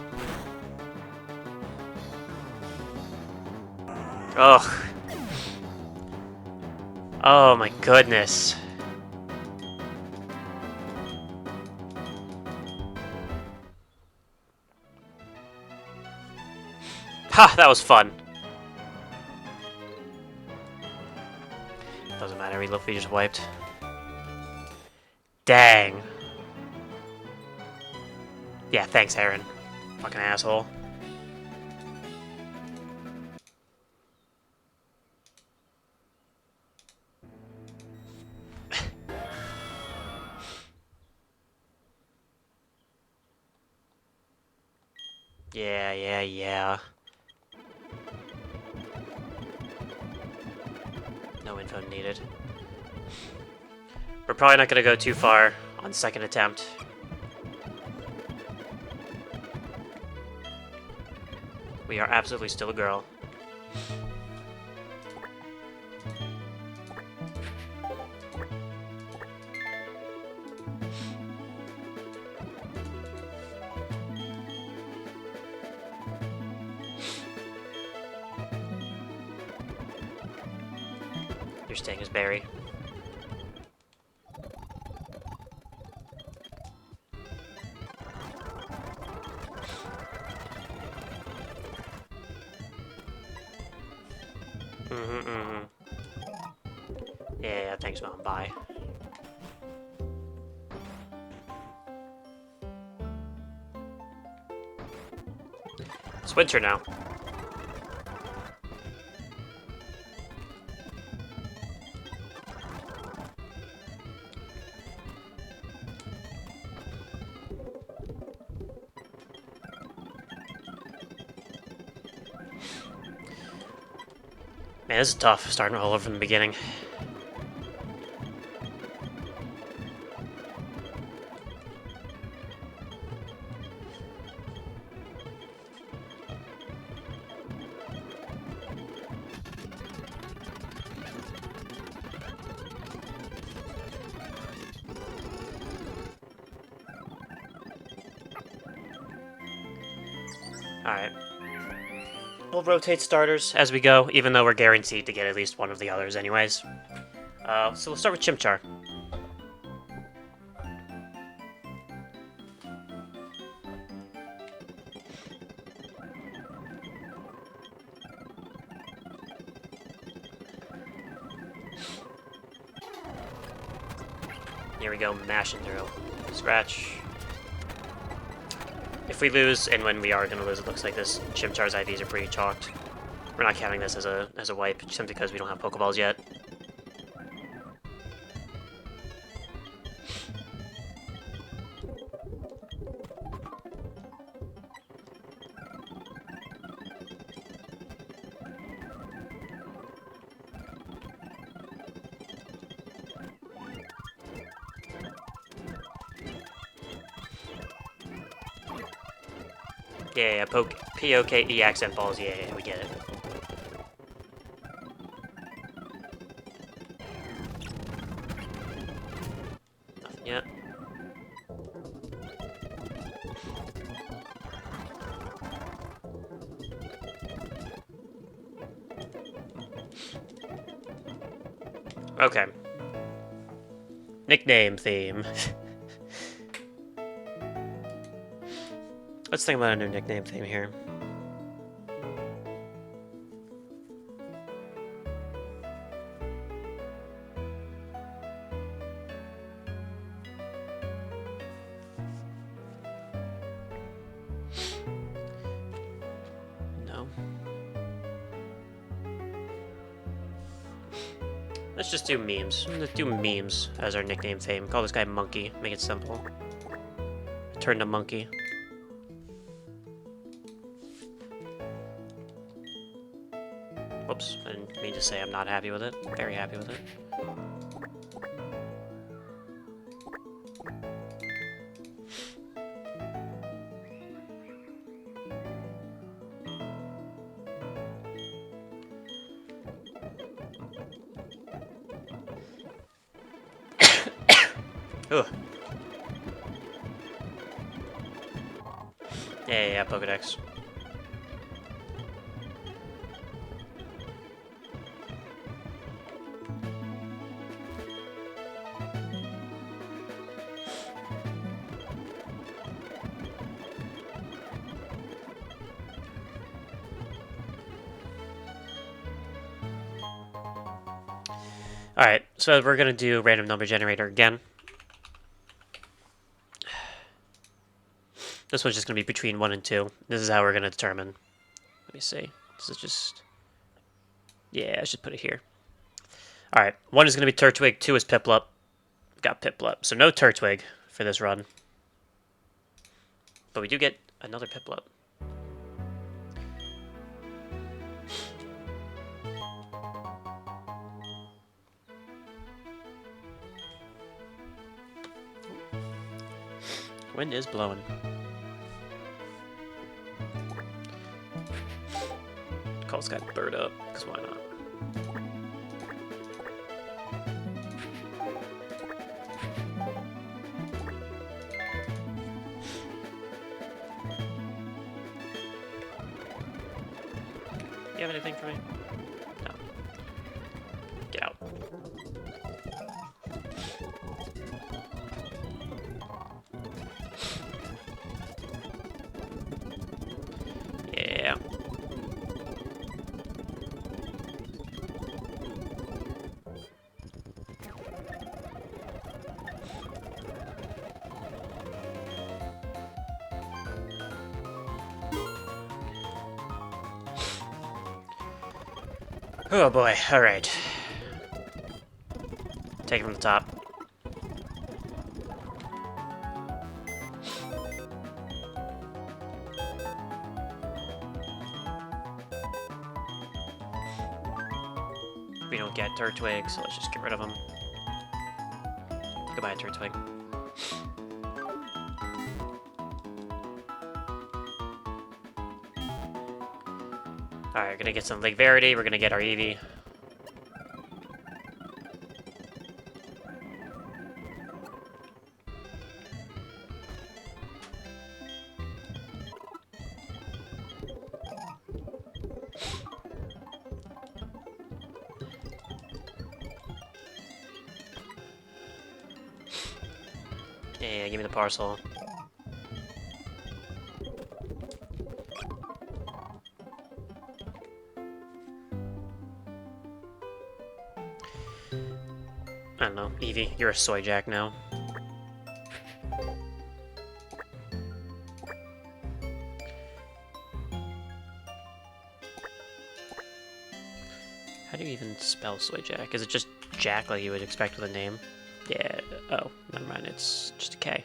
Ugh. Oh my goodness. Ha! That was fun. Doesn't matter, we literally just wiped. Dang. Yeah, thanks, Aaron. Fucking asshole. Yeah. No info needed. We're probably not going to go too far on second attempt. We are absolutely still a girl. You're staying as Barry. Yeah, thanks, Mom. Bye. It's winter now. Man, this is tough, starting all over from the beginning. Alright. We'll rotate starters as we go, even though we're guaranteed to get at least one of the others anyways. So we'll start with Chimchar. Here we go, mashing through. Scratch. If we lose, and when we are going to lose, it looks like this Chimchar's IVs are pretty chalked. We're not counting this as a wipe, simply because we don't have Pokeballs yet. Yeah, P-O-K-E accent balls, yeah, we get it. Nothing yet. Okay. Nickname theme. Let's think about a new nickname theme here. No. Let's just do memes. Let's do memes as our nickname theme. Call this guy Monkey. Make it simple. Turn to Monkey. Whoops, I didn't mean to say I'm not happy with it. I'm very happy with it. Ugh. Yeah, Pokedex. Alright, so we're gonna do random number generator again. This one's just going to be between 1 and 2. This is how we're going to determine. Let me see. This is just... Yeah, I should put it here. Alright, 1 is going to be Turtwig, 2 is Piplup. Got Piplup. So no Turtwig for this run. But we do get another Piplup. Wind is blowing. Call this guy Bird Up, because why not? You have anything for me? No. Get out. Yeah. Oh boy, alright. Take it from the top. We don't get Turtwig, so let's just get rid of him. Goodbye, Turtwig. Alright, gonna get some Lake Verity, we're gonna get our Eevee. Yeah, give me the parcel. I don't know, Eevee, you're a soy jack now. How do you even spell soy jack? Is it just Jack like you would expect with a name? Yeah, oh, never mind, it's just a K.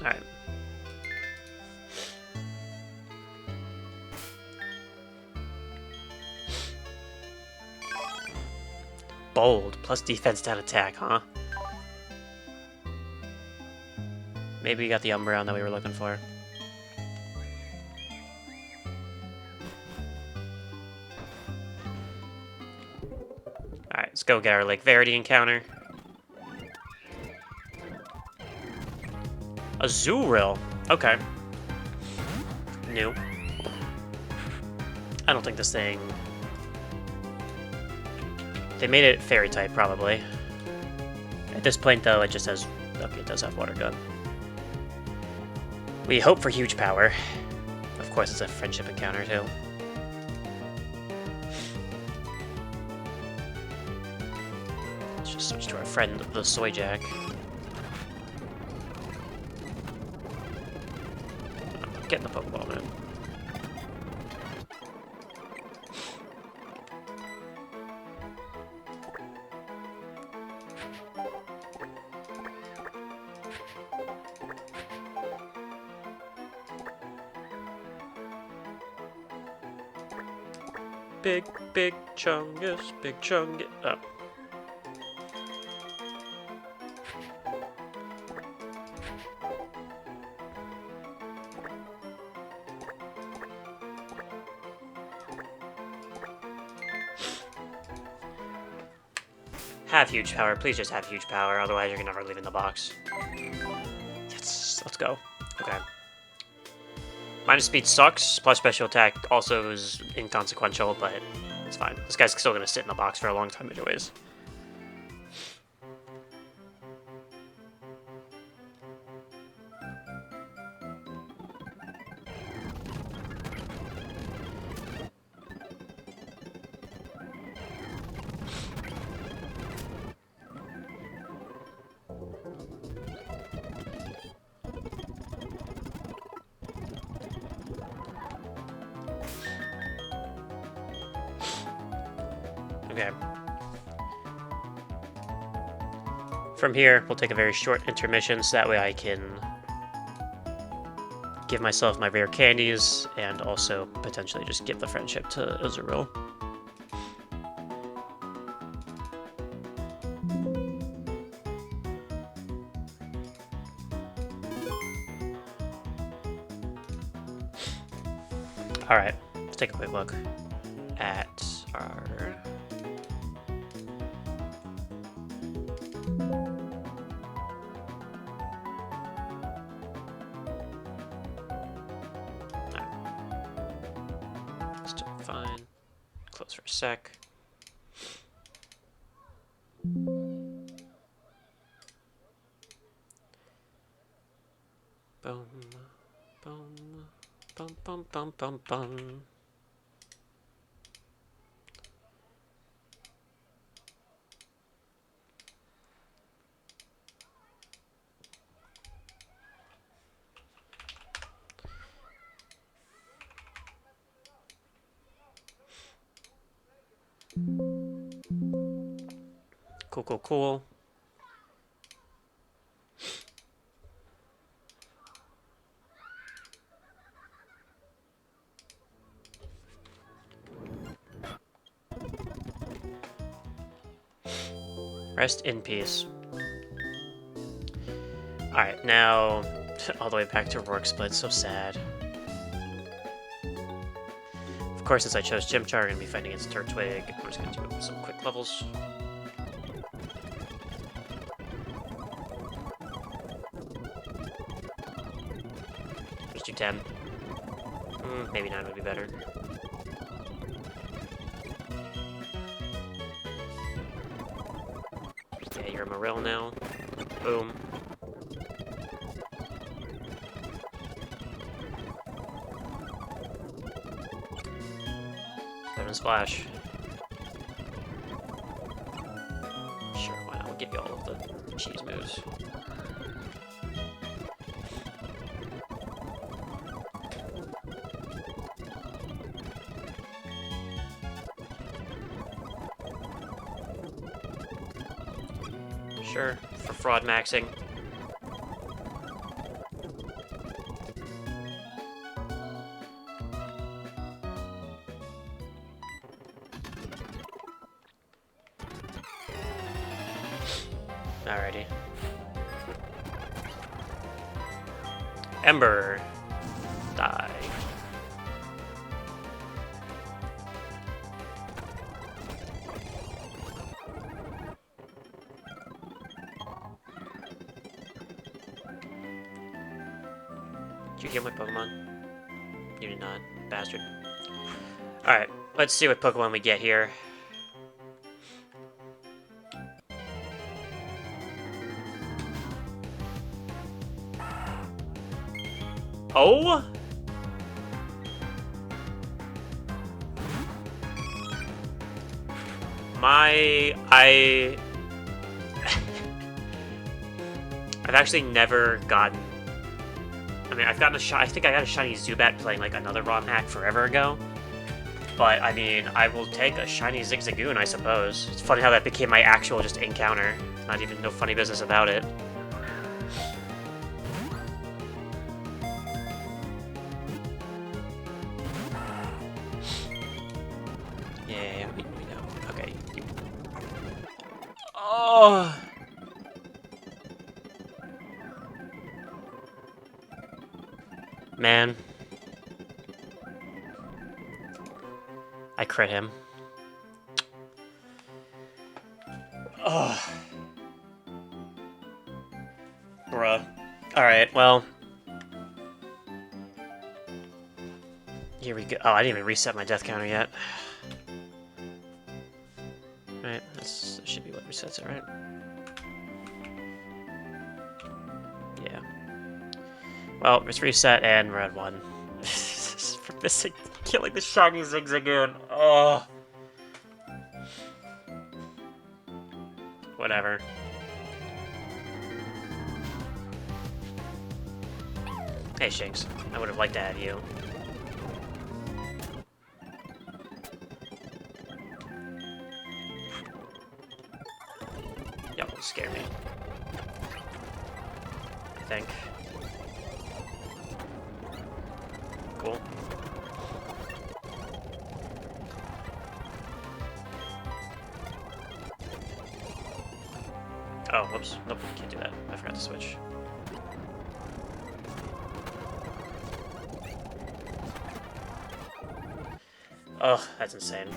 Alright. Bold, plus defense down attack, huh? Maybe we got the Umbreon that we were looking for. Alright, let's go get our Lake Verity encounter. Azurill. Okay. New. I don't think this thing... They made it fairy type, probably. At this point, though, it just has... Okay, it does have water gun. We hope for huge power. Of course, it's a friendship encounter, too. Let's just switch to our friend, the Soy Jack. Get in the Pokeball, man. Big Chungus, Big Chungus. Oh. Have huge power. Please just have huge power, otherwise you're never leaving the box. Yes, let's go. Okay. Minus speed sucks, plus special attack also is inconsequential, but it's fine. This guy's still gonna sit in the box for a long time anyways. Okay. From here, we'll take a very short intermission so that way I can give myself my rare candies and also potentially just give the friendship to Uzuril. Alright, let's take a quick look at our... Still fine. Close for a sec. Boom, boom, bum, bum, bum, bum, bum. Cool, cool, cool. Rest in peace. Alright, now all the way back to Rourke Split. So sad. Of course, since I chose Chimchar, I'm going to be fighting against Turtwig. We're just going to do some quick levels. Let's do 10. Maybe 9 would be better. Yeah, you're a Morel now. Boom. Seven Splash. Sure, why not? We'll give you all of the cheese moves. Sure, for fraud maxing. Alrighty. Ember. Die. Did you heal my Pokemon? You did not, bastard. Alright, let's see what Pokemon we get here. Oh? I've actually never gotten... I mean, I've gotten a shot. I think I got a shiny Zubat playing like another ROM hack forever ago. But, I mean, I will take a shiny Zigzagoon, I suppose. It's funny how that became my actual just encounter. Not even no funny business about it. Yeah, we know. Okay. Oh! Man. I crit him. Ugh. Bruh. Alright, well. Here we go. Oh, I didn't even reset my death counter yet. Right, that should be what resets it, right? Yeah. Well, it's reset and we're at 1. For missing, killing the shiny Zigzagoon. Oh. Whatever. Hey, Shinx. I would have liked to have you. Y'all won't scare me. I think. Cool. Oh, whoops. Nope, can't do that. I forgot to switch. Ugh, that's insane.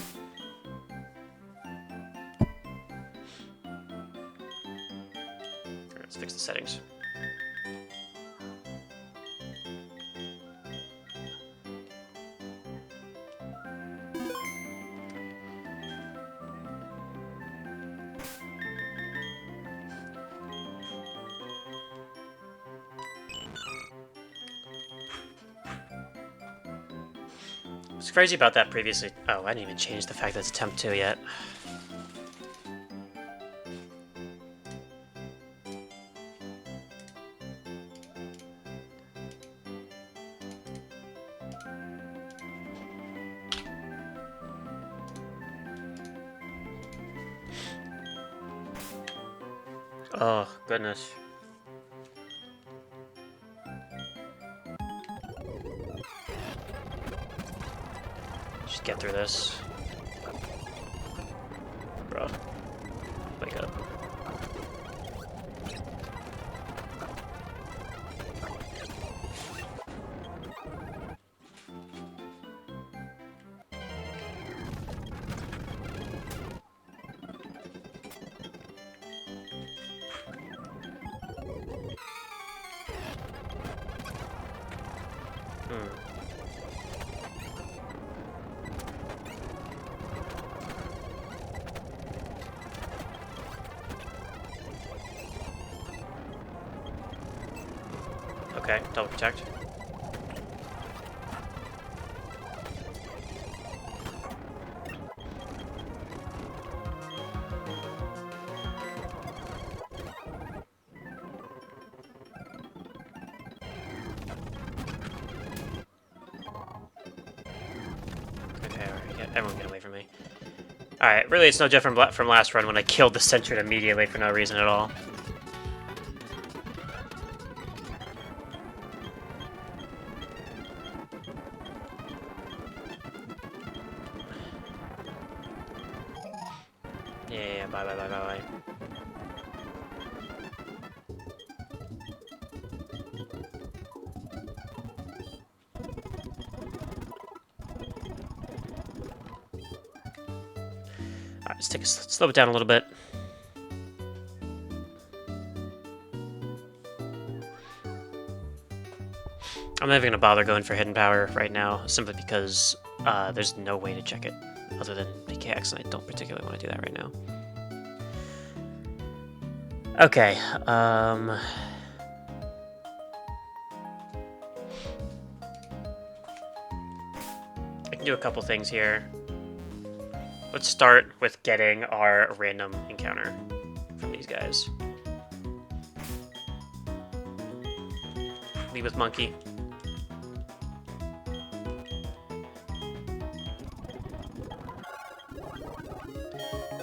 Let's fix the settings. What's crazy about that previously... Oh, I didn't even change the fact that it's attempt 2 yet. Oh, goodness. Just get through this. Bro. Wake up. Okay, double protect. Okay, alright, everyone get away from me. Alright, really it's no different from last run when I killed the sentry immediately for no reason at all. Yeah, bye. Alright, let's slow it down a little bit. I'm not even going to bother going for hidden power right now, simply because there's no way to check it other than PKX, and I don't particularly want to do that right now. Okay, I can do a couple things here. Let's start with getting our random encounter from these guys. Lead with monkey.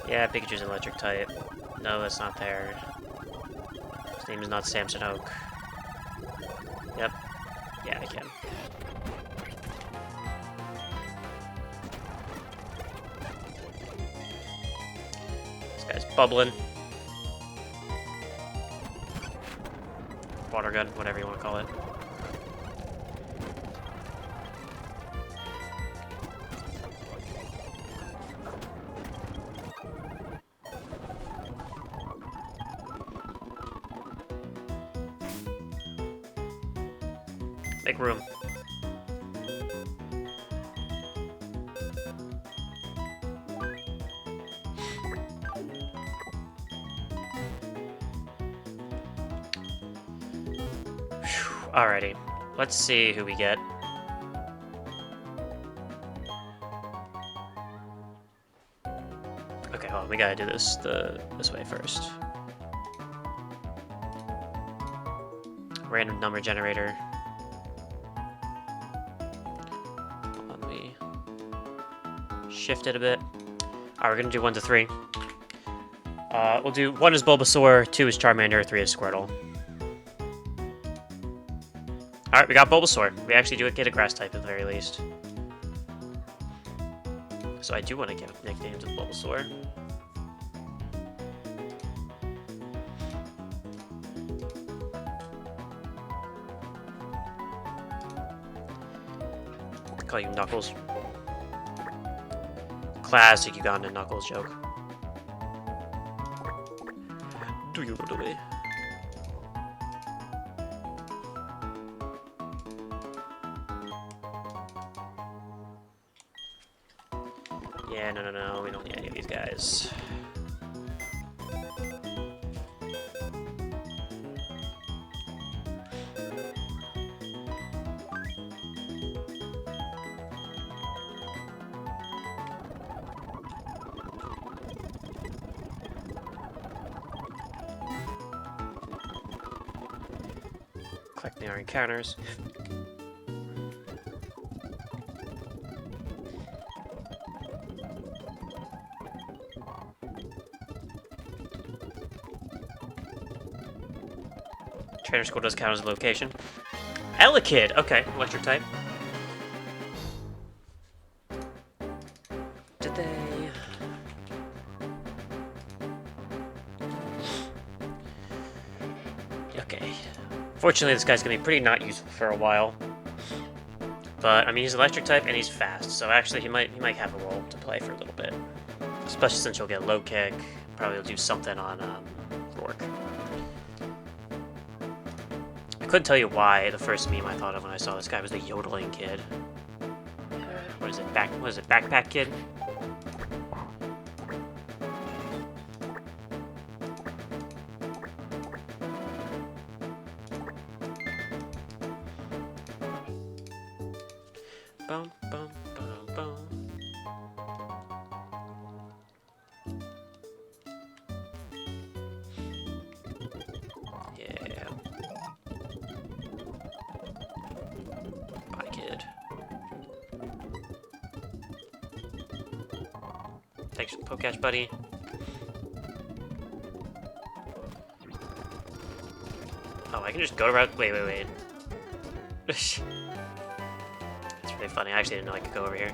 Yeah, Pikachu's an electric type. No, that's not there. His name is not Samson Oak. Yep. Yeah, I can. This guy's bubbling. Water gun, whatever you want to call it. Make room. Alrighty, let's see who we get. Okay, hold on, we gotta do this this way first. Random number generator. Let me shift it a bit. Alright, we're gonna do 1 to 3. We'll do 1 is Bulbasaur, 2 is Charmander, 3 is Squirtle. Alright, we got Bulbasaur. We actually do get a grass type at the very least. So I do want to give nicknames of Bulbasaur. Call you Knuckles. Classic Ugandan Knuckles joke. Do you run away? Yeah, no, we don't need any of these guys. Collecting our encounters. Trainer School does count as a location. Elekid! Okay, electric type. Did they... Okay. Fortunately, this guy's gonna be pretty not useful for a while. But, I mean, he's electric type and he's fast, so actually he might have a role to play for a little bit. Especially since he'll get low kick. Probably will do something on Rourke. I couldn't tell you why the first meme I thought of when I saw this guy was the yodeling kid. What is it? Backpack kid? Bum, bum, bum, bum. Yeah. Bye, kid. Thanks for the poke catch, buddy. Oh, I can just go around. Wait. That's really funny. I actually didn't know I could go over here.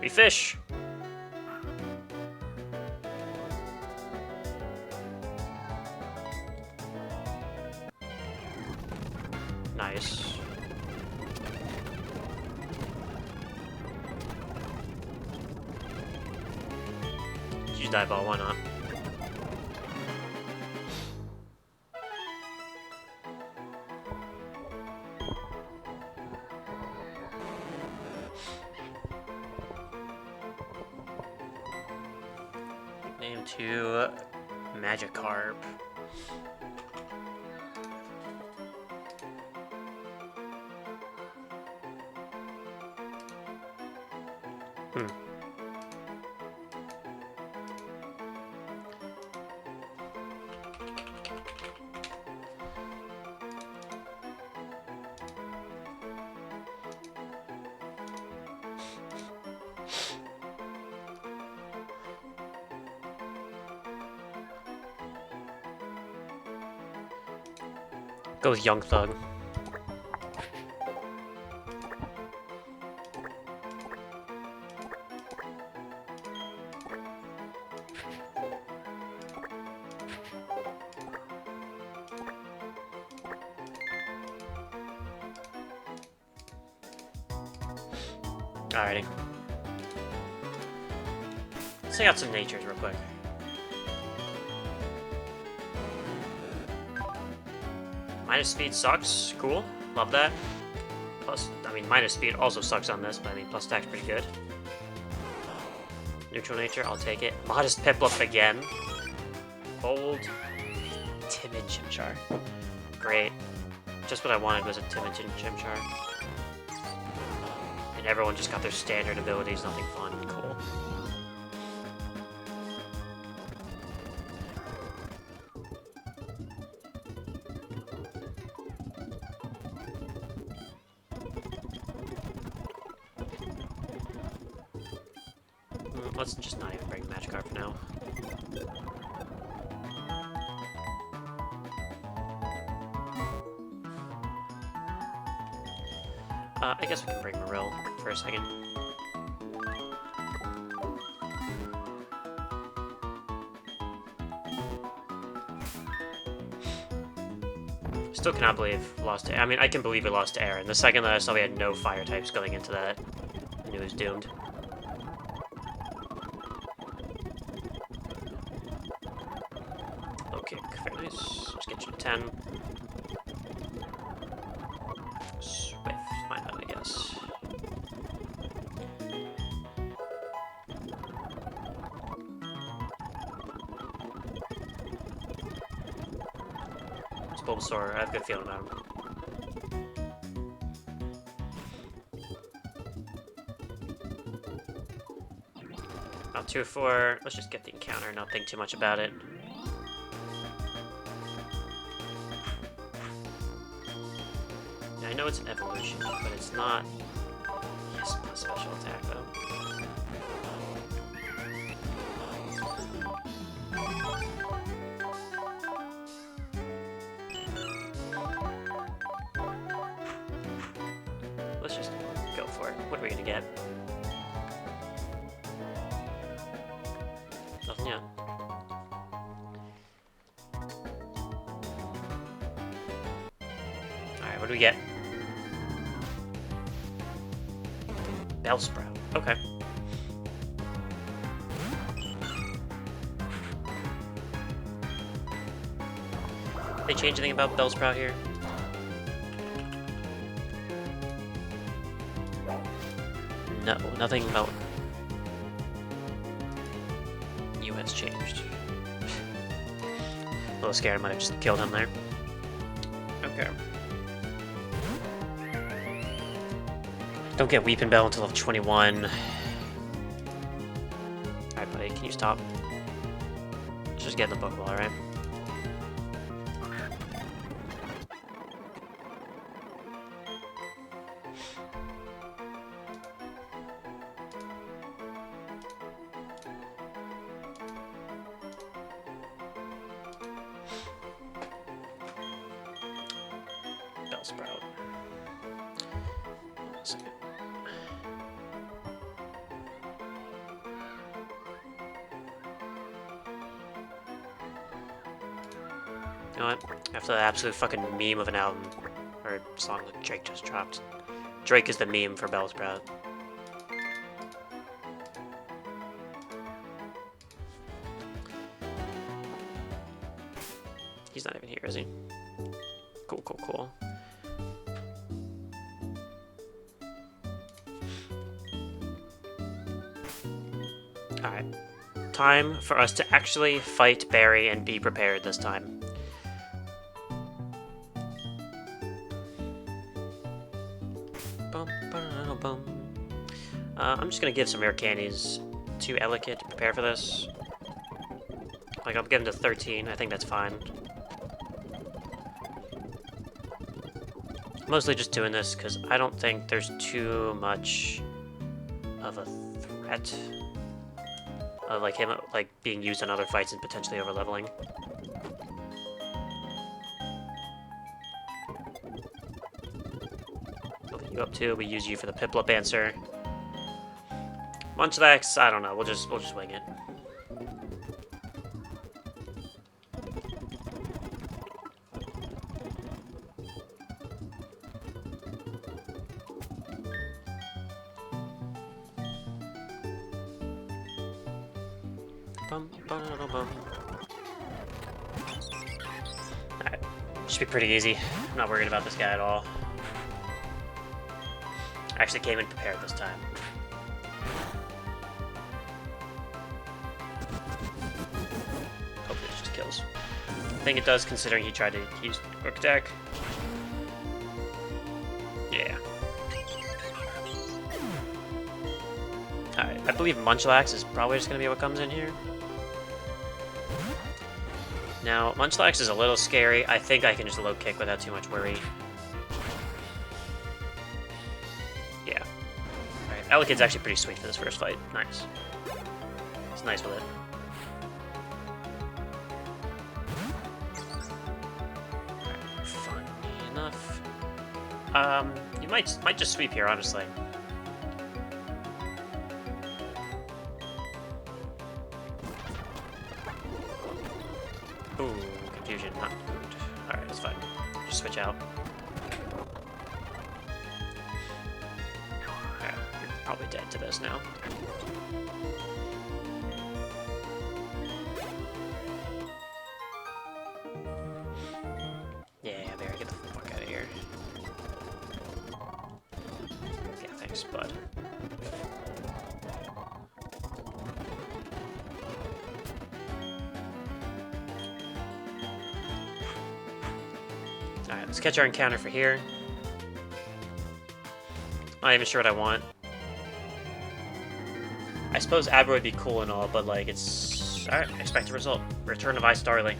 We fish! Nice. Use dive ball, why not? Name to Magikarp. Go with Young Thug. Alrighty. Let's check out some natures real quick. Minus speed sucks. Cool. Love that. Plus, I mean, minus speed also sucks on this, but I mean, plus attack's pretty good. Neutral nature, I'll take it. Modest Piplup again. Bold. Timid Chimchar. Great. Just what I wanted was a timid Chimchar. And everyone just got their standard abilities, nothing fun. Cool. Let's just not even bring the match card for now. I guess we can bring Marill for a second. Still cannot believe we lost to... I mean, I can believe we lost to Aaron. The second that I saw we had no fire types going into that, I knew it was doomed. Low kick, very nice. Let's get you to 10. Swift, why not, I guess. It's Bulbasaur, I have a good feeling about him. Oh, 2-4, let's just get the encounter, not think too much about it. I know it's an evolution, but it's not. Yes, plus special attack though. Let's just go for it. What are we gonna get? Nothing yet. Alright, what do we get? Bellsprout. Okay. They change anything about Bellsprout here? No, nothing about you has changed. A little scared I might have just killed him there. Okay. Don't get Weeping Bell until level 21. Alright, buddy, can you stop? Let's just get in the Pokeball, alright? Bellsprout. One second. You know what? After that absolute fucking meme of an album, or song that Drake just dropped. Drake is the meme for Bellsprout. He's not even here, is he? Cool, cool, cool. Alright. Time for us to actually fight Barry and be prepared this time. I'm just gonna give some rare candies to Elekid to prepare for this. Like, I'll give him to 13, I think that's fine. Mostly just doing this because I don't think there's too much of a threat of like him like being used in other fights and potentially over leveling. Open you up too. We use you for the Piplup answer. Munchlax, I don't know. We'll just wing it. Alright, should be pretty easy. I'm not worried about this guy at all. I actually came in prepared this time. Hopefully it just kills. I think it does, considering he tried to use Quick Attack. Yeah. Alright, I believe Munchlax is probably just going to be what comes in here. Now, Munchlax is a little scary. I think I can just low kick without too much worry. Yeah. Alright, Elekid's actually pretty sweet for this first fight. Nice. nice with it. Alright, funny enough. You might just sweep here, honestly. Ooh, confusion, not good. Alright, it's fine. Just switch out. Alright, you're probably dead to this now. Yeah, there, get the fuck out of here. Yeah, thanks, bud. Alright, let's catch our encounter for here. I'm not even sure what I want. I suppose Abra would be cool and all, but like, it's... Alright, expect a result. Return of Ice Starly.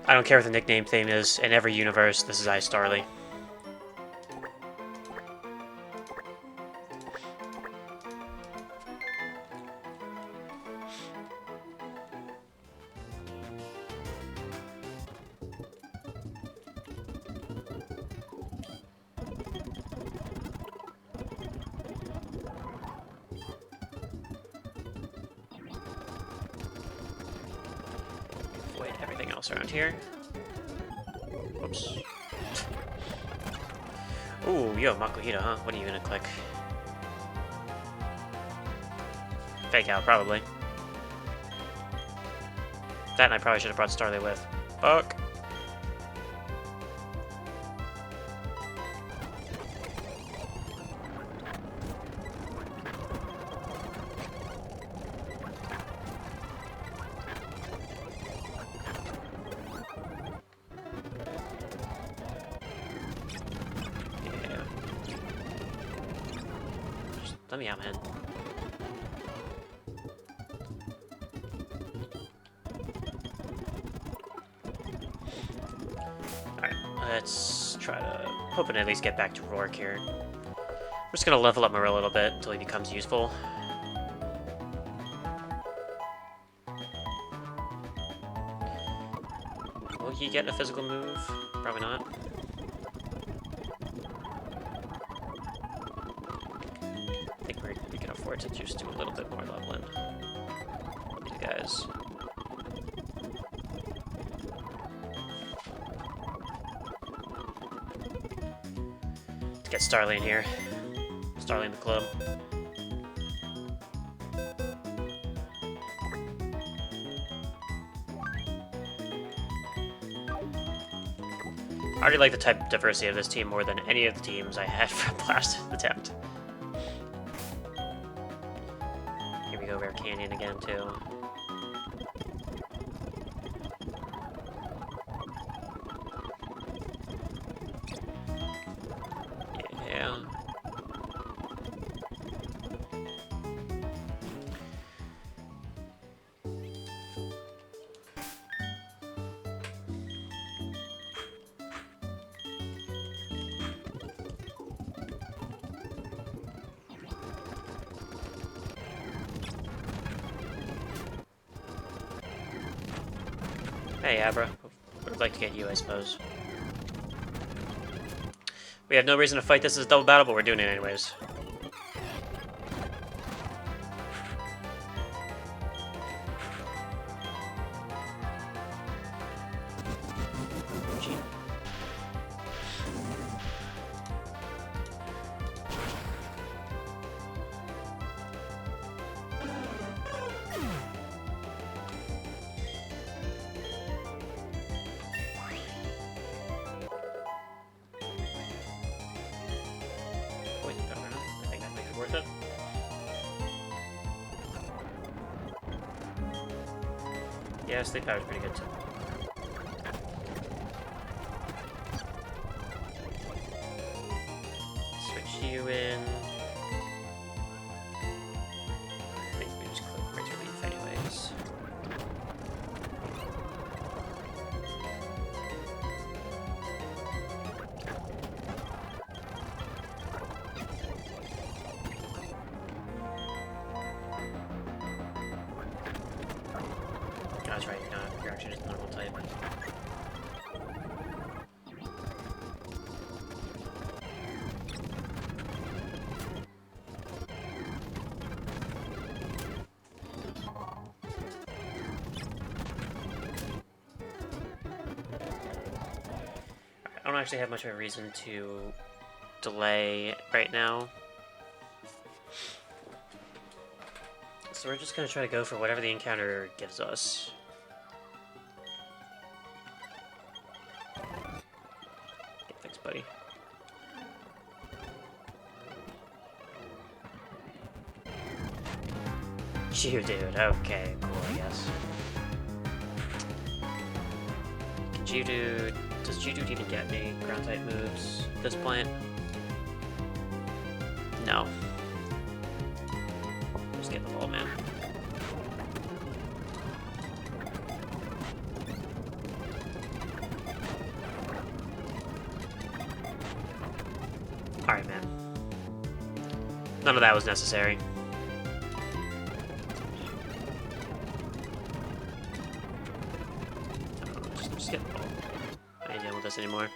I don't care what the nickname theme is. In every universe, this is Ice Starly. Avoid everything else around here. Whoops. Ooh, yo, Makuhita, huh? What are you gonna click? Fake out, probably. That and I probably should have brought Starly with. Fuck. Let me out, man. Alright, let's try to... hoping to at least get back to Rourke here. We're just gonna level up Marilla a little bit until he becomes useful. Will he get a physical move? Probably not. I think we can afford to just do a little bit more leveling. These guys. Let's get Starly in here. Starly in the club. I already like the type diversity of this team more than any of the teams I had from last attempt. Here we go, Rare Canyon again, too. Yeah. Hey, Abra. Would like to get you, I suppose. We have no reason to fight this as a double battle, but we're doing it anyways. Worth it. Yeah, sleep power's pretty good too. Switch you in. that's right. You're actually just normal type. I don't actually have much of a reason to delay right now. So we're just gonna try to go for whatever the encounter gives us. Okay, thanks, buddy. Geodude, okay, cool, I guess. Geodude... Does Geodude even get any ground-type moves at this point? No. Just get the ball, man. Alright, man. None of that was necessary. Just get the ball. I ain't dealing with this anymore.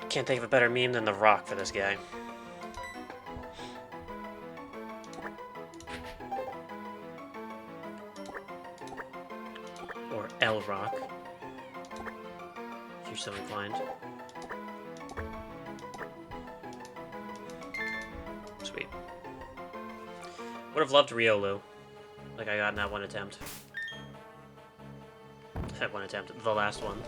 Can't think of a better meme than the rock for this guy. Or L Rock, if you're so inclined. Sweet. Would have loved Riolu, like I got in that one attempt. That one attempt, the last one.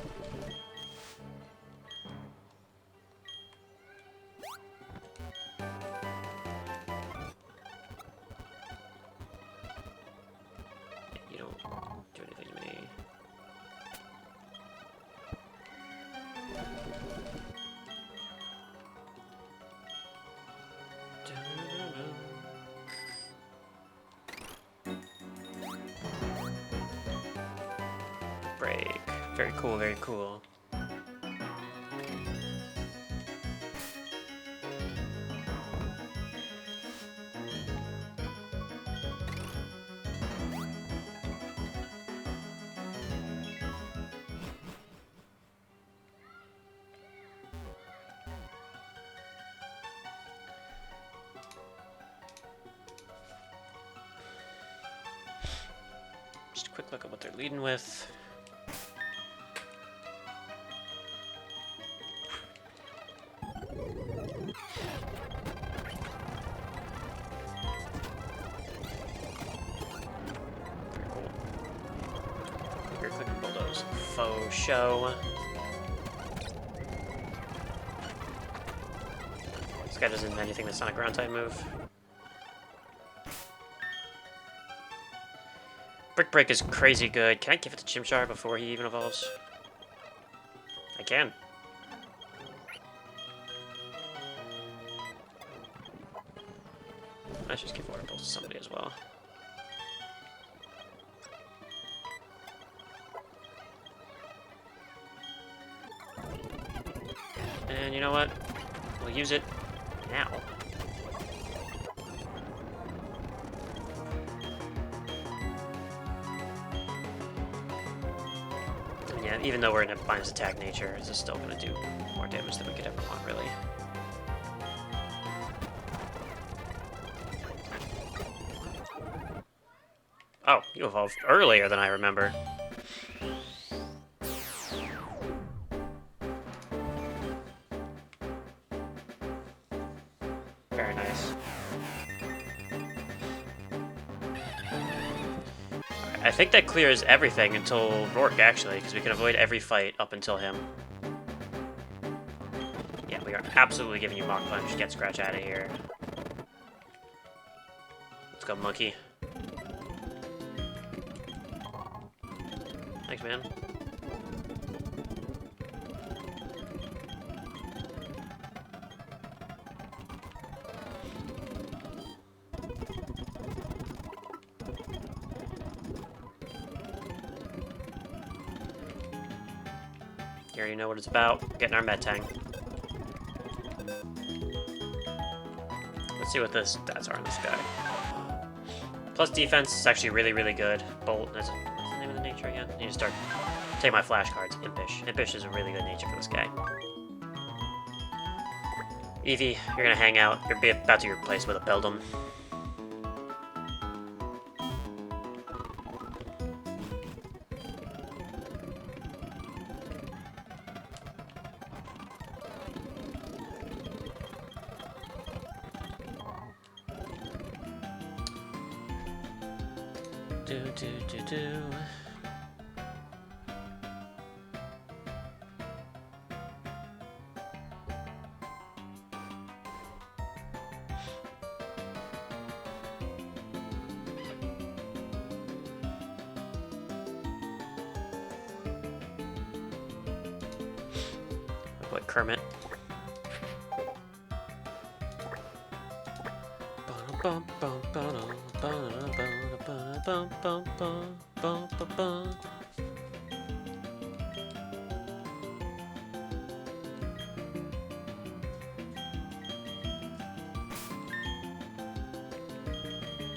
You don't do anything to me. Break. Very cool, very cool. Just a quick look at what they're leading with. Very cool. You're clicking bulldoze. Faux show. This guy doesn't have anything that's not a ground type move. Brick Break is crazy good. Can I give it to Chimchar before he even evolves? I can. Let's just give Water Pulse to somebody as well. And you know what? We'll use it now. Yeah, even though we're in a minus attack nature, this is still going to do more damage than we could ever want, really. Oh, you evolved earlier than I remember. Very nice. I think that clears everything until Rourke, actually, because we can avoid every fight up until him. Yeah, we are absolutely giving you Mach Punch. Get Scratch out of here. Let's go, monkey. Thanks, man. You already know what it's about. Getting our Metang. Let's see what the stats are on this guy. Plus defense is actually really, really good. Bolt, what's the name of the nature again? I need to start taking my flashcards. Impish. Impish is a really good nature for this guy. Eevee, you're gonna hang out. You're about to be replaced with a Beldum. Do. What, Kermit?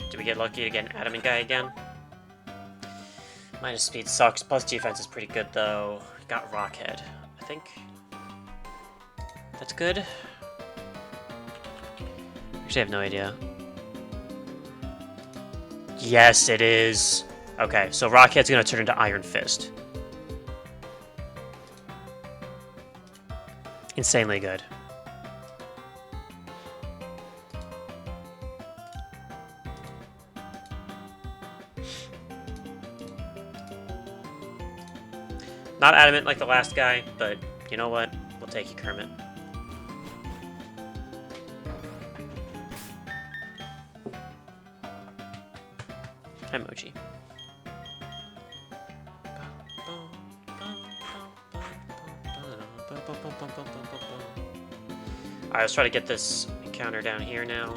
Do we get lucky to get an adamant guy again? Minus speed sucks. Plus defense is pretty good though. Got Rockhead. I think that's good. Actually, I have no idea. Yes, it is. Okay, so Rockhead's gonna turn into Iron Fist. Insanely good. Not adamant like the last guy, but you know what? We'll take you, Kermit. Emoji. Alright, let's try to get this encounter down here now.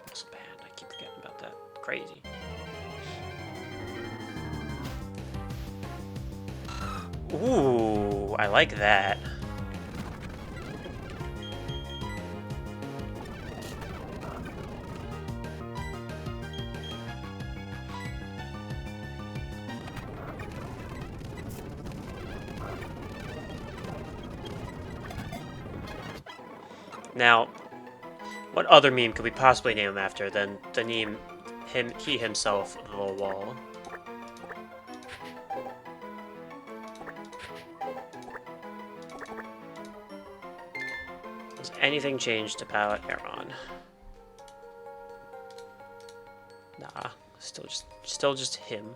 That's bad. I keep forgetting about that. Crazy. Ooh, I like that. Now, what other meme could we possibly name him after than the name he himself, the wall? Has anything changed about Aeron? Nah, still just him.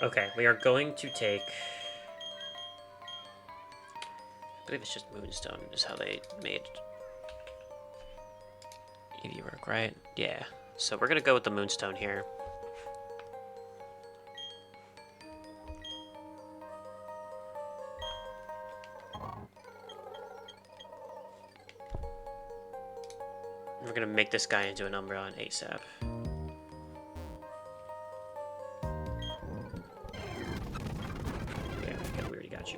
Okay, we are going to take... I believe it's just Moonstone is how they made Eevee work, right? Yeah. So we're going to go with the Moonstone here. We're going to make this guy into an Umbreon ASAP.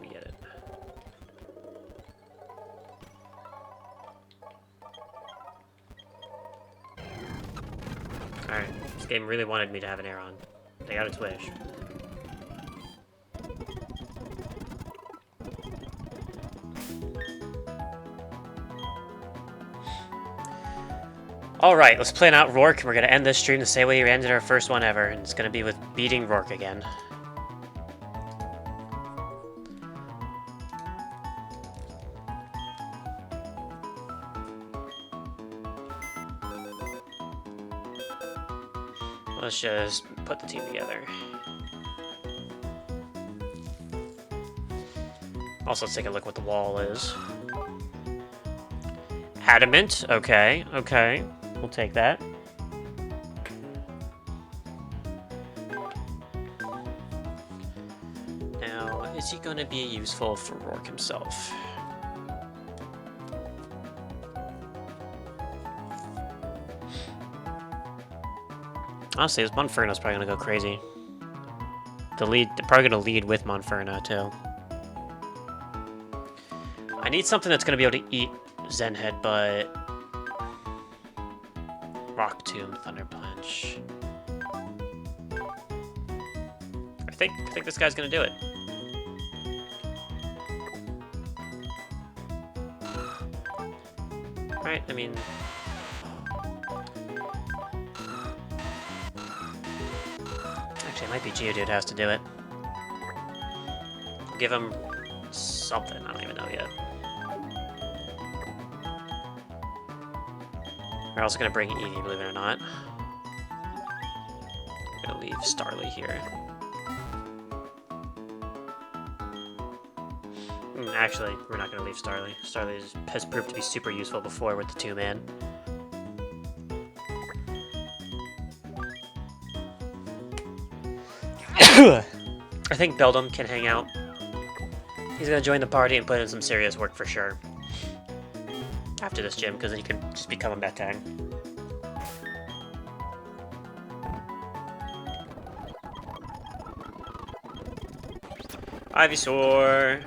We get it. Alright, this game really wanted me to have an Aeron. They got its wish. Alright, let's plan out Rourke, and we're gonna end this stream the same way we ended our first one ever, and it's gonna be with beating Rourke again. Let's just put the team together. Also, let's take a look what the wall is. Adamant. Okay, okay. We'll take that. Now, is he going to be useful for Rourke himself? Honestly, this Monferno's probably going to go crazy. They're probably going to lead with Monferno, too. I need something that's going to be able to eat Zenhead, but... Rock Tomb, Thunder Punch... I think this guy's going to do it. Right, I mean... Actually, it might be Geodude has to do it. Give him something, I don't even know yet. We're also going to bring Eevee, believe it or not. I'm going to leave Starly here. Actually, we're not going to leave Starly. Starly has proved to be super useful before with the 2-man. I think Beldum can hang out. He's going to join the party and put in some serious work for sure. After this gym, because then he can just become a Metang. Ivysaur.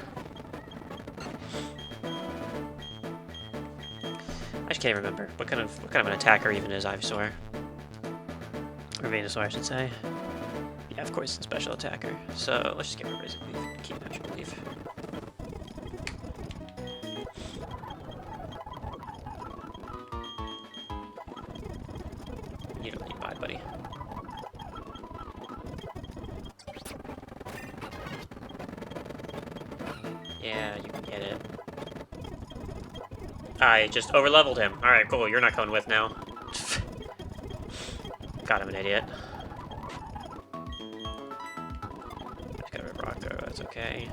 I just can't remember what kind of an attacker even is Ivysaur. Or Venusaur, I should say. Yeah, of course, a special attacker. So let's just get rid of Razor Leaf. Keep Natural Leaf. You don't need Bide, buddy. Yeah, you can get it. I just overleveled him. Alright, cool. You're not going with now. God, I'm an idiot. Just got rid of Rock Throw. That's okay.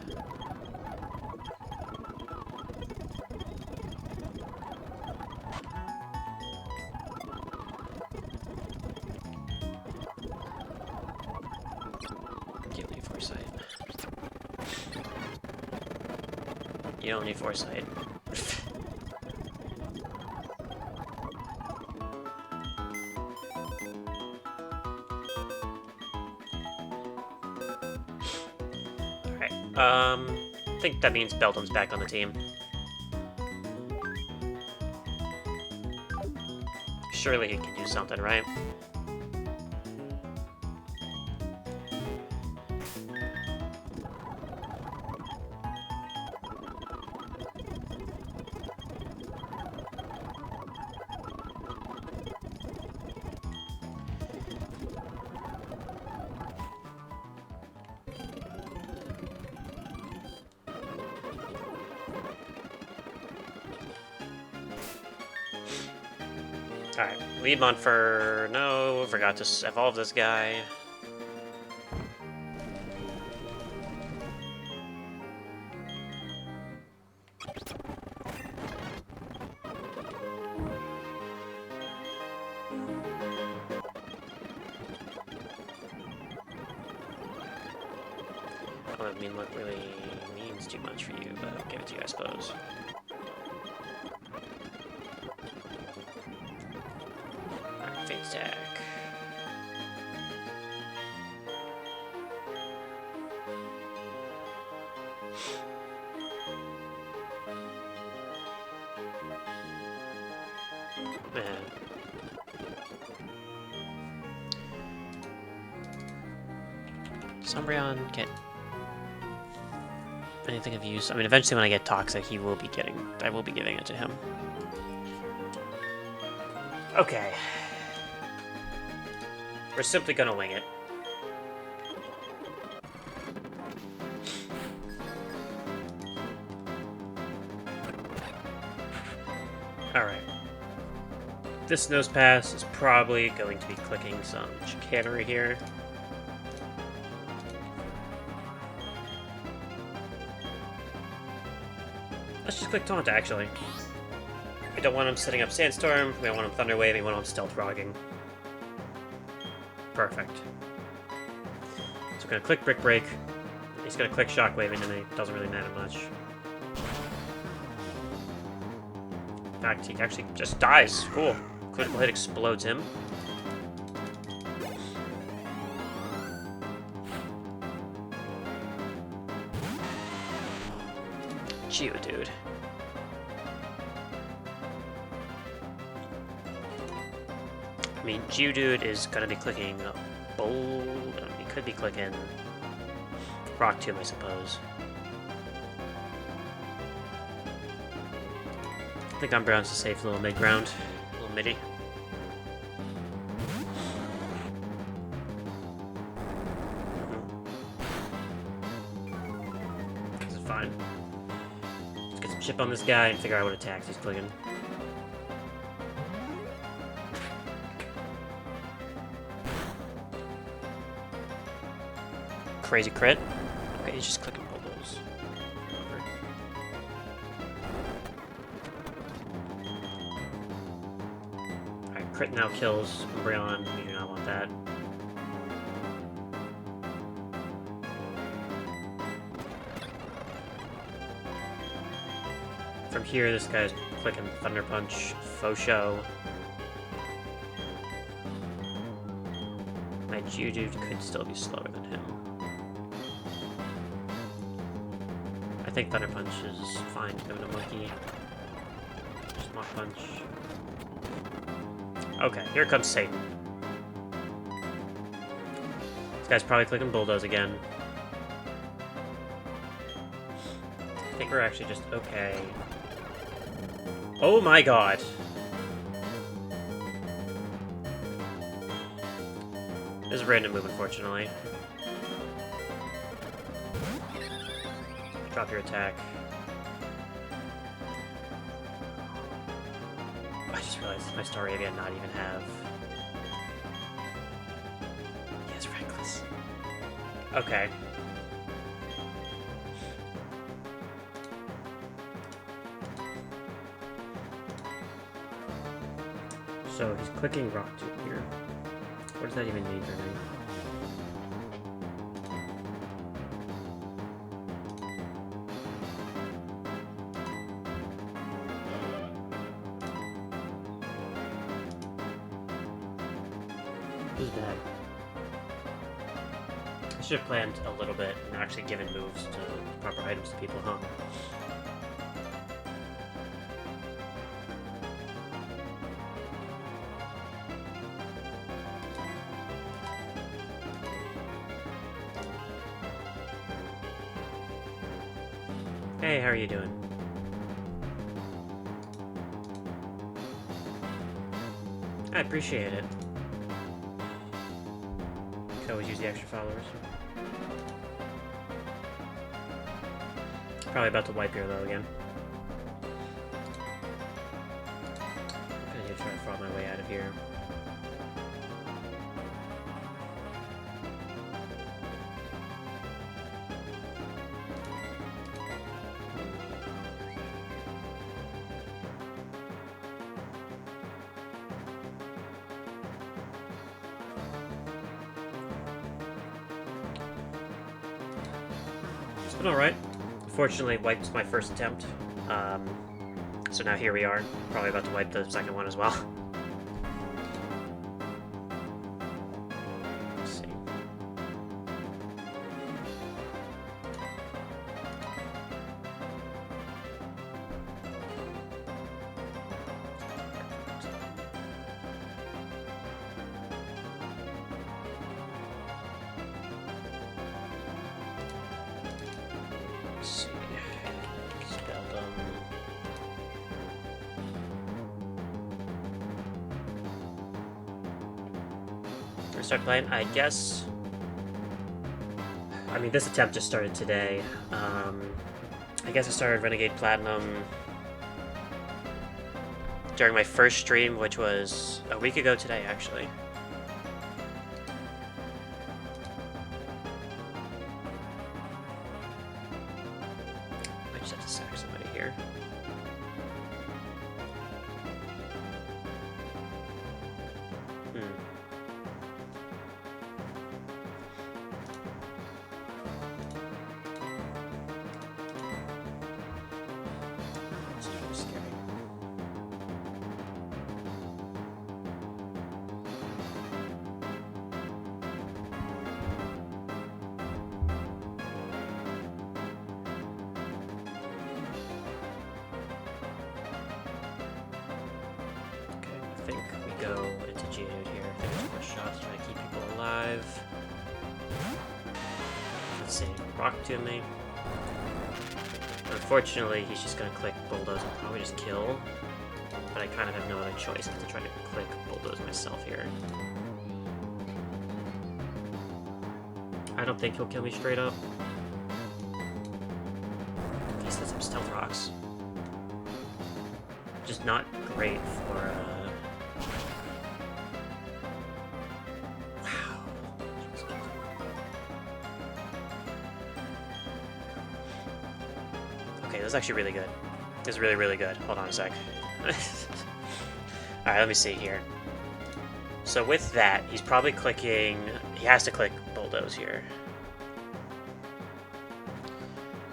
You don't need Foresight. You don't need Foresight. I think that means Beldum's back on the team. Surely he can do something, right? Alright, lead Monfer. No, forgot to evolve this guy. Well, I mean, look really means too much for you, but I'll give it to you, I suppose. Fate Stack. Man. Does Umbreon get anything of use? I mean, eventually when I get Toxic, I will be giving it to him. Okay. We're simply gonna wing it. Alright. This Nose Pass is probably going to be clicking some chicanery here. Let's just click Taunt, actually. We don't want him setting up Sandstorm, we don't want him Thunder Waving, we want him Stealth Rogging. Perfect. So we're gonna click Brick Break. He's gonna click Shockwave, and it doesn't really matter much. In fact, he actually just dies. Cool. Critical hit explodes him. Geodude. I mean, Geodude is gonna be clicking Bold. I mean, he could be clicking Rock Tomb, I suppose. I think Umbreon's a safe little mid-ground. Little midi. This is fine. Let's get some chip on this guy and figure out what attacks he's clicking. Crazy crit. Okay, he's just clicking bubbles. Alright, crit now kills Umbreon. We do not want that. From here, this guy's clicking Thunder Punch, Faux Show. My Geodude could still be slower than him. I think Thunder Punch is fine, giving a monkey. Just Mach Punch. Okay, here comes Satan. This guy's probably clicking Bulldoze again. I think we're actually just okay. Oh my god! This is a random move, unfortunately. Drop your attack. I just realized my Staravia not even have... He has Reckless. Okay. So he's clicking Rock Tomb here. What does that even mean for me? Who's that? I should have planned a little bit and actually given moves to proper items to people, huh? Hey, how are you doing? I appreciate it. Could always use the extra followers. Probably about to wipe here though again. I'm gonna try to fraud my way out of here. It's been alright. Unfortunately, wiped my first attempt. So now here we are. Probably about to wipe the second one as well. Let's see. Let's see. Spelldom. We're start playing, I guess. I mean, this attempt just started today. I guess I started Renegade Platinum during my first stream, which was a week ago today, actually. I just have to sack somebody here. think we go into Geodude here. I think there's more shots trying to keep people alive. Let's see, Rock to me. Unfortunately, he's just gonna click Bulldoze and probably just kill. But I kind of have no other choice than to try to click Bulldoze myself here. I don't think he'll kill me straight up. He sets up Stealth Rocks. Just not great for, wow. Okay, this is actually really good. This is really, really good. Hold on a sec. Alright, let me see here. So with that, he's probably clicking... He has to click Bulldoze here.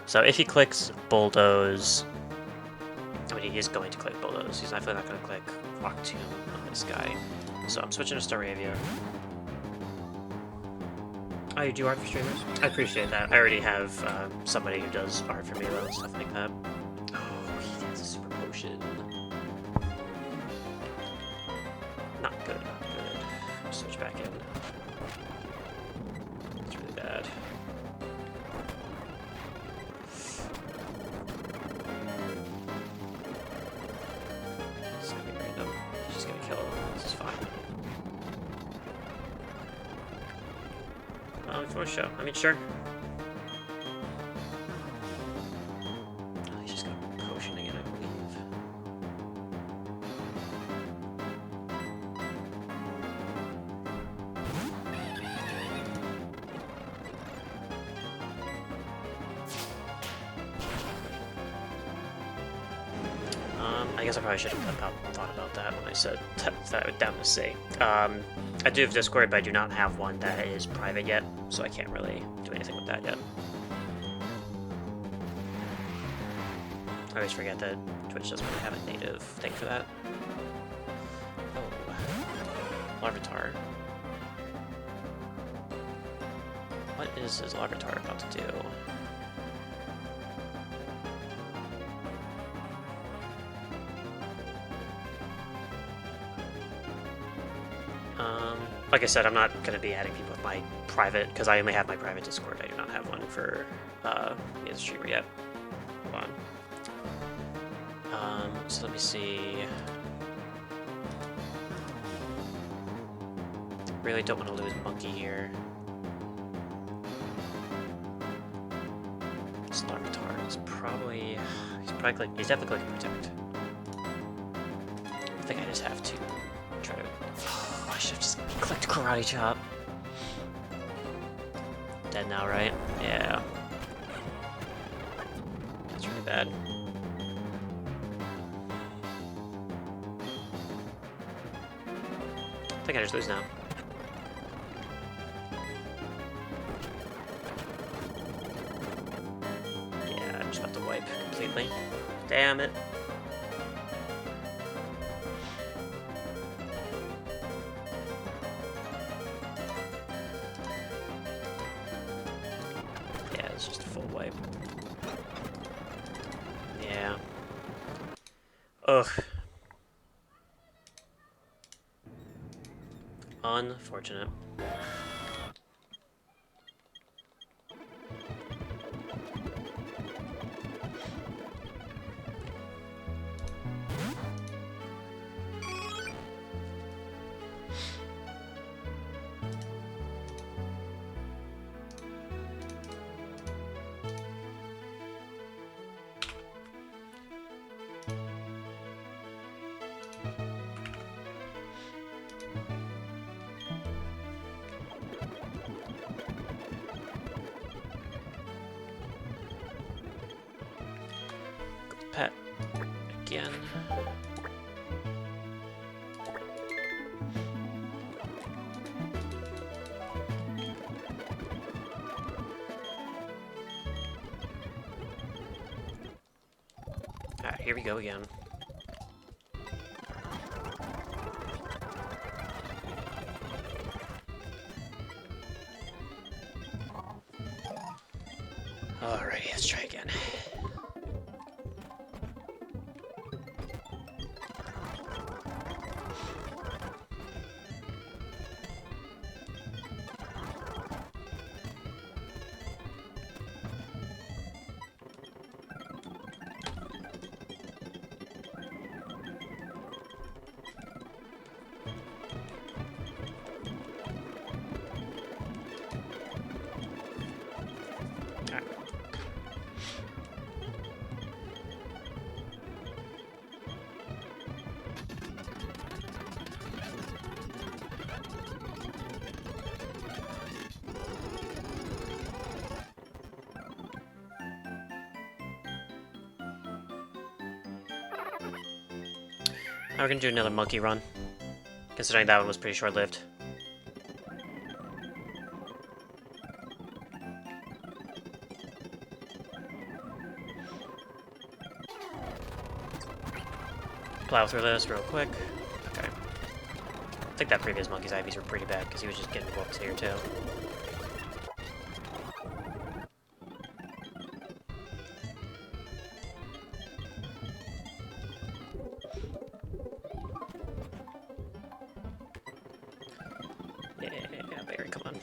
So if he clicks Bulldoze... I mean, he is going to click Bulldoze. He's definitely not going to click Rock Tomb on this guy. So I'm switching to Staravia. Oh, you do art for streamers? I appreciate that. I already have somebody who does art for me, though, and stuff like that. Oh, he has a super potion. Not good, not good. Switch back in. It's really bad. It's gonna be random. He's just gonna kill him. This is fine. For a show. I mean, sure. Oh, he's just got a potion again, I believe. I guess I probably should have thought about that when I said that down to C. I do have Discord, but I do not have one that is private yet, so I can't really do anything with that yet. I always forget that Twitch doesn't really have a native thing for that. Oh, Larvitar. What is his Larvitar about to do? Like I said, I'm not going to be adding people with my private, because I only have my private Discord. I do not have one for me as a streamer yet. Hold on. So let me see. Really don't want to lose Monkey here. This Larvitar is probably... He's definitely clicking Protect. I think I just have to try to... Oh, I should have just clicked Karate Chop. Dead now, right? Yeah. That's really bad. I think I just lose now. Yeah, I'm just about to wipe completely. Damn it. Yeah, it's just a full wipe. Yeah. Ugh. Unfortunate. Pet again. Alright, here we go again. Alrighty, let's try again. Now we're gonna do another monkey run, considering that one was pretty short-lived. Plow through this real quick. Okay. I think that previous monkey's IVs were pretty bad, because he was just getting whooped here, too. Yeah, Barry, come on.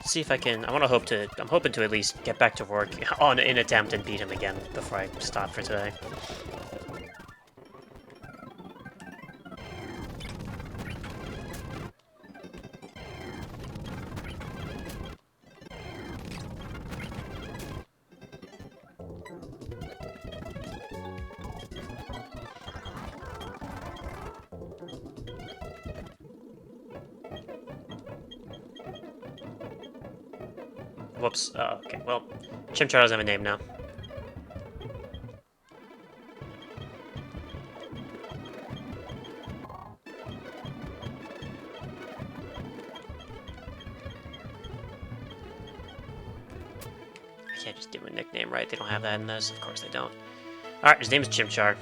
See if I can. I'm hoping to at least get back to work on an attempt and beat him again before I stop for today. Whoops. Oh, okay. Well, Chimchar doesn't have a name now. I can't just give him a nickname, right? They don't have that in this. Of course they don't. Alright, his name is Chimchar.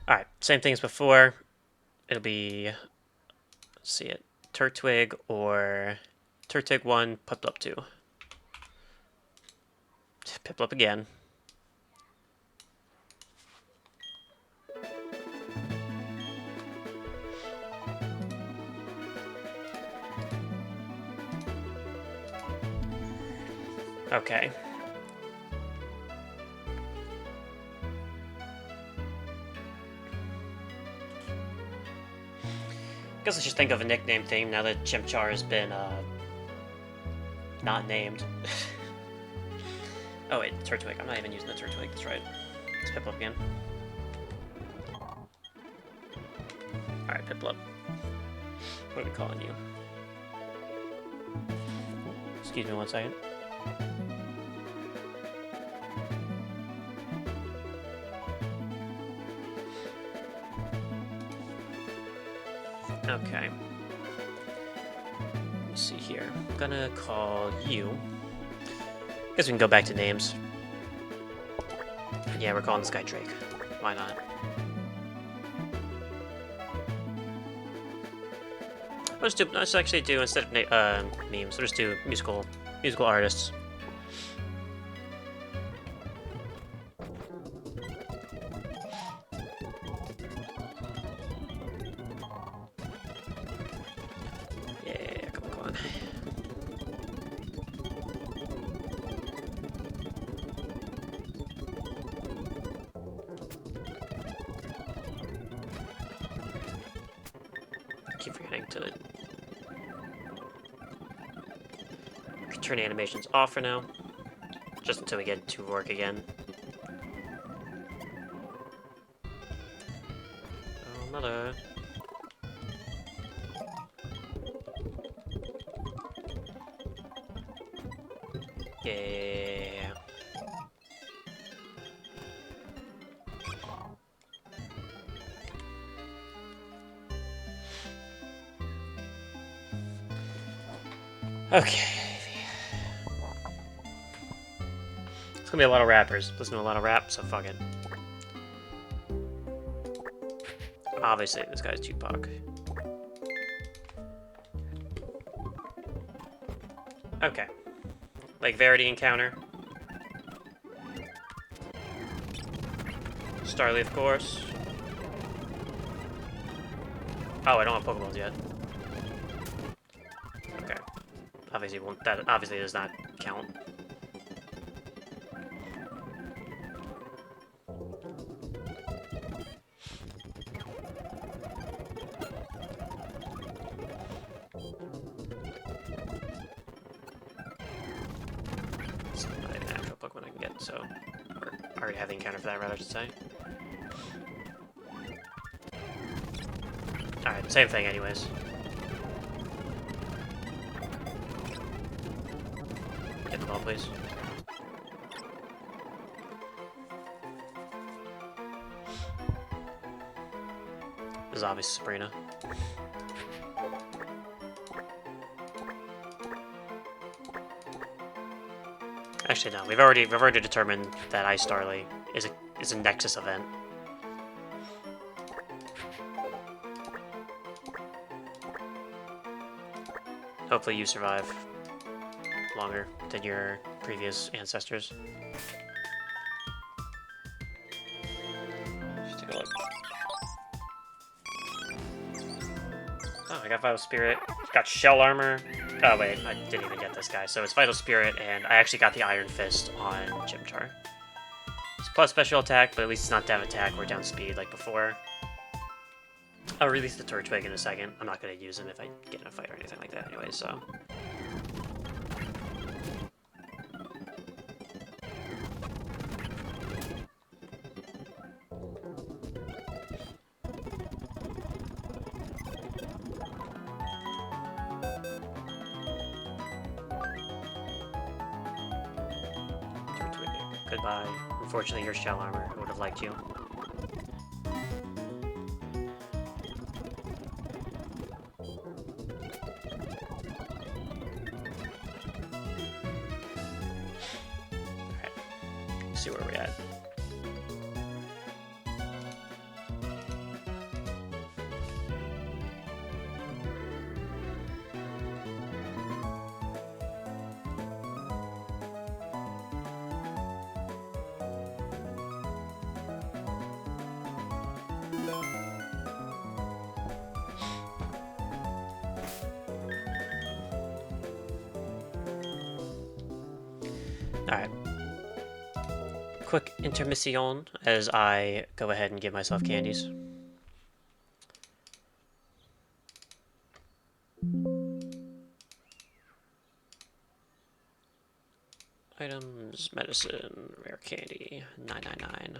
Alright, same thing as before. It'll be, let's see it, Turtwig or Turtwig 1, Piplup 2. Piplup again. Okay. Guess I should think of a nickname thing now that Chimchar has been, not named. Oh wait, Turtwig. I'm not even using the Turtwig, that's right. Let's Piplup again. Alright, Piplup. What are we calling you? Excuse me one second. Okay. Let me see here. I'm gonna call you. I guess we can go back to names. Yeah, we're calling this guy Drake. Why not? Let's actually do, instead of memes, we'll just do musical artists. Yeah, come on. I keep forgetting to turn animations off for now, just until we get to work again. Oh, mother. Yeah. Okay. It's gonna be a lot of rappers. Listen to a lot of rap, so fuck it. Obviously, this guy's Tupac. Okay. Like Verity encounter. Starly, of course. Oh, I don't have Pokeballs yet. Okay. That obviously does not count. so... Or already have the encounter for that route, I should say. Alright, same thing anyways. Get the ball, please. This is obviously Sabrina. Actually, no. We've already determined that Ice Starly is a Nexus event. Hopefully, you survive longer than your previous ancestors. Let's take a look. Oh, I got Vital Spirit. Got Shell Armor. Oh, wait, I didn't even get this guy. So it's Vital Spirit, and I actually got the Iron Fist on Chimchar. It's plus special attack, but at least it's not down attack or down speed like before. I'll release the Torchwig in a second. I'm not going to use him if I get in a fight or anything like that anyway, so... Goodbye. Unfortunately, your Shell Armor. I would have liked you. Alright. See where we're at. Alright. Quick intermission as I go ahead and give myself candies. Items, medicine, rare candy, 999.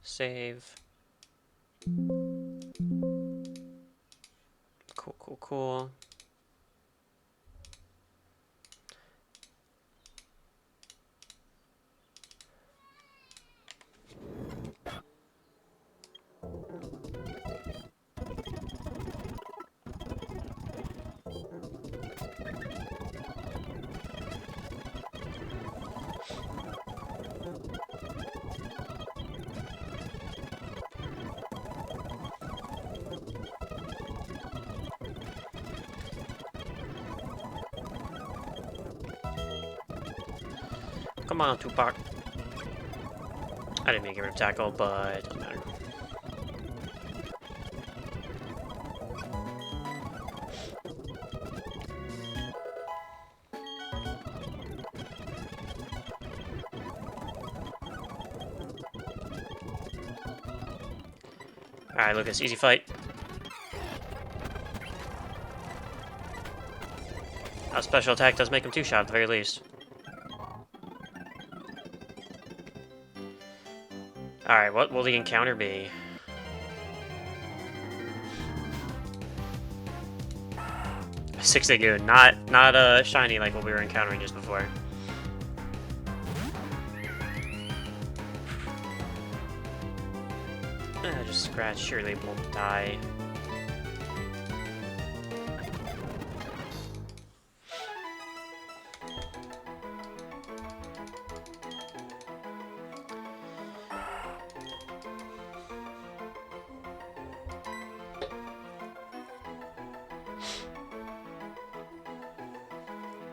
Save. Cool, cool, cool. Come on, Tupac. I didn't mean to get rid of tackle, but it doesn't matter. Alright, Lucas, easy fight. Our special attack does make him two-shot at the very least. Alright, what will the encounter be? Six Dragoon, not shiny like what we were encountering just before. Just scratch, surely it won't die.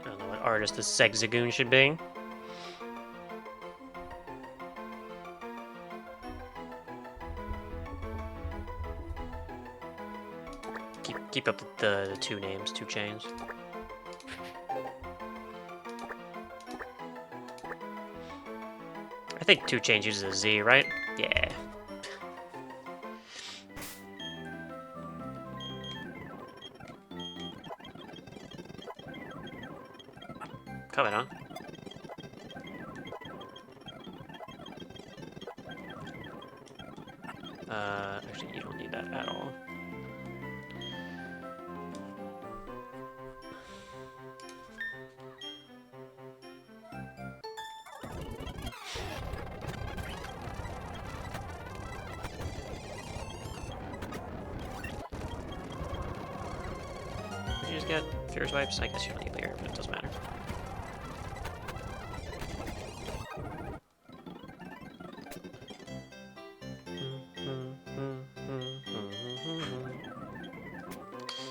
I don't know what artist the Sexagoon should be. Keep up the two names, two chains. I think 2 chains uses a Z, right? Yeah. Coming on. Actually, you don't need that at all. Did you just get Fierce Wipes? I guess you don't need later, but it doesn't matter.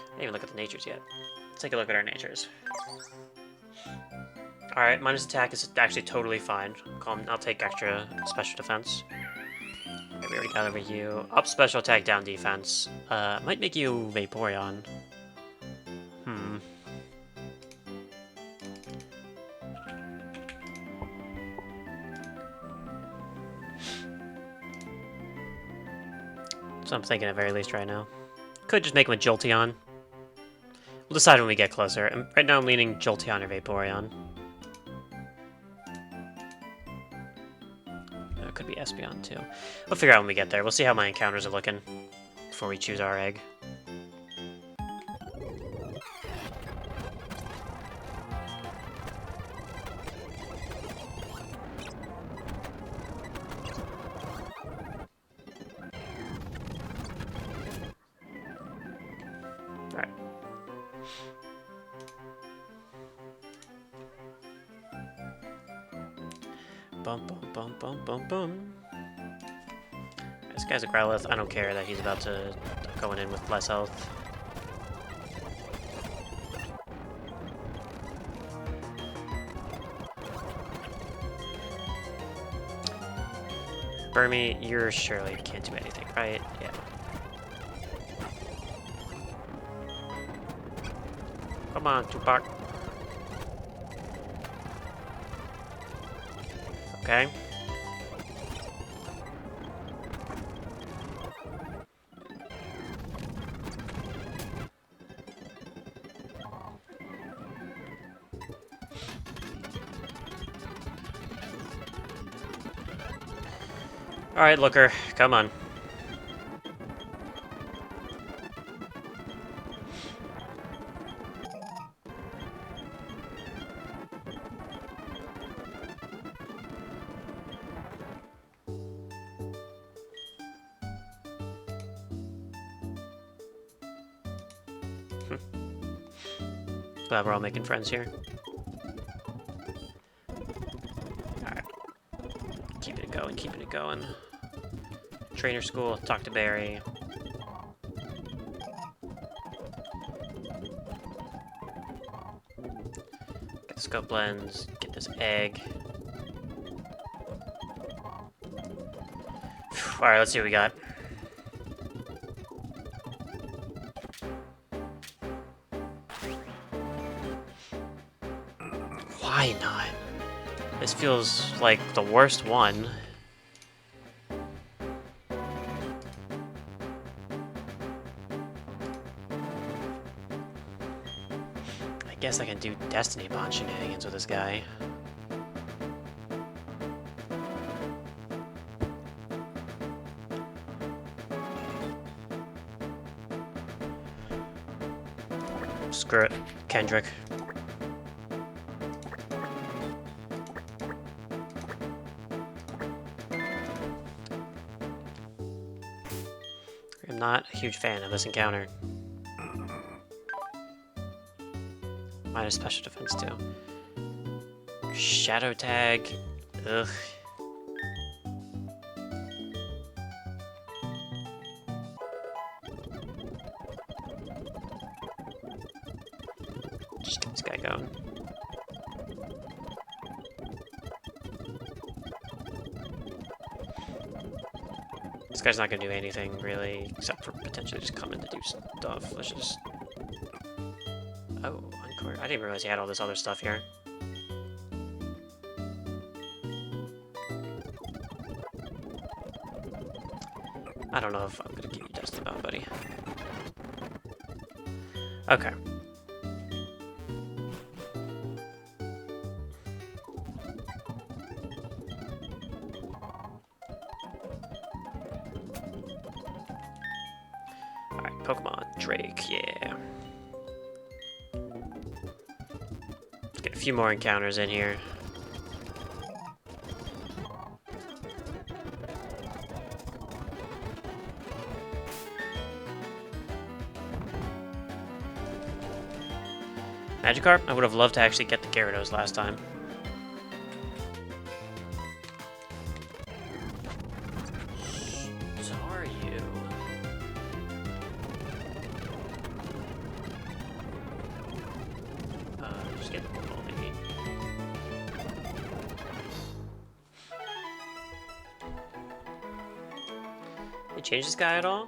I didn't even look at the natures yet. Let's take a look at our natures. Alright, minus attack is actually totally fine. I'll take extra special defense. Okay, we already got over you. Up special attack, down defense. Might make you Vaporeon. So I'm thinking at very least right now. Could just make him a Jolteon. We'll decide when we get closer. And right now I'm leaning Jolteon or Vaporeon. It could be Espeon too. We'll figure out when we get there. We'll see how my encounters are looking before we choose our egg. Alright. Bum bum bum bum bum bum. This guy's a Growlithe. I don't care that he's about to going in with less health. Burmy, you're surely can't do anything, right? Yeah. Come on, Tupac. Okay. Alright, Looker, come on. Glad we're all making friends here. Alright. Keeping it going, keeping it going. Trainer school, talk to Barry. Get the scope lens, get this egg. Alright, let's see what we got. Why not? This feels like the worst one. I guess I can do Destiny Bond shenanigans with this guy. Screw it, Kendrick. I'm not a huge fan of this encounter. Minus special defense too. Shadow tag. Ugh. Just get this guy going. This guy's not gonna do anything really, except for potentially just coming to do stuff. Let's just. Oh, Encore. I didn't realize he had all this other stuff here. I don't know if I'm gonna give you Destiny Bond, buddy. Okay. Pokemon. Drake, yeah. Let's get a few more encounters in here. Magikarp? I would have loved to actually get the Gyarados last time. What are you? Just get the Pokeball, maybe. They change this guy at all?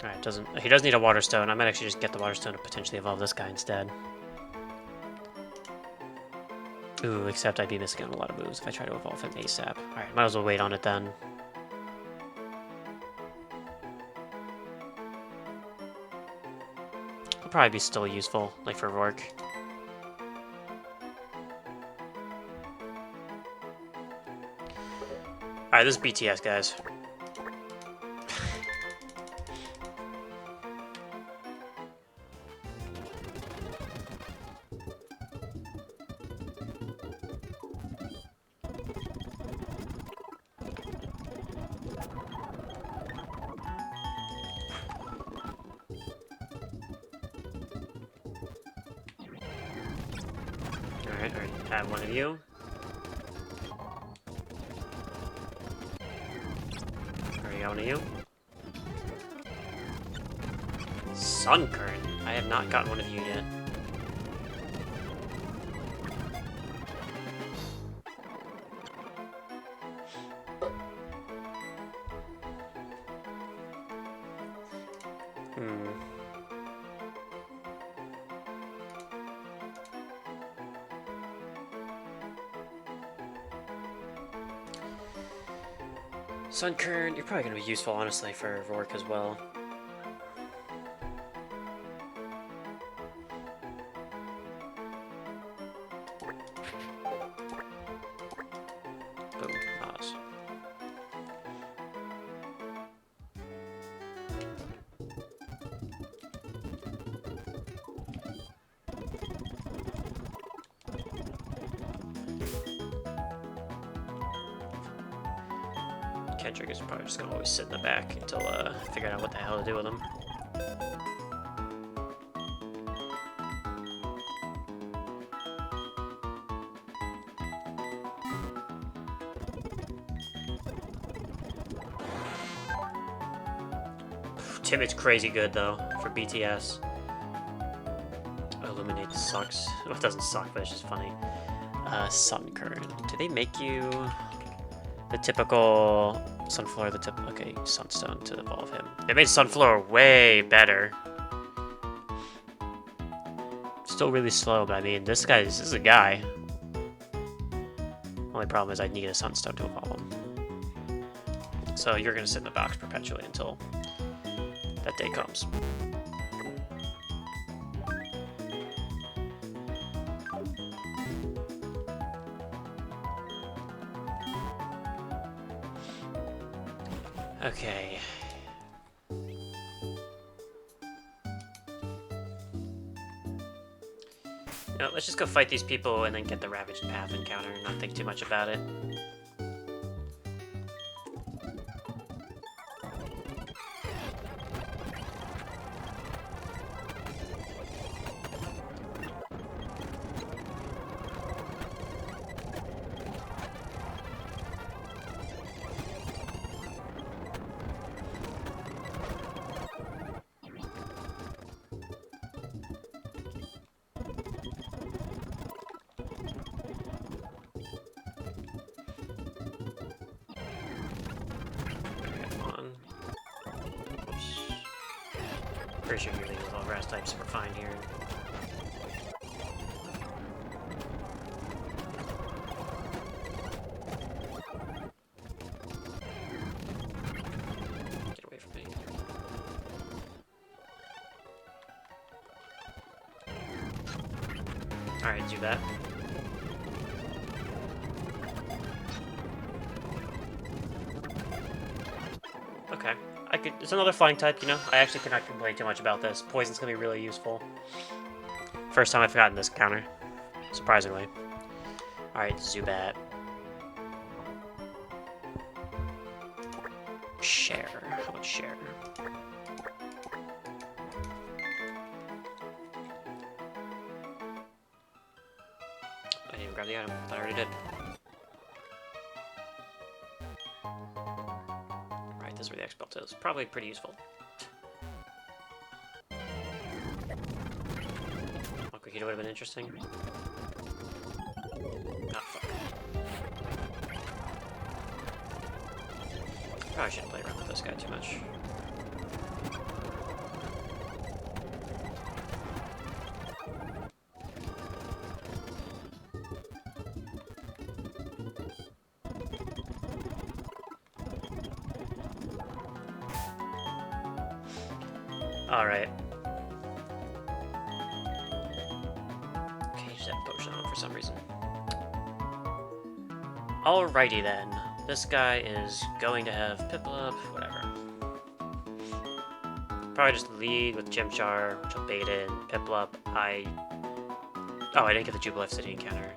Alright, he does need a Water Stone. I might actually just get the Water Stone to potentially evolve this guy instead. Ooh, except I'd be missing out on a lot of moves if I try to evolve him ASAP. Alright, might as well wait on it then. It'll probably be still useful, like for Rourke. Alright, this is BTS, guys. Alright, add one of you. Already got one of you. Sunkern. I have not gotten one of you yet. Sunkern, you're probably going to be useful, honestly, for Rourke as well. Boom, pause. Kendrick is probably just gonna always sit in the back until figuring out what the hell to do with him. Timid's crazy good though for BTS. Illuminate sucks. Well, it doesn't suck, but it's just funny. Sunkern. Do they make you the typical Sunflower? Okay, Sunstone to evolve him. They made Sunflower way better. Still really slow, but I mean, this is a guy. Only problem is I need a Sunstone to evolve him. So you're gonna sit in the box perpetually until that day comes. Okay. No, let's just go fight these people and then get the Ravaged Path encounter and not think too much about it. Pretty sure you're leaving with all grass types, we're fine here. Get away from me. Alright, do that. Okay. It's another flying type, you know? I actually cannot complain too much about this. Poison's gonna be really useful. First time I've gotten this counter. Surprisingly. Alright, Zubat. Share. How about share? I didn't even grab the item. I thought I already did. Right, this is where the X-Belt is. Probably pretty useful. Akihito would have been interesting. Ah, fuck. Probably shouldn't play around with this guy too much. Alright. Okay, you just have potion on for some reason. Alrighty then. This guy is going to have Piplup, whatever. Probably just lead with Chimchar, which will bait in. Piplup, Oh, I didn't get the Jubilife City encounter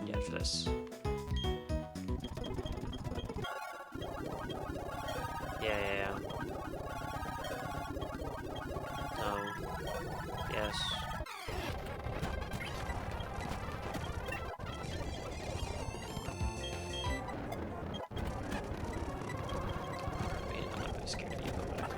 yet for this. Yeah. No. Yes. I'm not really scared of you, but whatever.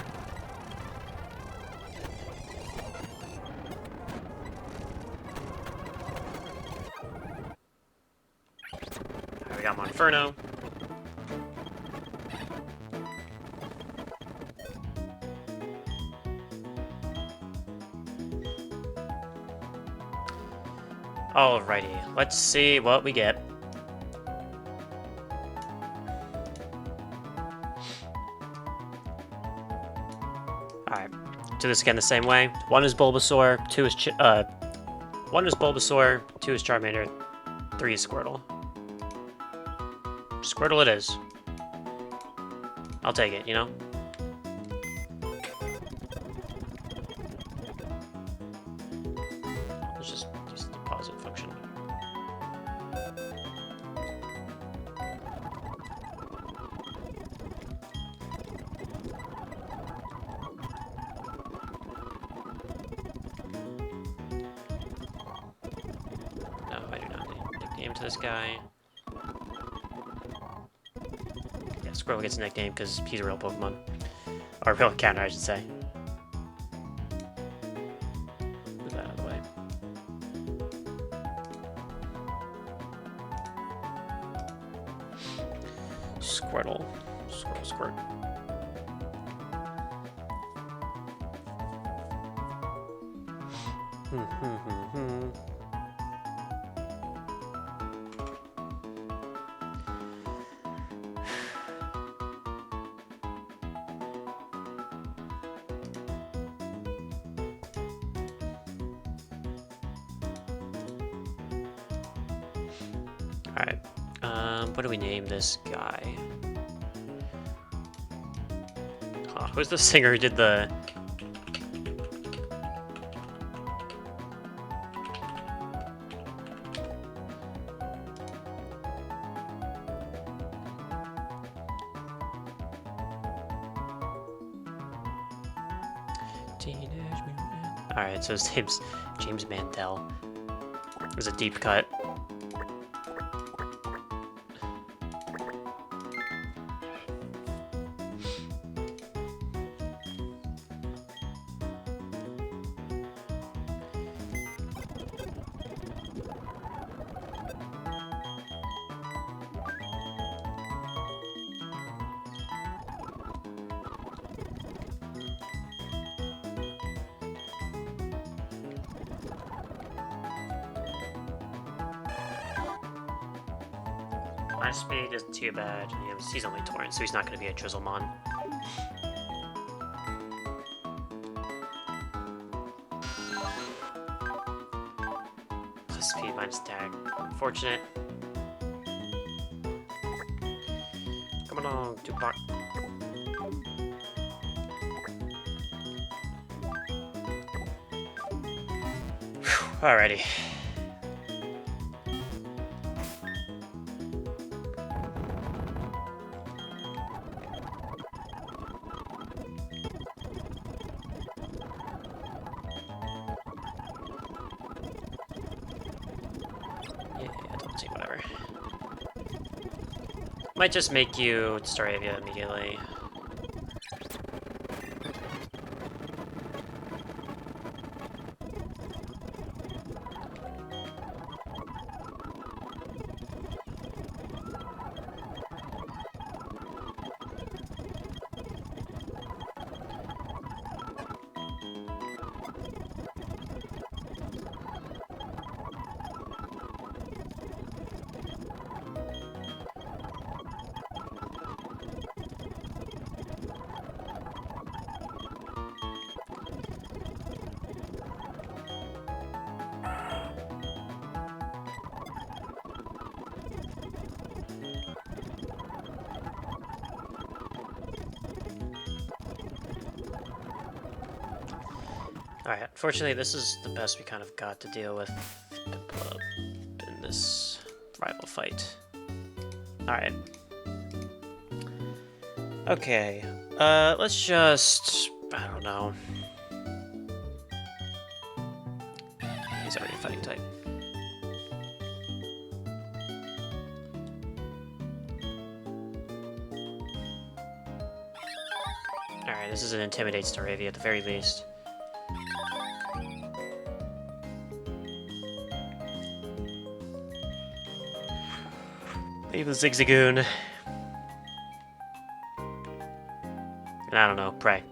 Alright, we got Monferno. Alrighty, let's see what we get. Alright, do this again the same way. One is Bulbasaur, two is Bulbasaur, two is Charmander, three is Squirtle. Squirtle it is. I'll take it, you know? Let's just use the deposit function. No, I do not need a nickname to this guy. Yeah, Squirtle gets a nickname because he's a real Pokemon. Or a real encounter, I should say. Move that out of the way. Squirtle. Squirt. Alright. What do we name this guy? Who's the singer who did the... Alright, so his name's James Mandel. It was a deep cut. My speed isn't too bad. He's only Torrent, so he's not going to be a Drizzlemon. Speed minus tag. Unfortunate. Come on, 2 part. Alrighty. Might just make you Staravia immediately. Alright, unfortunately this is the best we kind of got to deal with in this rival fight. Alright. Okay, let's just... I don't know. He's already fighting type. Alright, this is an Intimidate Staravia at the very least. Leave the Zigzagoon. And I don't know, pray.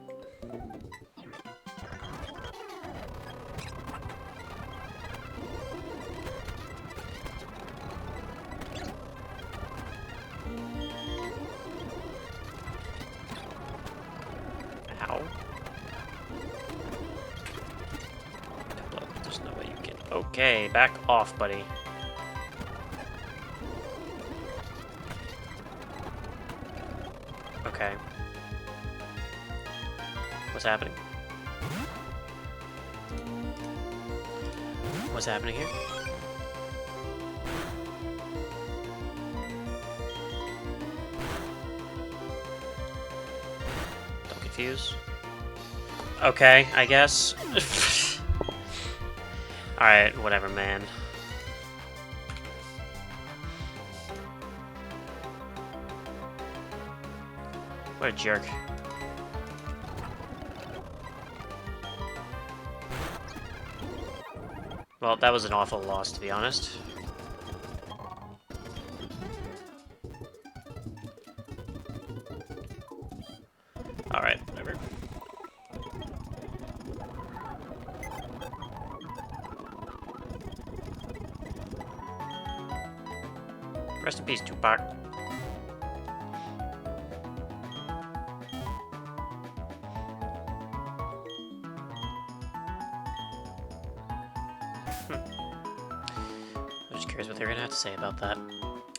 Ow. There's no way you can... Okay, back off, buddy. Okay. What's happening? What's happening here? Don't confuse. Okay, I guess. Alright, whatever, man. What a jerk. Well, that was an awful loss, to be honest. Alright, whatever. Rest in peace, Tupac. I'm just curious what they're gonna have to say about that.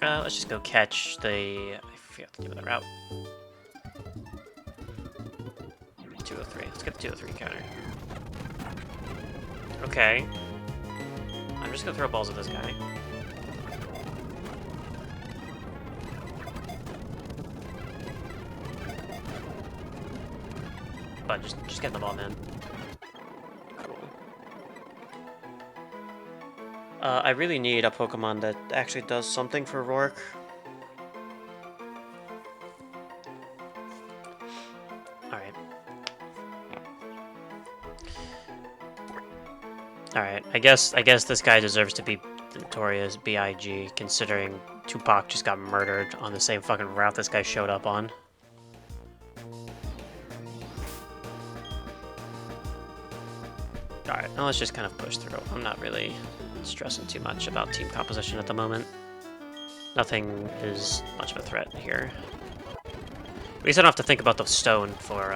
Let's just go catch the... I forgot the name of the route. 203. Let's get the 203 counter. Okay. I'm just gonna throw balls at this guy. But just get the ball, man. I really need a Pokemon that actually does something for Rourke. Alright. Alright, I guess this guy deserves to be notorious BIG, considering Tupac just got murdered on the same fucking route this guy showed up on. Alright, now let's just kind of push through. I'm not really stressing too much about team composition at the moment. Nothing is much of a threat here. At least I don't have to think about the stone for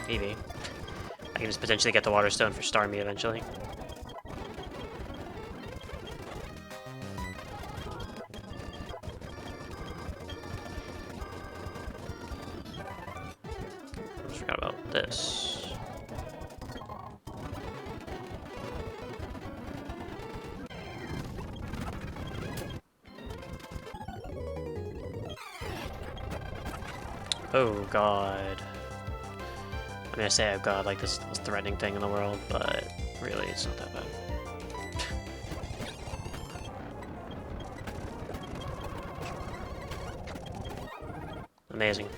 Eevee. I can just potentially get the water stone for Starmie eventually. I forgot about this. Oh god. I'm gonna say oh god like this is the most threatening thing in the world, but really it's not that bad. Amazing.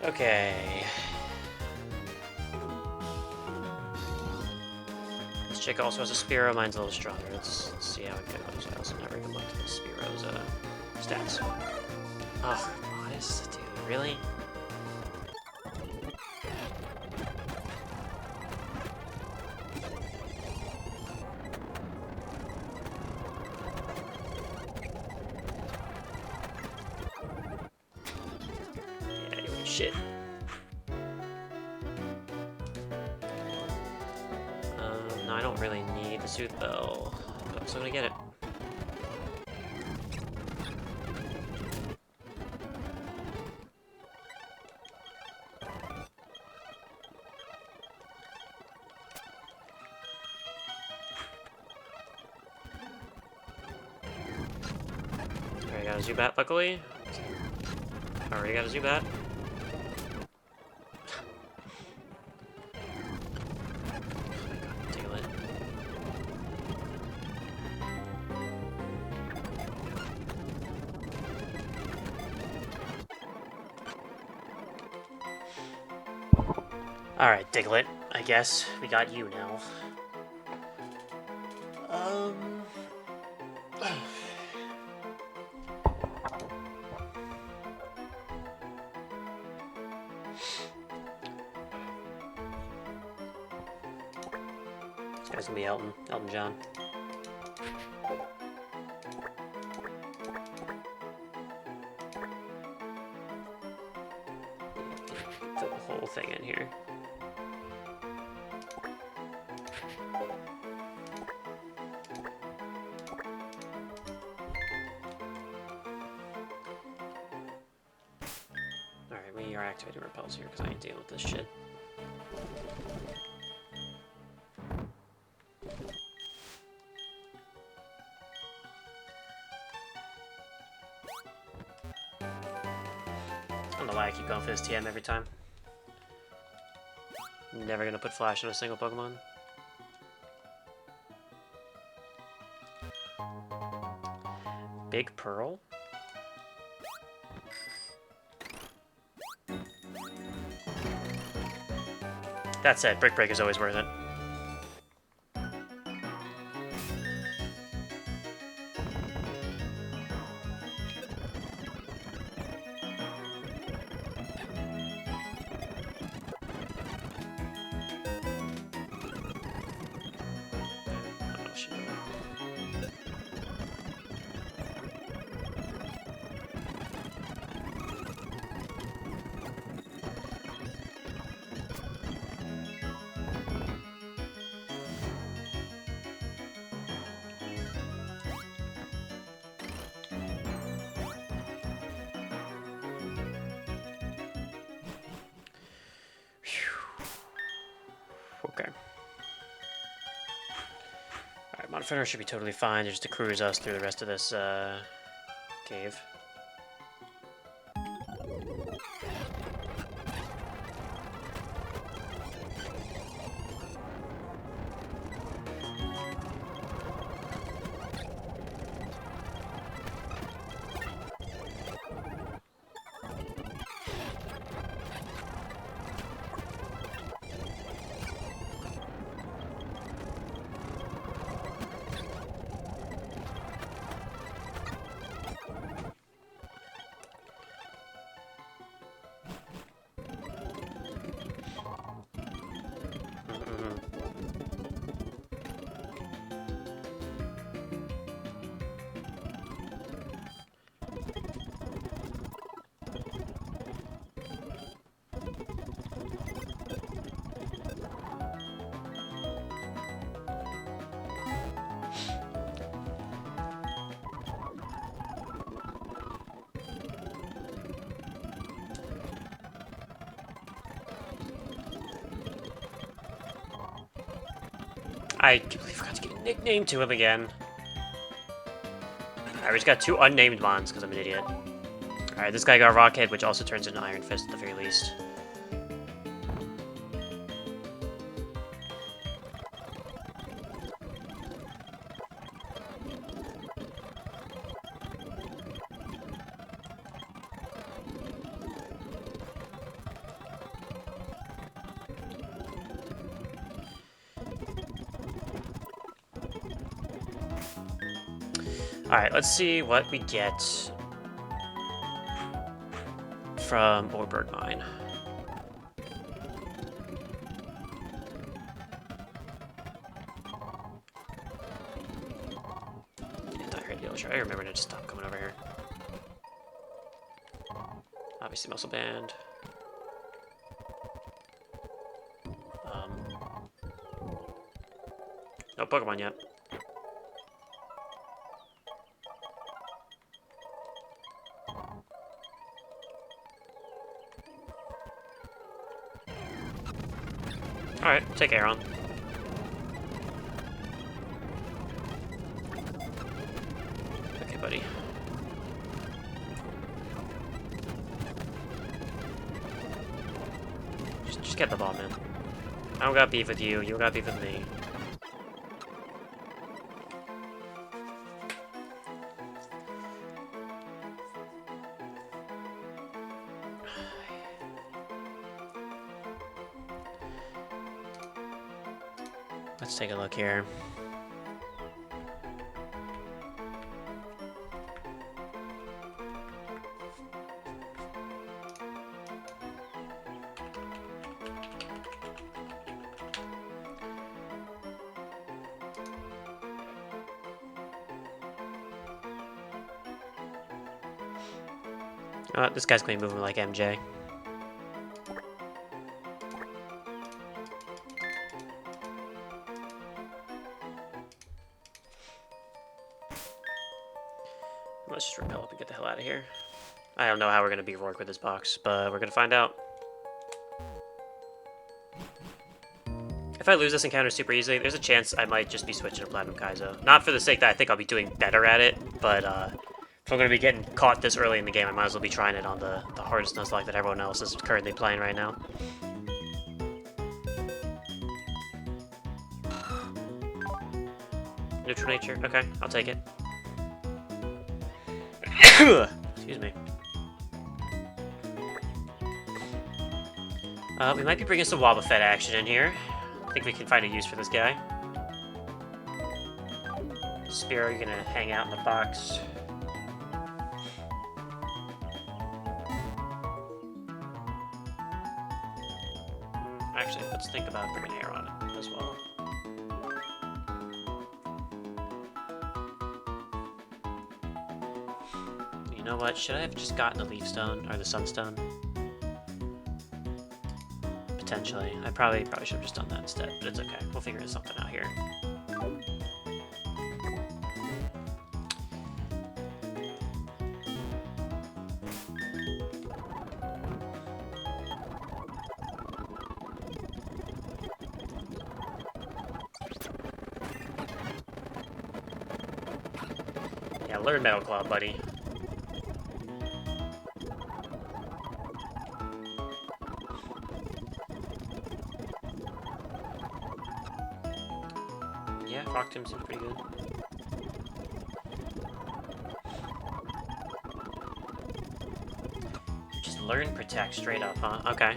Okay. This chick also has a Spearow, mine's a little stronger. Let's see how it goes. I also never even looked at the Spearow's stats. Oh, modest, dude, really? Yeah, you ain't shit. No, I don't really need the Sooth Bell, but I'm still gonna get it. Alright, got a Zubat, luckily. Already got a Zubat. Alright, Diglett, I guess. We got you now. This guy's gonna be Elton John. Fill the whole thing in here. Alright, we are activating repels here because I ain't dealing with this shit. I don't know why I keep going for this TM every time. Never gonna put Flash on a single Pokemon. Big Pearl? That said, Brick Break is always worth it. Oh, shit. Okay. Alright, Modifier should be totally fine just to cruise us through the rest of this cave. I completely forgot to get a nickname to him again. Alright, we just got 2 unnamed mons because I'm an idiot. Alright, this guy got Rockhead, which also turns into Iron Fist at the very least. Alright, let's see what we get from Orberg Mine. Anti-radial, sure. I remember to just stop coming over here. Obviously, Muscle Band. No Pokemon yet. Alright, take Aeron. Okay, buddy. Just get the ball, man. I don't got beef with you, you got beef with me. Let's take a look here. This guy's going to be moving like MJ. Let's just repel up and get the hell out of here. I don't know how we're going to beat Rourke with this box, but we're going to find out. If I lose this encounter super easily, there's a chance I might just be switching to Platinum Kaizo. Not for the sake that I think I'll be doing better at it, but if I'm going to be getting caught this early in the game, I might as well be trying it on the hardest Nuzlocke that everyone else is currently playing right now. Neutral nature. Okay, I'll take it. Excuse me. We might be bringing some Wobbuffet action in here. I think we can find a use for this guy. Spearow, you're gonna hang out in the box. Actually, let's think about bringing air on it as well. You know what? Should I have just gotten the Leaf Stone or the Sunstone? Potentially. I probably should have just done that instead, but it's okay. We'll figure something out here. Yeah, learn Metal Claw, buddy. Yeah, Rock Tomb seems pretty good. Just learn Protect straight up, huh? Okay.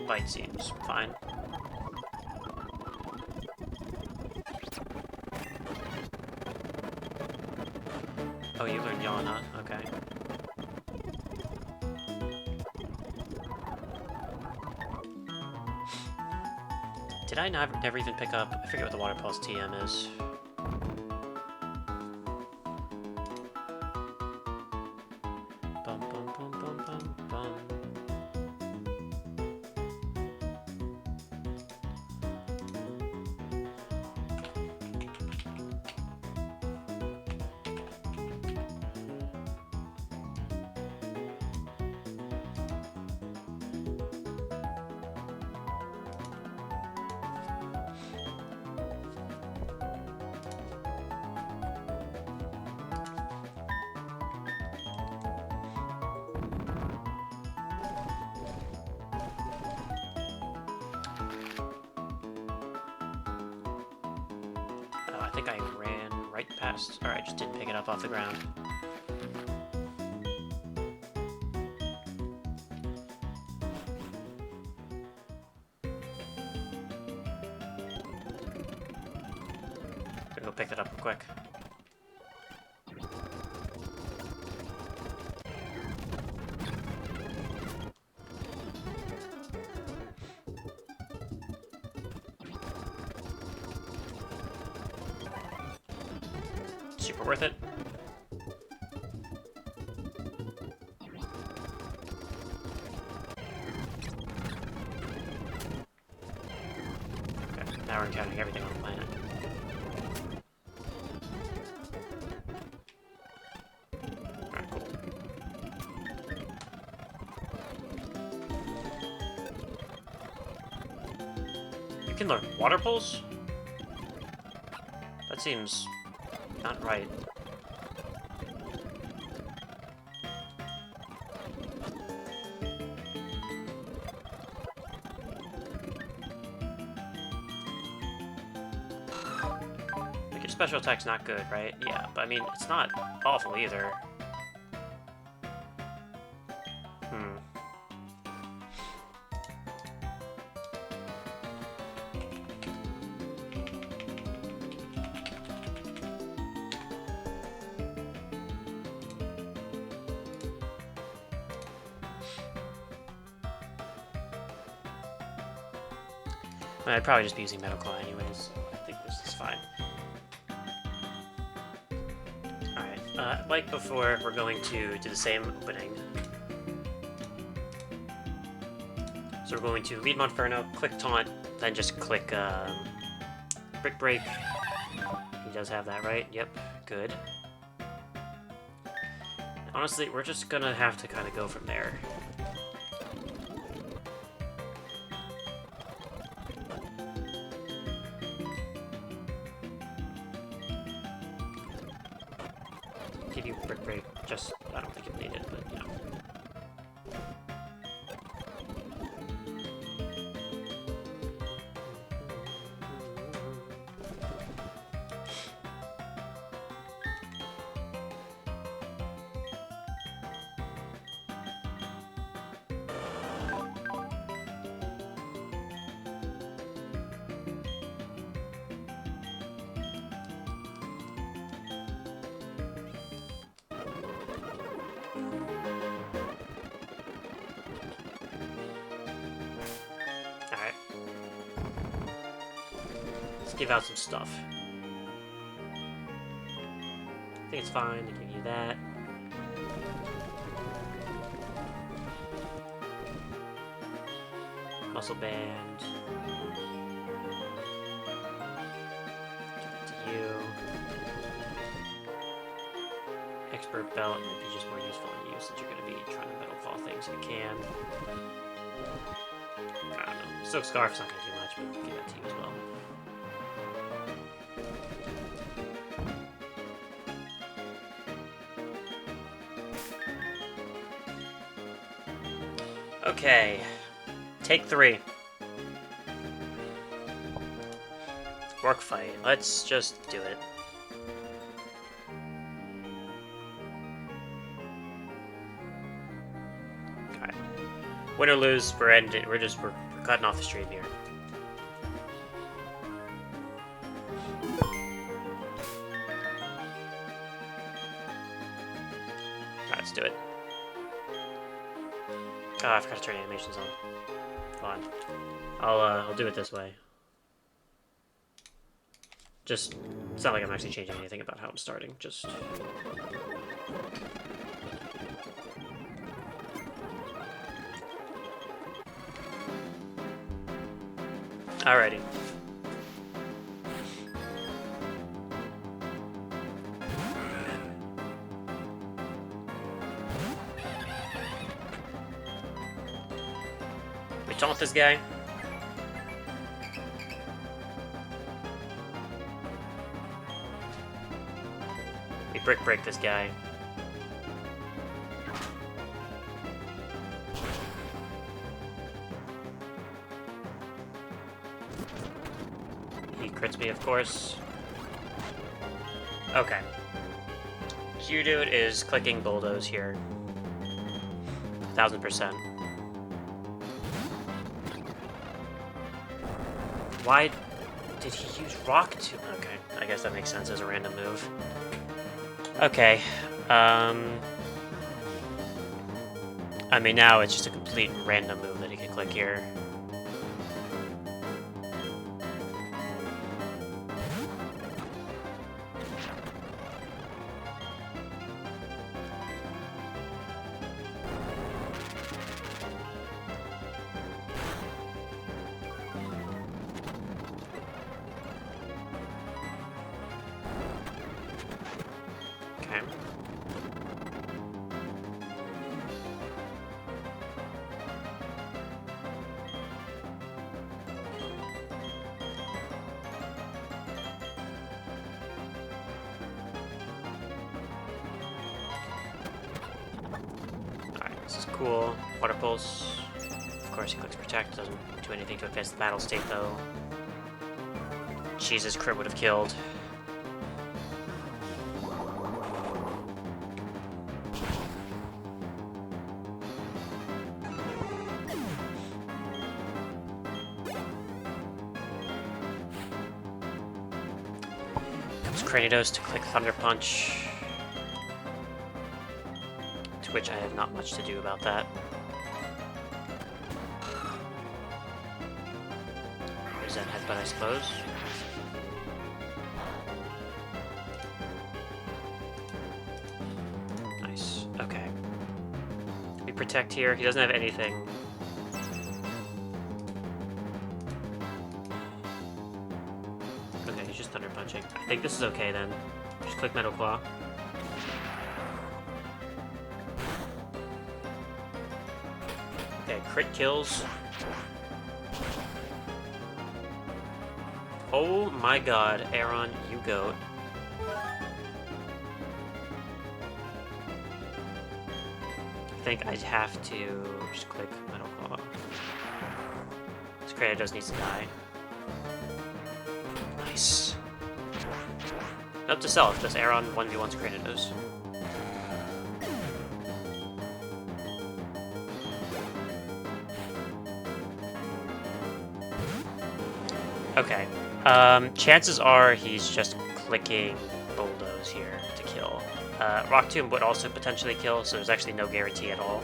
Bite seems fine. Oh, you learned Yawn, huh? Okay. Did I never even pick up? I forget what the Water Pulse TM is. Bum bum bum bum bum bum. think I ran right past... Alright, just didn't pick it up off the ground. Gonna go pick that up real quick. Super worth it. Okay, now we're encountering everything on the planet. Alright, cool. You can learn water pulse? That seems not right. Like, your special attack's not good, right? Yeah, but I mean, it's not awful either. I'd probably just be using Metal Claw anyways. I think this is fine. Alright, like before, we're going to do the same opening. So we're going to lead Monferno, click Taunt, then just click Brick Break. He does have that, right? Yep, good. Honestly, we're just gonna have to kind of go from there. Give you Brick Break, just, I don't think you'll need it, but, you know. Alright. Let's give out some stuff. I think it's fine to give you that. Muscle band. Give that to you. Expert belt would be just more useful on you since you're going to be trying to metal claw things if you can. I don't know. Silk Scarf's not going to do much, but give that to you as well. Okay. Take 3. Work fight. Let's just do it. Alright. Win or lose, we're cutting off the stream here. Alright, let's do it. Oh, I forgot to turn animations on. Hold on. I'll do it this way. Just, it's not like I'm actually changing anything about how I'm starting, just... Alrighty. We taunt this guy. We brick break this guy. He crits me, of course. Okay. Q-Dude is clicking bulldoze here. 1000%. Why did he use Rock to... Okay, I guess that makes sense as a random move. Okay, I mean, now it's just a complete random move that he can click here. Okay. Alright, this is cool. Water Pulse. Of course, he clicks Protect. Doesn't do anything to advance the battle state, though. Jesus, crit would have killed. Comes Cranidos to click Thunder Punch. To which I have not much to do about that. Is that Headbutt, I suppose? Nice. Okay. We Protect here. He doesn't have anything. Okay, he's just Thunder Punching. I think this is okay then. Just click Metal Claw. Okay, crit kills. Oh my god, Aaron, you goat. I think I'd have to just click Metal Claw. This Kratos needs to die. Nice. Note to self, does Aaron 1v1's Kratos? Okay. Chances are he's just clicking Bulldoze here to kill. Rock Tomb would also potentially kill, so there's actually no guarantee at all.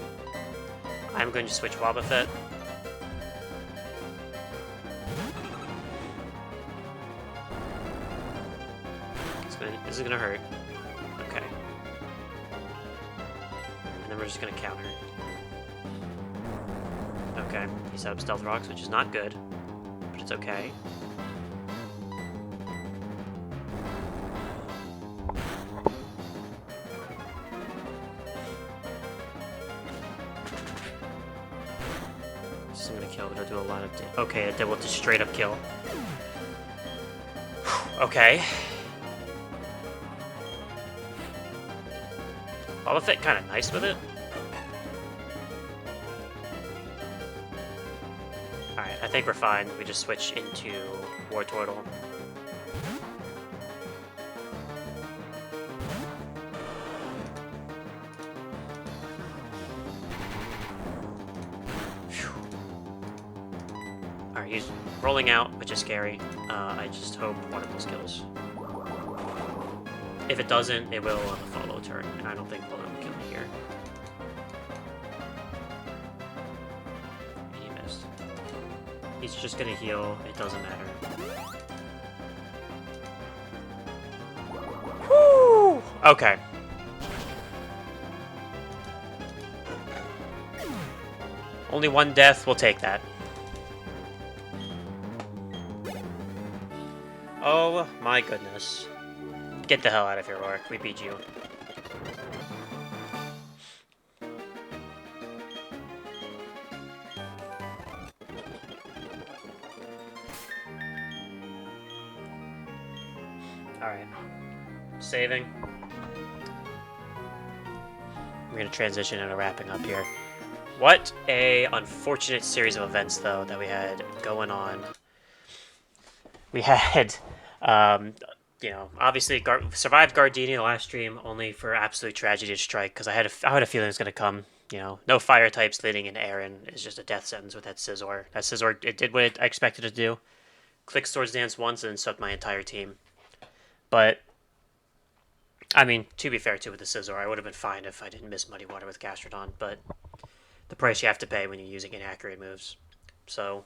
I'm going to switch Wobbuffet. This is gonna hurt. Okay. And then we're just gonna counter. Okay, he set up Stealth Rocks, which is not good, but it's okay. This is gonna kill, but it'll do a lot of okay, it will just straight up kill. Okay. Wobbuffet kind of nice with it. Alright, I think we're fine. We just switch into War Turtle. Alright, he's rolling out, which is scary. I just hope one of those kills. If it doesn't, it will on the follow turn, and I don't think Bullet will kill me here. He missed. He's just gonna heal, it doesn't matter. Woo! Okay. Only one death, we'll take that. Oh my goodness. Get the hell out of here, Rourke. We beat you. Alright. Saving. We're going to transition into wrapping up here. What a unfortunate series of events, though, that we had going on. We had Obviously survived Gardini the last stream only for absolute tragedy to strike because I had a feeling it was going to come. No fire types leading into Aaron is just a death sentence with that Scizor. That Scizor, it did what I expected it to do. Clicked Swords Dance once and swept my entire team. But, I mean, to be fair, too, with the Scizor, I would have been fine if I didn't miss Muddy Water with Gastrodon, but the price you have to pay when you're using inaccurate moves. So,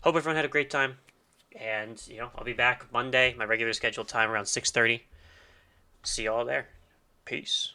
hope everyone had a great time. And, I'll be back Monday, my regular scheduled time around 6:30. See you all there. Peace.